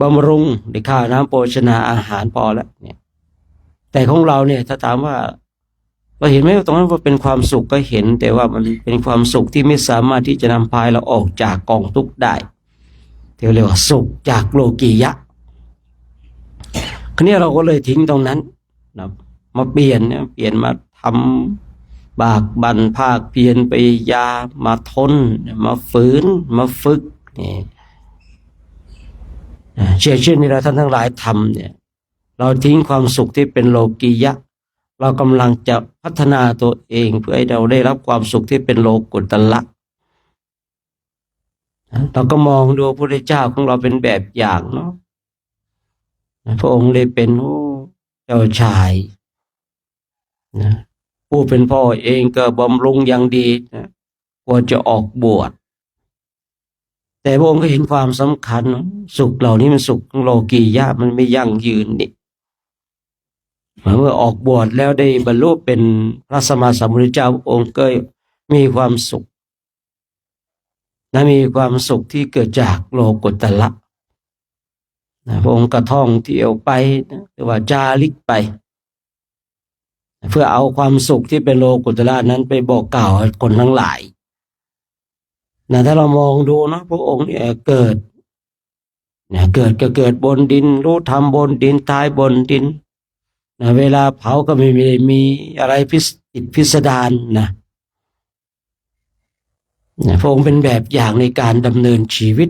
บำรุงในข้าวน้ำโภชนาอาหารพอแล้วแต่ของเราเนี่ยถ้าถามว่าเราเห็นไหมตรงนั้นว่าเป็นความสุขก็เห็นแต่ว่ามันเป็นความสุขที่ไม่สามารถที่จะนำพาเราออกจากกองทุกข์ได้ที่เรียกว่าสุขจากโลกียะคราวนี้เราก็เลยทิ้งตรงนั้นมาเปลี่ยนมาทำบากบั่นภาคเพียรไปยามาทนมาฝืนมาฝึกเช่นนี้เราท่านทั้งหลายทำเราทิ้งความสุขที่เป็นโลกียะเรากำลังจะพัฒนาตัวเองเพื่อให้เราได้รับความสุขที่เป็นโลกุตระเราก็มองดูพระพุทธเจ้าของเราเป็นแบบอย่างเนาะพระองค์ได้เป็นเจ้าชายผู้เป็นพ่อเองก็บำรุงอย่างดีกว่าจะออกบวชแต่พระองค์ก็เห็นความสำคัญสุขเหล่านี้มันสุขโลกียะมันไม่ยั่งยืนนี่เมื่อออกบวชแล้วได้บรรลุเป็นพระสัมมาสัมพุทธเจ้าพระองค์ก็มีความสุขมีความสุขที่เกิดจากโลกุตระพระองค์ก็ท่องเที่ยวไปหรือว่าจาริกไปเพื่อเอาความสุขที่เป็นโลกุตระนั้นไปบอกกล่าวให้คนทั้งหลายถ้าเรามองดูนะพระองค์เนี่ยเกิดก็เกิดบนดินรู้ธรรมบนดินตายบนดินเวลาเผาก็ไม่มีอะไรพิสดารพระองค์เป็นแบบอย่างในการดำเนินชีวิต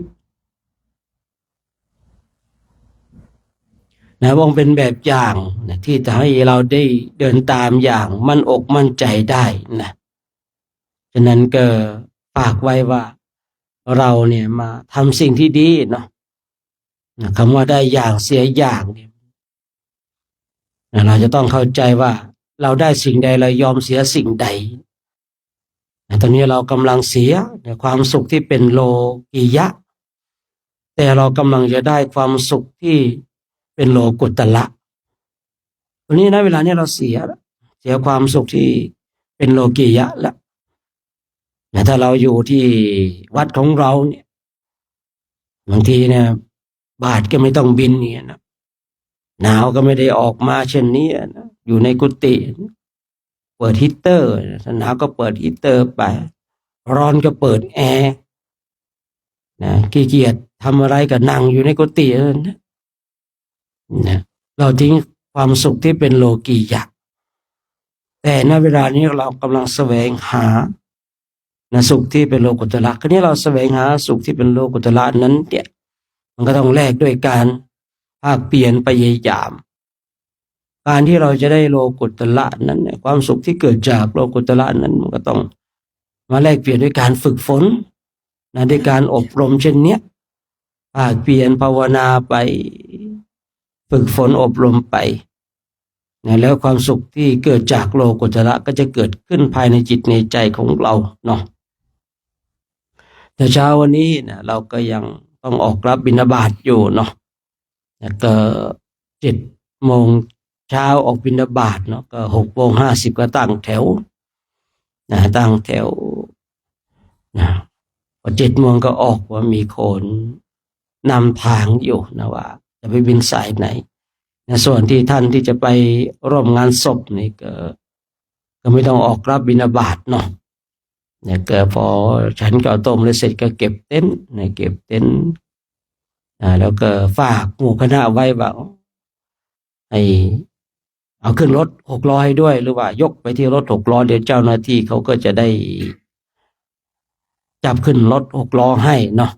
นะวงเป็นแบบอย่างนะที่จะให้เราได้เดินตามอย่างมั่นอกมั่นใจได้นะฉะนั้นก็ฝากไว้ว่าเราเนี่ยมาทำสิ่งที่ดีเนาะนะคำว่าได้อย่างเสียอย่างเนี่ยนะเราจะต้องเข้าใจว่าเราได้สิ่งใดเรายอมเสียสิ่งใดนะตอนนี้เรากำลังเสียความสุขที่เป็นโลกียะแต่เรากำลังจะได้ความสุขที่เป็นโลกุตละตอนนี้นะเวลานี้เราเสียความสุขที่เป็นโลกียะแล้วแต่ถ้าเราอยู่ที่วัดของเราเนี่ยบางทีเนี่ยบาทก็ไม่ต้องบินเนี่ยนะหนาวก็ไม่ได้ออกมาเช่นนี้นะอยู่ในกุฏิเปิดฮีตเตอร์ถ้าหนาวก็เปิดฮีตเตอร์ไปร้อนก็เปิดแอร์นะขี้เกียจทำอะไรก็นั่งอยู่ในกุฏินะเราทิ้งความสุขที่เป็นโลกียะแต่ณเวลานี้เรากำลังแสวงหาสุขที่เป็นโลกุตละคราวนี้เราแสวงหาสุขที่เป็นโลกุตละนั้นเนี่ยมันก็ต้องแลกด้วยการภาคเพียรพยายามการที่เราจะได้โลกุตละนั้นเนี่ยความสุขที่เกิดจากโลกุตละนั้นมันก็ต้องมาแลกเปลี่ยนด้วยการฝึกฝนด้วยการอบรมเช่นเนี้ยภาคเพียรภาวนาไปฝึกฝนอบรมไปแล้วความสุขที่เกิดจากโลกุตละก็จะเกิดขึ้นภายในจิตในใจของเราเนาะแต่เช้าวันนี้นะเราก็ยังต้องออกรับบิณฑบาตอยู่เนาะแล้วก็7 โมงเช้าออกบิณฑบาตเนาะก็6:50ก็ตั้งแถวตั้งแถวนะพอ7 โมงก็ออกว่ามีคนนำทางอยู่นะว่าจะไปบินสายไหนส่วนที่ท่านที่จะไปร่วมงานศพนี่ก็ไม่ต้องออกรับบิณฑบาตเนาะเนี่ยก็พอฉันก็ต้มแล้วเสร็จก็เก็บเต็นท์เก็บเต็นท์แล้วก็ฝากหมู่คณะไว้ว่าให้เอาขึ้นรถ6 ล้อให้ด้วยหรือว่ายกไปที่รถ6 ล้อเดี๋ยวเจ้าหน้าที่เขาก็จะได้จับขึ้นรถ6 ล้อให้เนาะ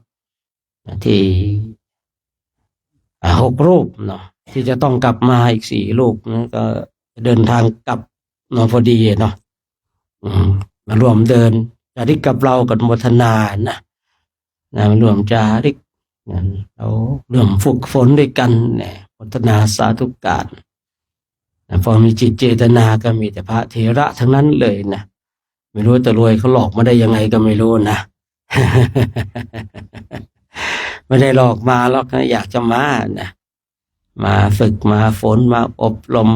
ที่6 รูปเนาะที่จะต้องกลับมาอีก4 รูปนะก็เดินทางกลับเนาะพอดีเนาะมารวมเดินจาริกกับเรากับโมทนานะมารวมจาริกเราเรื่องฝึกฝนด้วยกันเนี่ยโมทนาสาธุการพอมีจิตเจตนาก็มีแต่พระเถระทั้งนั้นเลยนะไม่รู้แต่รวยเขาหลอกมาได้ยังไงก็ไม่รู้นะ ไม่ได้หลอกมาหรอกนะอยากจะมานะมาฝึกมาฝนมาอบรม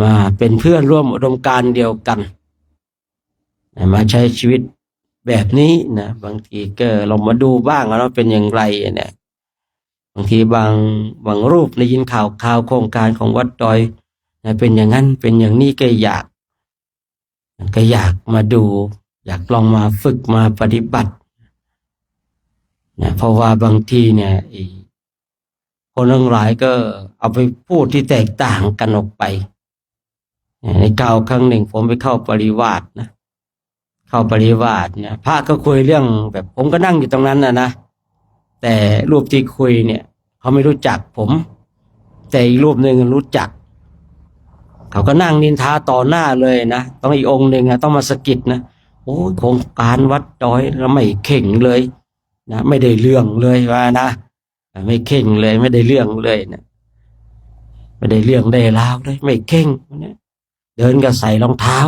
มาเป็นเพื่อนร่วมอุดมการณ์เดียวกันมาใช้ชีวิตแบบนี้นะบางทีก็ลองมาดูบ้างว่าเป็นอย่างไรเนี่ยบางทีบางรูปได้ยินข่าวโครงการของวัดดอยเป็นอย่างนั้นเป็นอย่างนี้ก็อยากมาดูอยากลองมาฝึกมาปฏิบัติเพราะว่าบางทีเนี่ยคนทั้งหลายก็เอาไปพูดที่แตกต่างกันออกไปในครั้งหนึ่งผมไปเข้าปริวาสนะเข้าปริวาสเนี่ยพระก็คุยเรื่องแบบผมก็นั่งอยู่ตรงนั้นนะแต่รูปที่คุยเนี่ยเขาไม่รู้จักผมแต่อีกรูปหนึ่งรู้จักเขาก็นั่งนินทาต่อหน้าเลยนะต้องอีกองค์หนึ่งต้องมาสะกิดนะโอ้โครงการวัดดอยแล้วไม่เข่งเลยนะไม่ได้เรื่องเลยว่านะไม่เข่งเลยไม่ได้เรื่องเลยนะไม่ได้เรื่องได้ราวเลยไม่เข่งนะเดินก็ใส่รองเท้า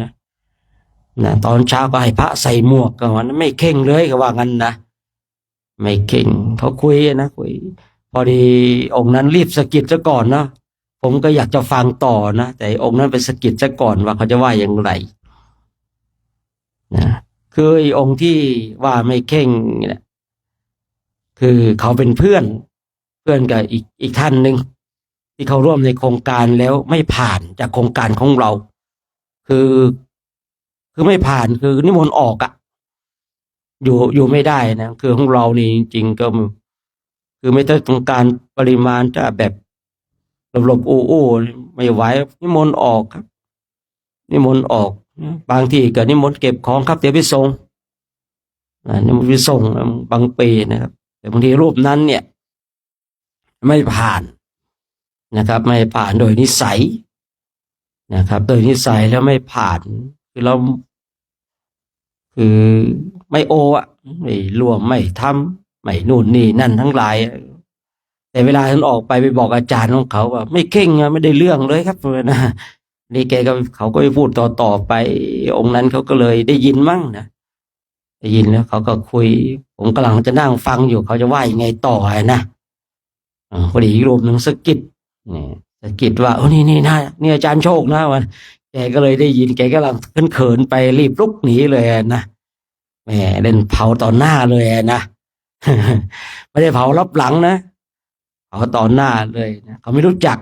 นะตอนเช้าก็ให้พระใส่หมวกก็ว่าไม่เข่งเลยก็ว่างั้นนะไม่เข่งเขาคุยนะคุยพอดีองค์นั้นรีบสะกิดซะก่อนเนาะผมก็อยากจะฟังต่อนะแต่องค์นั้นไปสะกิดซะก่อนว่าเขาจะว่าอย่างไรนะคือองค์ที่ว่าไม่เข่งเนี่ยคือเขาเป็นเพื่อนกับอีกท่านหนึ่งที่เขาร่วมในโครงการแล้วไม่ผ่านจากโครงการของเราคือไม่ผ่านคือนิมนต์ออกอะอยู่ไม่ได้นะคือของเรานี่จริงๆก็คือไม่ต้องการปริมาณจะแบบหลบอู้ไม่ไหวนิมนต์ออกครับนิมนต์ออกบางทีก็นิมนต์เก็บของครับเดี๋ยวไปส่งนิมนต์ไปส่งบางปีนะครับแต่บางทีรูปนั้นเนี่ย ไม่ผ่านนะครับไม่ผ่านโดยนิสัยนะครับโดยนิสัยแล้วไม่ผ่านคือเราคือไม่โออ่ะไม่ร่วมไม่ทำไม่นู่นนี่นั่นทั้งหลายแต่เวลาท่านออกไปบอกอาจารย์ของเขาว่าไม่เข่งอะไม่ได้เรื่องเลยครับนะนี่แกก็เขาก็ไปพูดต่อไปองค์นั้นเขาก็เลยได้ยินมั่งนะได้ยินแล้วเขาก็คุยผมกำลังจะนั่งฟังอยู่เขาจะว่ายังไงต่อนะพอดีอีกรูปหนึ่งสะกิดนี่สะกิดว่าโอ้นี่นะนี่อาจารย์โชคนะวันแกก็เลยได้ยินแกก็กำลังเขินไปรีบลุกหนีเลยนะแหมเล่นเผาต่อหน้าเลยนะ ไม่ได้เผารับหลังนะเผาต่อหน้าเลยนะเขาไม่รู้จัก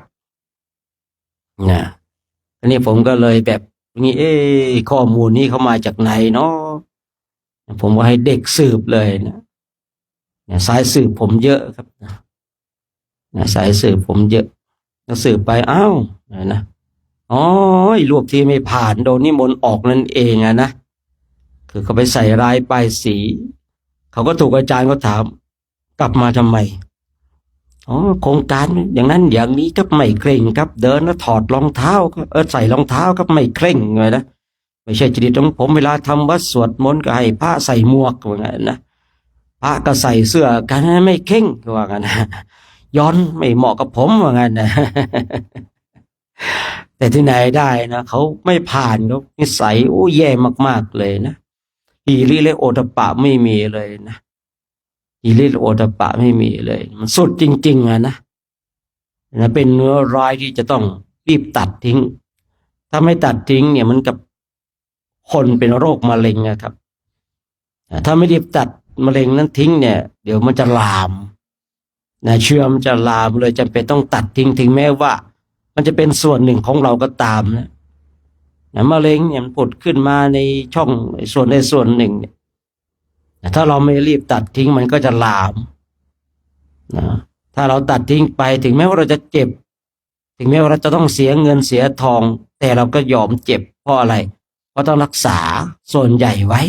นะอันนี้ผมก็เลยแบบนี้ข้อมูลนี้เขามาจากไหนเนาะผมก็ให้เด็กสืบเลยนะสายสืบผมเยอะครับนะสายสืบผมเยอะก็สืบไปอ้าวนะอ๋อรูปที่ไม่ผ่านโดนนิมนต์ออกนั่นเองนะคือเขาไปใส่ร้ายป้ายสีเขาก็ถูกอาจารย์เขาถามกลับมาทำไมอ๋อโครงการอย่างนั้นอย่างนี้ก็ไม่เคร่งครับเดินแล้วถอดรองเท้าใส่รองเท้าก็ไม่เคร่งเลยนะไม่ใช่จริตของผมเวลาทำวัดสวดมนต์ก็ให้พระใส่หมวกว่างั้นนะพระก็ใส่เสื้อกันไม่เข่งว่างั้นนะย้อนไม่เหมาะกับผมว่างั้นนะ แต่ที่ไหนได้นะเขาไม่ผ่านเขานิสัยโอ้แย่มากๆเลยนะฮีริและโอตปะไม่มีเลยนะฮีริและโอตปะไม่มีเลยมันสุดจริงๆนะเป็นเนื้อร้ายที่จะต้องรีบตัดทิ้งถ้าไม่ตัดทิ้งเนี่ยมันกับคนเป็นโรคมะเร็งนะครับถ้าไม่รีบตัดมะเร็งนั้นทิ้งเนี่ยเดี๋ยวมันจะลามนะเชื้อมันจะลามเลยจำเป็นต้องตัดทิ้งถึงแม้ว่ามันจะเป็นส่วนหนึ่งของเราก็ตามนะมะเร็งเนี่ยมันผุดขึ้นมาในช่องส่วนใดส่วนหนึ่งเนี่ยถ้าเราไม่รีบตัดทิ้งมันก็จะลามนะถ้าเราตัดทิ้งไปถึงแม้ว่าเราจะเจ็บถึงแม้ว่าเราจะต้องเสียเงินเสียทองแต่เราก็ยอมเจ็บเพราะอะไรเพราะต้องรักษาส่วนใหญ่ไว้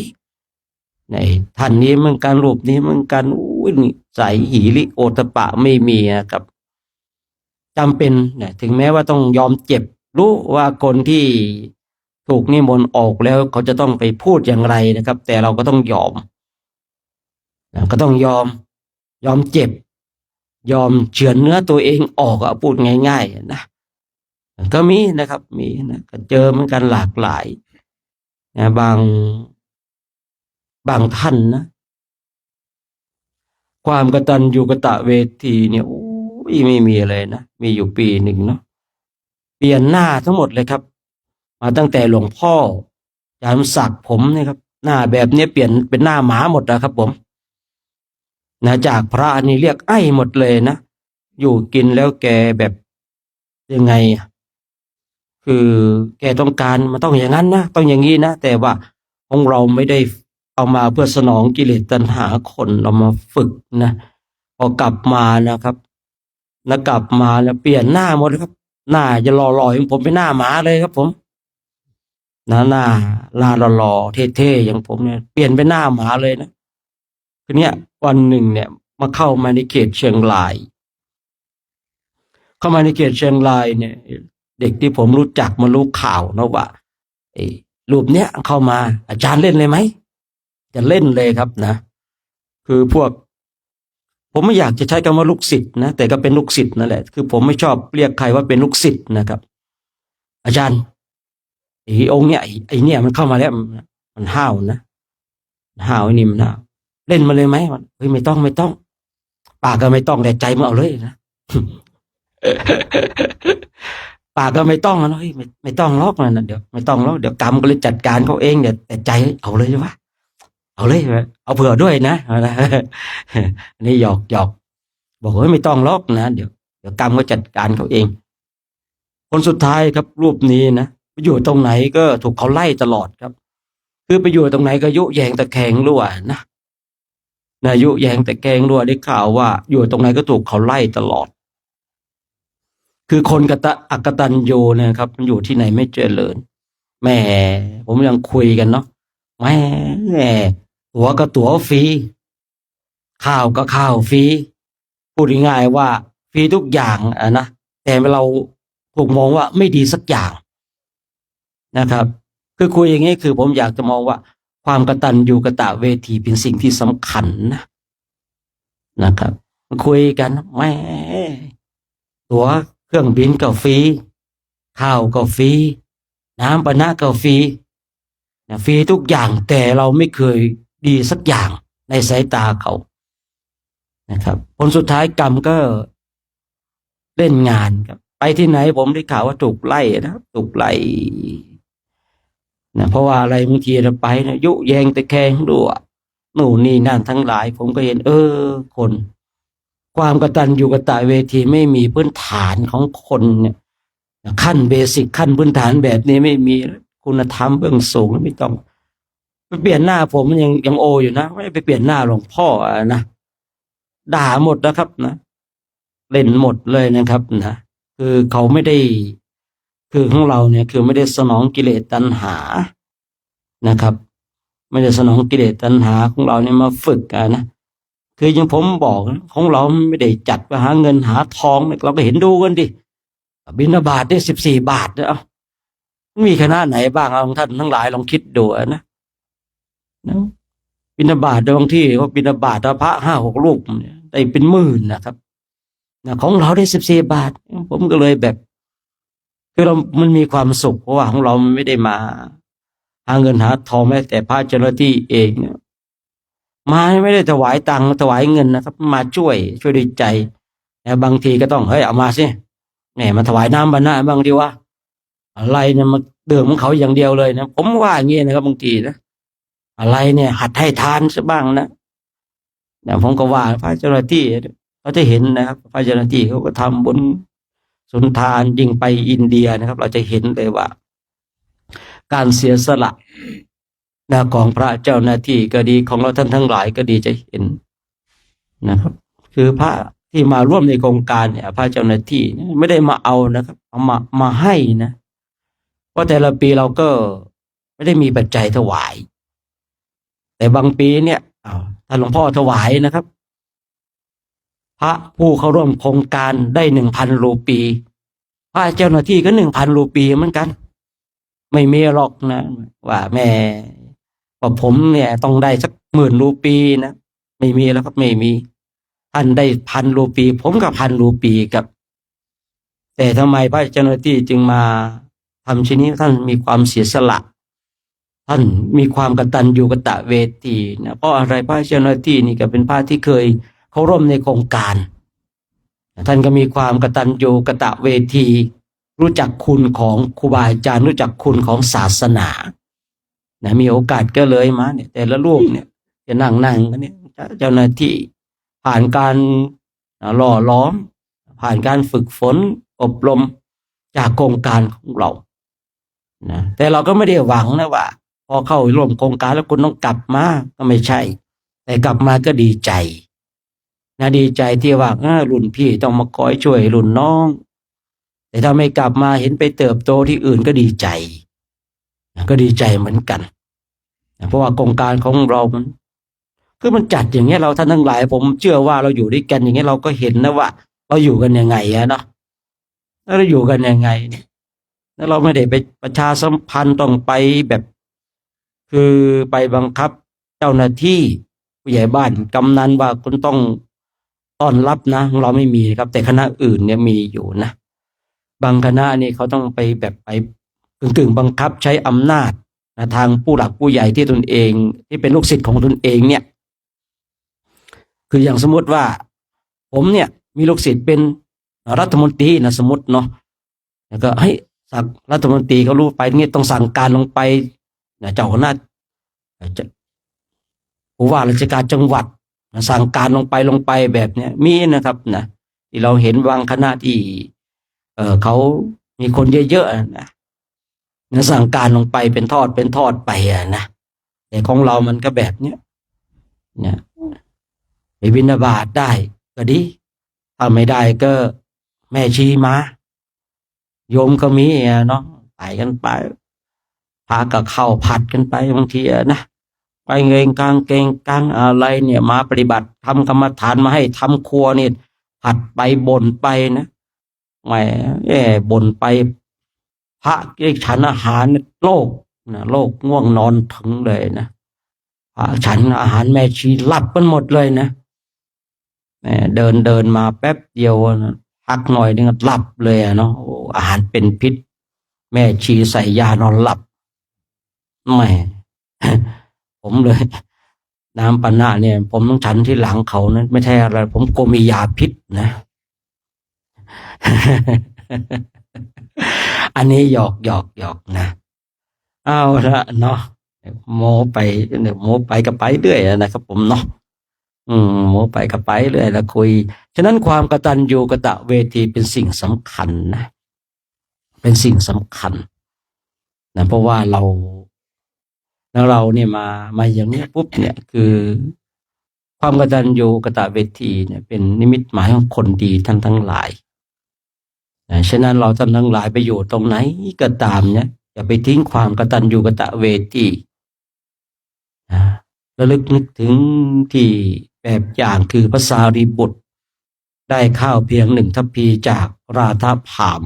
ในท่านนี้เหมือนกันรูปนี้เหมือนกันใส่หิริโอตปะไม่มีนะครับจำเป็นนะถึงแม้ว่าต้องยอมเจ็บรู้ว่าคนที่ถูกนิมนต์ออกแล้วเขาจะต้องไปพูดอย่างไรนะครับแต่เราก็ต้องยอมนะก็ต้องยอมเจ็บยอมเฉือนเนื้อตัวเองออกพูดง่ายๆนะก็มีนะครับมีนะก็เจอเหมือนกันหลากหลายนะบางท่านนะความกตัญญูกตเวทีเนี่ยโอ้ยไม่มีเลยนะมีอยู่ปีหนึ่งเนาะเปลี่ยนหน้าทั้งหมดเลยครับมาตั้งแต่หลวงพ่ออาจารย์ศักดิ์ผมเนี่ยครับหน้าแบบนี้เปลี่ยนเป็นหน้าหมาหมดนะครับผมนะจากพระนี่เรียกไอ้หมดเลยนะอยู่กินแล้วแกแบบยังไงคือแกต้องการมันต้องอย่างนั้นนะต้องอย่างนี้นะแต่ว่าของเราไม่ได้เอามาเพื่อสนองกิเลสตัณหาคนเรามาฝึกนะพอกลับมานะครับแล้วกลับมาแล้วเปลี่ยนหน้าหมดครับหน้าจะหล่อๆอย่างผมเป็นหน้าหมาเลยครับผมหน้าลาหล่อๆเท่ๆอย่างผมเนี่ยเปลี่ยนเป็นหน้าหมาเลยนะทีเนี้ยวันหนึ่งเนี่ยมาเข้ามาในเขตเชียงรายเข้ามาในเขตเชียงรายเนี่ยเด็กที่ผมรู้จักมารู้ข่าวนะว่าไอ้รูปเนี้ยเข้ามาอาจารย์เล่นเลยไหมจะเล่นเลยครับนะคือพวกผมไม่อยากจะใช้คำว่าลูกศิษย์นะแต่ก็เป็นลูกศิษย์นั่นแหละคือผมไม่ชอบเรียกใครว่าเป็นลูกศิษย์นะครับอาจารย์ไอ้องค์เนี้ยไอ้เนี่ยมันเข้ามาแล้วมันห้าวนะห้าวไอ้นี่มันห้าวเล่นมาเลยไหมเฮ้ยไม่ต้องปากก็ไม่ต้องแต่ใจมันเอาเลยนะ ปากก็ไม่ต้องนะเฮ้ยไม่ต้องล็อกนะเดี๋ยวไม่ต้องล็อกเดี๋ยวกรรมก็เลยจัดการเขาเองเดี๋ยวแต่ใจเอาเลยใช่ปะเอาเลยเอาเผื่อด้วยนะอันนี้หยอกบอกว่าไม่ต้องล็อกนะเดี๋ยวกรรมก็จัดการเขาเองคนสุดท้ายครับรูปนี้นะไปอยู่ตรงไหนก็ถูกเขาไล่ตลอดครับคือไปอยู่ตรงไหนก็ยุแยงตะแคงรั่วนะยุแยงตะแคงรั่วได้ข่าวว่าอยู่ตรงไหนก็ถูกเขาไล่ตลอดคือคนอักตันยูนะครับมันอยู่ที่ไหนไม่เจริญแหมผมยังคุยกันเนาะแหมตั๋วก็ตั๋วฟรีข้าวก็ข้าวฟรีพูดง่ายๆว่า ฟรีทุกอย่างนะแต่เราถูกมองว่าไม่ดีสักอย่างนะครับคือคุยอย่างนี้คือผมอยากจะมองว่าความกตัญญูกตเวทีเป็นสิ่งที่สำคัญนะครับคุยกันแหม่ตั๋วเครื่องบินก็ฟรีข้าวก็ฟรีน้ำปะนะก็ฟรีฟรีทุกอย่างแต่เราไม่เคยดีสักอย่างในสายตาเขานะครับผลสุดท้ายกรรมก็เล่นงานครับไปที่ไหนผมได้ข่าวว่าถูกไล่นะครับถูกไล่นะเพราะว่าอะไรบางทีเราไปนะยุแยงตะแคงดูหนู่นนี่นั่นทั้งหลายผมก็เห็นคนความกตัญญูกตเวทีไม่มีพื้นฐานของคนเนี่ยขั้นเบสิกขั้นพื้นฐานแบบนี้ไม่มีคุณธรรมเบื้องสูงไม่ต้องไปเปลี่ยนหน้าผมมันยังโออยู่นะไม่ไปเปลี่ยนหน้าหลวงพ่อนะด่าหมดนะครับนะเล่นหมดเลยนะครับนะคือเขาไม่ได้คือของเราเนี่ยคือไม่ได้สนองกิเลสตัณหานะครับไม่ได้สนองกิเลสตัณหาของเราเนี่ยมาฝึกนะคืออย่างผมบอกของเราไม่ได้จัดไปหาเงินหาทองเราก็เห็นดูกันดิบิณฑบาตได้14 บาทเนี่ยมีคณะไหนบ้างท่านทั้งหลายลองคิดดูนะบิณฑบาตบางที่ว่าบิณฑบาตพระ5-6 รูปได้เป็นหมื่นนะครับของเราได้14 บาทผมก็เลยแบบคือเรามันมีความสุขเพราะว่าของเราไม่ได้มาหาเงินหาทองแม้แต่พระเจ้าหน้าที่เองเนี่ยมาไม่ได้ถวายตังค์ถวายเงินนะครับมาช่วยด้วยใจแต่บางทีก็ต้องเฮ้ยเอามาสิแหมมาถวายน้ำบรรณะบางทีว่าอะไรเนี่ยมาเดือดของเขาอย่างเดียวเลยนะผมว่าอย่างนี้นะครับบางทีนะอะไรเนี่ยหัดให้ทานซะบ้างนะเนี่ยผมก็ว่าพระเจ้าหน้าที่เขาจะเห็นนะครับพระเจ้าหน้าที่เขาก็ทำบุญสุนทานยิ่งไปอินเดียนะครับเราจะเห็นเลยว่าการเสียสละของพระเจ้าหน้าที่ก็ดีของเราท่านทั้งหลายก็ดีจะเห็นนะครับคือพระที่มาร่วมในโครงการเนี่ยพระเจ้าหน้าที่ไม่ได้มาเอานะครับเอามาให้นะเพราะแต่ละปีเราก็ไม่ได้มีปัจจัยถวายแต่บางปีเนี่ยท่านหลวงพ่อถวายนะครับพระผู้เข้าร่วมโครงการได้1,000 รูปีพระเจ้าหน้าที่ก็1,000 รูปีเหมือนกันไม่มีหรอกนะว่าแม่ว่าผมเนี่ยต้องได้สัก10,000 รูปีนะไม่มีแล้วครับไม่มีท่านได้1,000 รูปีผมกับ1,000 รูปีครับแต่ทำไมพระเจ้าหน้าที่จึงมาทำชิ้นนี้ท่านมีความเสียสละท่านมีความกตัญญูกตเวทีนะเพราะอะไรพระเจ้าหน้าที่นี่ก็เป็นพระที่เคยเข้าร่วมในโครงการท่านก็มีความกตัญญูกตเวทีรู้จักคุณของครูบาอาจารย์รู้จักคุณของศาสนานะมีโอกาสก็เลยมาเนี่ยแต่ละรูปเนี่ยจะนั่งกันเนี่ยเจ้าหน้าที่ผ่านการหล่อล้อมผ่านการฝึกฝนอบรมจากโครงการของเรานะแต่เราก็ไม่ได้หวังนะว่าพอเข้าร่วมโครงการแล้วคุณต้องกลับมาก็ไม่ใช่แต่กลับมาก็ดีใจนะดีใจที่ว่ารุ่นพี่ต้องมาคอยช่วยรุ่นน้องแต่ถ้าไม่กลับมาเห็นไปเติบโตที่อื่นก็ดีใจก็ดีใจเหมือนกันเพราะว่าโครงการของเรามันคือมันจัดอย่างเงี้ยเราท่านทั้งหลายผมเชื่อว่าเราอยู่ด้วยกันอย่างเงี้ยเราก็เห็นนะว่าเราอยู่กันยังไงเนาะแล้วเราอยู่กันยังไงเนี่ยแล้วเราไม่ได้ไปประชาสัมพันธ์ต้องไปแบบคือไปบังคับเจ้าหน้าที่ผู้ใหญ่บ้านกำนันว่าคุณต้องต้อนรับนะเราไม่มีครับแต่คณะอื่นเนี่ยมีอยู่นะบางคณะนี่เขาต้องไปแบบไปกึ่งบังคับใช้อำนาจนะทางผู้หลักผู้ใหญ่ที่ตนเองที่เป็นลูกศิษย์ของตนเองเนี่ยคืออย่างสมมติว่าผมเนี่ยมีลูกศิษย์เป็นรัฐมนตรีนะสมมติเนาะแล้วก็ให้สั่งรัฐมนตรีเขารู้ไปงี้ต้องสั่งการลงไปนะเจ้าคณะผู้ว่าราชการจังหวัดนะสั่งการลงไปแบบเนี้ยมีนะครับนะที่เราเห็นบางคณะที่เขามีคนเยอะๆนะสั่งการลงไปเป็นทอดไปนะแต่ของเรามันก็แบบเนี้ยเนี่ยไปบิณฑบาตได้ก็ดีถ้าไม่ได้ก็แม่ชีมาโยมก็มีเนาะไปกันไปพากับข้าวผัดกันไปบางทีนะไปเกงกลางอะไรเนี่ยมาปฏิบัติทำกรรมฐานมาให้ทำครัวนี่ หัดไปบ่นไปนะแหมบ่นไปพระฉันอาหารโลกนะโลกง่วงนอนถึงเลยนะพระฉันอาหารแม่ชีหลับกันหมดเลยนะเดินมาแป๊บเดียวนะพักหน่อยนึงหลับเลยเนาะอาหารเป็นพิษแม่ชีใส่ยานอนหลับแหม ผมเลยน้ำปานะเนี่ยผมต้องฉันที่หลังเขานะไม่ใช่อะไรผมกลัวมียาพิษนะ อันนี้หยอกนะเอาละเนาะโมไปเนี่ยโมไปก็ไปเรื่อยนะครับผมเนาะโมไปก็ไปเรื่อยแล้วคุยฉะนั้นความกตัญญูกตเวทีเป็นสิ่งสำคัญนะเป็นสิ่งสำคัญนะเพราะว่าเราเนี่ยมาอย่างนี้ปุ๊บเนี่ยคือความกตัญญูกตเวทีเนี่ยเป็นนิมิตหมายของคนดีท่านทั้งหลายฉะนั้นเราท่านทั้งหลายไปอยู่ตรงไหนก็ตามเนี่ยอย่าไปทิ้งความกตัญญูกตเวทีระลึกนึกถึงที่แบบอย่างคือพระสารีบุตรได้ข้าวเพียง1 ทัพพีจากราธพาม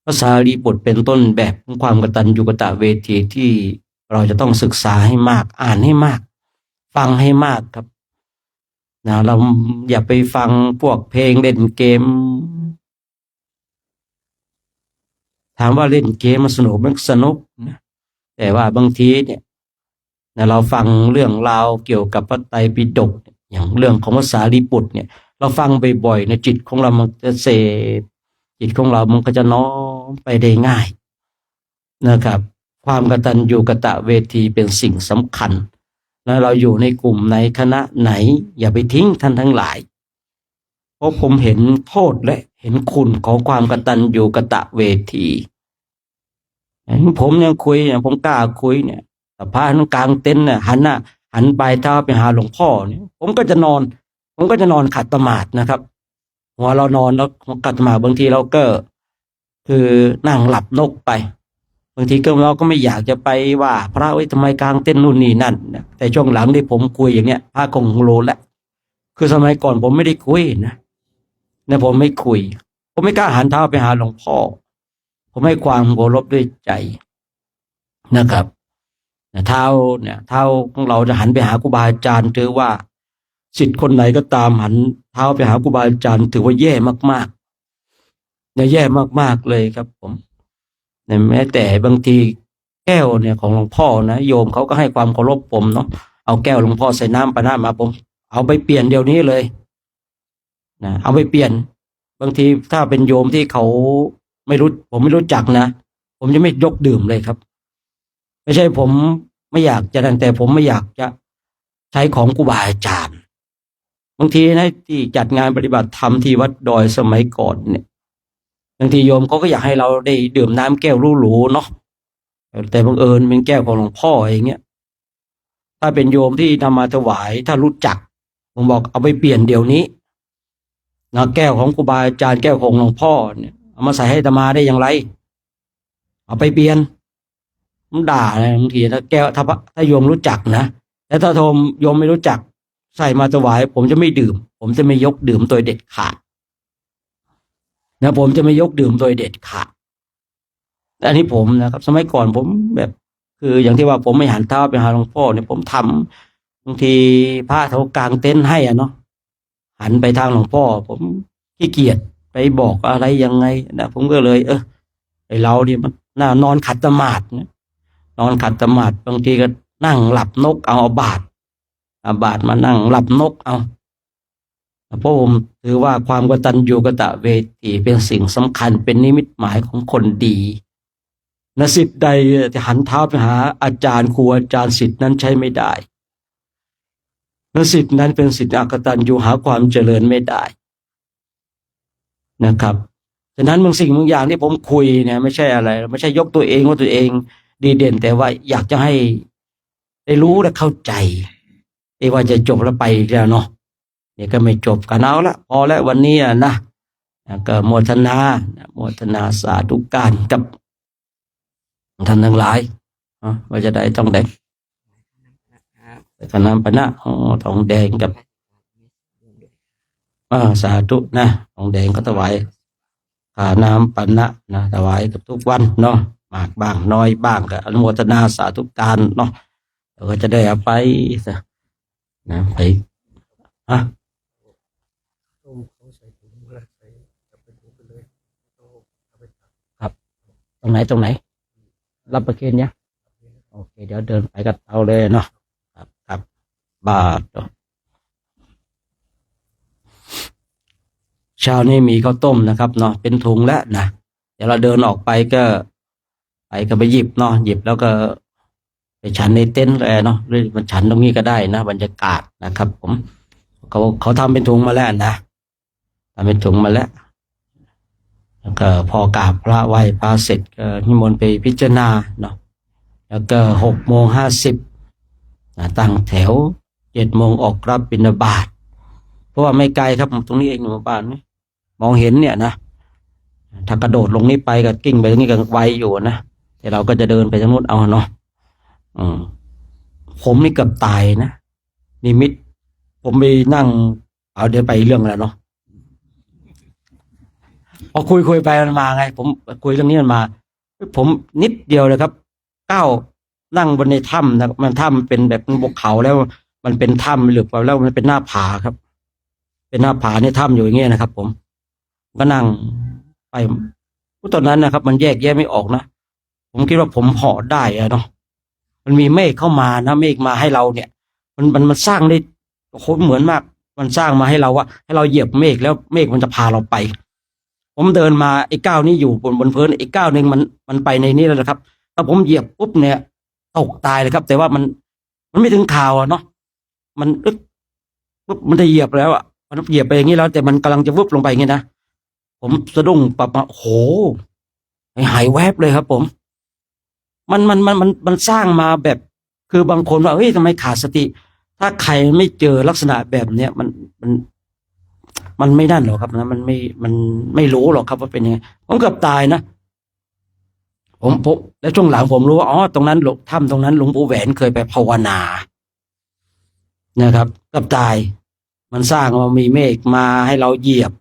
พระสารีบุตรเป็นต้นแบบของความกตัญญูกตเวทีที่เราจะต้องศึกษาให้มากอ่านให้มากฟังให้มากครับนะเราอย่าไปฟังพวกเพลงเล่นเกมถามว่าเล่นเกมมันสนุกมันสนุกนะแต่ว่าบางทีเนี่ยเราฟังเรื่องราวเกี่ยวกับพระไตรปิฎกอย่างเรื่องของพระสารีบุตรเนี่ยเราฟังบ่อยๆในจิตของเรามันจะเสพจิตของเรามันก็จะน้อมไปได้ง่ายนะครับความกตัญญูกตเวทีเป็นสิ่งสำคัญและเราอยู่ในกลุ่มในคณะไหนอย่าไปทิ้งท่านทั้งหลายเพราะผมเห็นโทษและเห็นคุณของความกตัญญูกตเวทีผมยังคุยเนี่ยผมกล้าคุยเนี่ยแต่พระนั่งกลางเต็นท์เนี่ยหันไปเท้าไปหาหลวงพ่อเนี่ยผมก็จะนอนขัดสมาธินะครับหัวเรานอนแล้วขัดสมาธิบางทีเราก็คือนั่งหลับนกไปบางทีก็เราก็ไม่อยากจะไปว่าพระทำไมกลางเต็นท์นู่นนี่นั่นแต่ช่วงหลังที่ผมคุยอย่างเนี้ยพระคงรู้แล้วคือสมัยก่อนผมไม่ได้คุยนะผมไม่คุยผมไม่กล้าหันเท้าไปหาหลวงพ่อผมให้ความเคารพด้วยใจนะครับเท้าของเราจะหันไปหาครูบาอาจารย์ถือว่าศิษย์คนไหนก็ตามหันเท้าไปหาครูบาอาจารย์ถือว่าแย่มากๆแย่มากๆเลยครับผมแม้แต่บางทีแก้วเนี่ยของหลวงพ่อนะโยมเขาก็ให้ความเคารพผมเนาะเอาแก้วหลวงพ่อใส่น้ำปานะมาผมเอาไปเปลี่ยนเดี๋ยวนี้เลยนะเอาไปเปลี่ยนบางทีถ้าเป็นโยมที่เขาผมไม่รู้จักนะผมจะไม่ยกดื่มเลยครับไม่ใช่ผมไม่อยากจะแต่ผมไม่อยากจะใช้ของครูบาอาจารย์บางทีนะที่จัดงานปฏิบัติธรรมที่วัดดอยสมัยก่อนเนี่ยบางทีโยมเขาก็อยากให้เราได้ดื่มน้ำแก้วหรูๆเนาะแต่บังเอิญเป็นแก้วของหลวงพ่ออย่างเงี้ยถ้าเป็นโยมที่นำมาถวายถ้ารู้จักผมบอกเอาไปเปลี่ยนเดี๋ยวนี้นะแก้วของครูบาอาจารย์แก้วของหลวงพ่อเนี่ยเอามาใส่ให้อาตมาได้อย่างไรเอาไปเปลี่ยนผมด่าเลยบางทีถ้าแก้วถ้าโยมรู้จักนะแต่ถ้าโยมไม่รู้จักใส่มาถวายผมจะไม่ดื่มผมจะไม่ยกดื่มโดยเด็ดขาดนะผมจะไม่ยกดื่มโดยเด็ดขาดอันนี้ผมนะครับสมัยก่อนผมแบบคืออย่างที่ว่าผมไม่หันเท้าไปหาหลวงพ่อเนี่ยผมทำบางทีพระเขากางเต็นท์ให้เนาะหันไปทางหลวงพ่อผมขี้เกียจไปบอกอะไรยังไงนะผมก็เลยไอเราเนี่ยมันนอนขัดสมาธินะนอนขัดสมาธิบางทีก็นั่งหลับนกเอาบาทมานั่งหลับนกเอาเพราะผมถือว่าความกตัญญูกตเวทีเป็นสิ่งสำคัญเป็นนิมิตหมายของคนดีนะศิษย์ใดจะหันเท้าไปหาอาจารย์ครูอาจารย์ศิษย์นั้นใช้ไม่ได้นะศิษย์นั้นเป็นศิษย์อกตัญญูหาความเจริญไม่ได้นะครับฉะนั้นบางสิ่งบางอย่างที่ผมคุยเนี่ยไม่ใช่อะไรไม่ใช่ยกตัวเองว่าตัวเองดีเด่นแต่ว่าอยากจะให้ได้รู้และเข้าใจว่าจะจบแล้วไปแล้วเนาะเนี่ยก็ไม่จบกันเอาละพอแล้ววันนี้นะก็โมทนาสาธุการกับท่านทั้งหลายว่าจะได้ทองแดงคณะปณะทองแดงกับ สาธุนะทองแดงก็ถวายค่าน้ำปันนะนะถวายกับทุกวันเนาะมากบ้างน้อยบ้างก็อนุโมทนาสาธุการเนาะเราก็จะได้เอาไปนะไปอ่ะครับตรงไหนรับประเคนเนี่ยโอเคเดี๋ยวเดินไปกับเตาเลยเนาะครับบาทเช้านี้มีข้าวต้มนะครับเนาะเป็นถุงแล้วนะเดี๋ยวเราเดินออกไปก็ไปหยิบเนาะหยิบแล้วก็ไปฉันในเต็นท์เลยเนาะหรือมันฉันตรงนี้ก็ได้นะบรรยากาศนะครับผมเขาทำเป็นถุงมาแล้วนะทำเป็นถุงมาแล้วก็พอกราบพระไหว้พระเสร็จก็นิมนต์ไปพิจารณาเนาะแล้วก็6:50ตั้งแถว7 โมงออกรับบิณฑบาตเพราะว่าไม่ไกลครับตรงนี้เองหมู่บ้านนี่มองเห็นเนี่ยนะถ้ากระโดดลงนี้ไปก็กิ้งไปตรงนี้ก็ไวอยู่นะแต่เราก็จะเดินไปทางนู้นเอาเนาะผมนี่เกือบตายนะนิมิตผมไปนั่งเอาเดี๋ยวไปเรื่องอะไรเนาะพอคุยไปมันมาไงผมคุยเรื่องนี้มันมาผมนิดเดียวเลยครับก้าวนั่งบนในถ้ำนะมันถ้ำเป็นแบบบกเขาแล้วมันเป็นถ้ำหรือเปล่าแล้วมันเป็นหน้าผาครับเป็นหน้าผาในถ้ำอยู่อย่างเงี้ยนะครับ ผมก็นั่งไปตอนนั้นนะครับมันแยกแยะไม่ออกนะผมคิดว่าผมเหาะได้อะเนาะมันมีเมฆเข้ามานะเมฆมาให้เราเนี่ยมันสร้างได้โคตรเหมือนมากมันสร้างมาให้เราว่าให้เราเหยียบเมฆแล้วเมฆมันจะพาเราไปผมเดินมาไอ้ก้าวนี้อยู่บนพื้นไอ้ก้าวหนึ่งมันไปในนี้แล้วนะครับถ้าผมเหยียบปุ๊บเนี่ยตกตายเลยครับแต่ว่ามันไม่ถึงข่าวอะเนาะมันอึ๊บปุ๊บมันจะเหยียบแล้วอะมันเหยียบไปอย่างนี้แล้วแต่มันกำลังจะวุบลงไปอย่างนี้นะผมสะดุ้งปรับมาโอ้โหหายแวบเลยครับผมมันสร้างมาแบบคือบางคนว่าเฮ้ยทำไมขาดสติ ถ้าใครไม่เจอลักษณะแบบเนี้ยมันไม่นั่นหรอกครับนะมันไม่รู้หรอกครับว่าเป็นยังไงผมเกือบตายนะผมแล้วช่วงหลังผมรู้ว่าอ๋อตรงนั้นหลวงถ้ำตรงนั้นหลวงปู่แหวนเคยไปภาวนานะครับเกือบตายมันสร้างมามีเมฆมาให้เราเหยียบ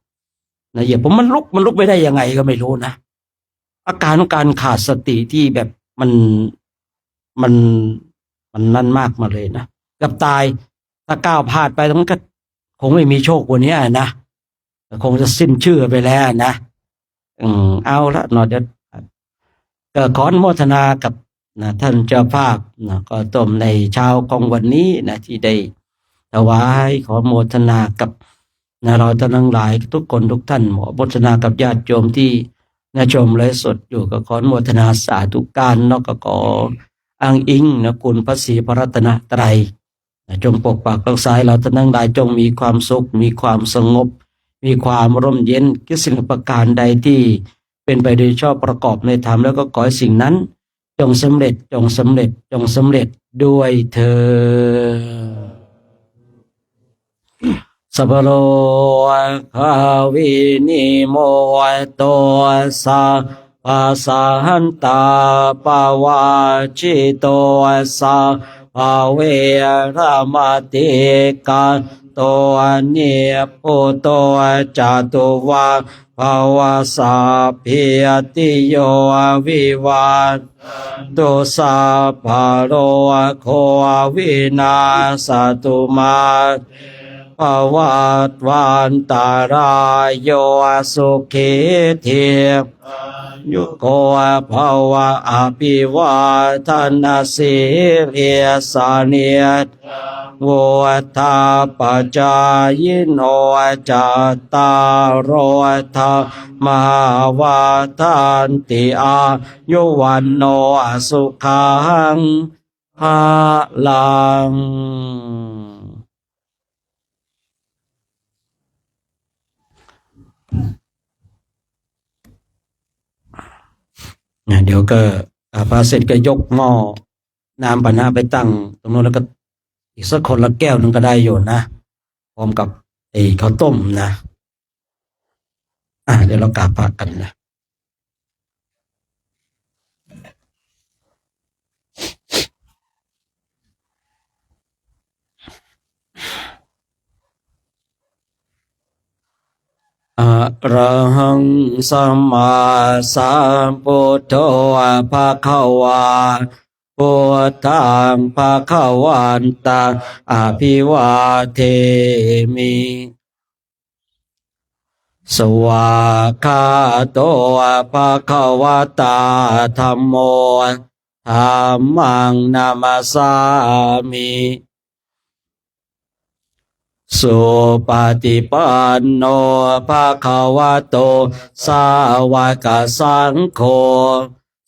นะเหยียบผมมันลุกไม่ได้ยังไงก็ไม่รู้นะอาการของการขาดสติที่แบบมันมันนั่นมากมาเลยนะเกับตายถ้าก้าวพลาดไปตรงนั้นก็คงไม่มีโชคกว่านี้นะคงจะสิ้นชื่อไปแล้วนะเอาละเนาะเดี๋ยวก็ขออนุโมทนากับนะท่านเจ้าภาพนะก็ต้มในเช้าของวันนี้นะที่ได้ถวายขอโมทนากับนะเราท่านทั้งหลายทุกคนทุกท่านขอโมทนากับญาติโยมที่นะชมไลฟ์สดอยู่ก็ขออนุโมทนาสาธุการเนาะก็ขออ้างอิงนะคุณพระศรีพระรัตนตรัยจงปกปักรักษาเราท่านทั้งหลายจงมีความสุขมีความสงบมีความร่มเย็นคิดสิ่งประการใดที่เป็นไปโดยชอบประกอบในธรรมแล้วก็ขอให้สิ่งนั้นจงสำเร็จจงสำเร็จจงสำเร็จด้วยเธอสัพพโลกาวินิโมโตสะภาสาหันตาปาวาจิโตสะภาเวรมติกาโตเนปุโตจาตุวาภาวะสัพพิติโยวิวัตตุสัพพะโลโควินาสตุมาภวัตวันตารายโยสุขิเทยุโกภวะอภิวาทนาสิริสานิยวุฒาปจายโนจัตตารโอธรรมวาทานติอายุวันโนสุขังภาลังเดี๋ยวก็พระเสร็จก็ยกหม้อน้ำปานะไปตั้งตรงโน้นแล้วก็อีกสักคนละแก้วหนึ่งก็ได้อยู่นะพร้อมกับไอ้ข้าวต้มนะเดี๋ยวเรากราบพระกันนะ อะระหังสัมมาสัมพุทโธภะคะวาพุทธังภะคะวันตังอภิวาเทมิ สวากขาโตภะคะวะตาธัมโมธัมมังนามัสสามิสุปฏิปันโนภะคะวะโตสาวกสังโฆ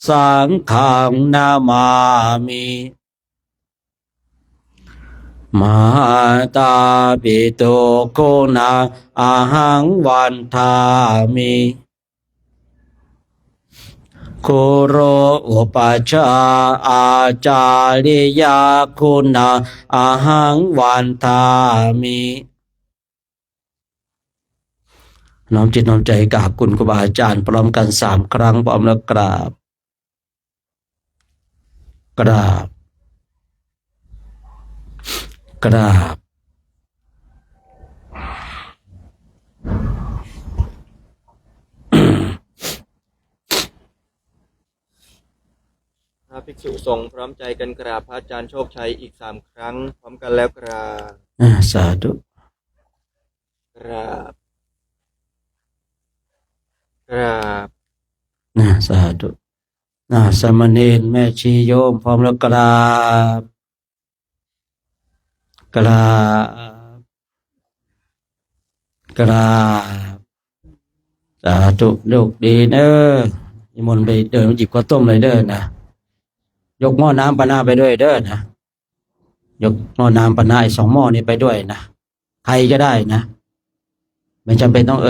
สังฆังนามามิมาตาปิตุโกนาอาหังวันทามิคุโรอุปชฌาย์อาจาริยาคุณาอาหังวันทามิน้อมจิตน้อมใจกราบคุณครูบาอาจารย์พร้อมกัน3 ครั้งพร้อมแล้วกราบกราบกราบ พระภิกษุสงฆ์พร้อมใจกันกราบพระอาจารย์โชคชัยอีก3 ครั้งพร้อมกันแล้วกราบ สาธุ กราบกราบ สาธุสามเณรแม่ชีโยมพร้อมแล้วกราบกราบกราบสาธุลูกดีเด้อนิมนต์ไปเดินหยิบข้าวต้มเลยเด้อนะยกหม้อน้ำปะนาไปด้วยเด้อนะยกหม้อน้ำปะนา2 หม้อนี้ไปด้วยนะใครก็ได้นะไม่จำเป็นต้อง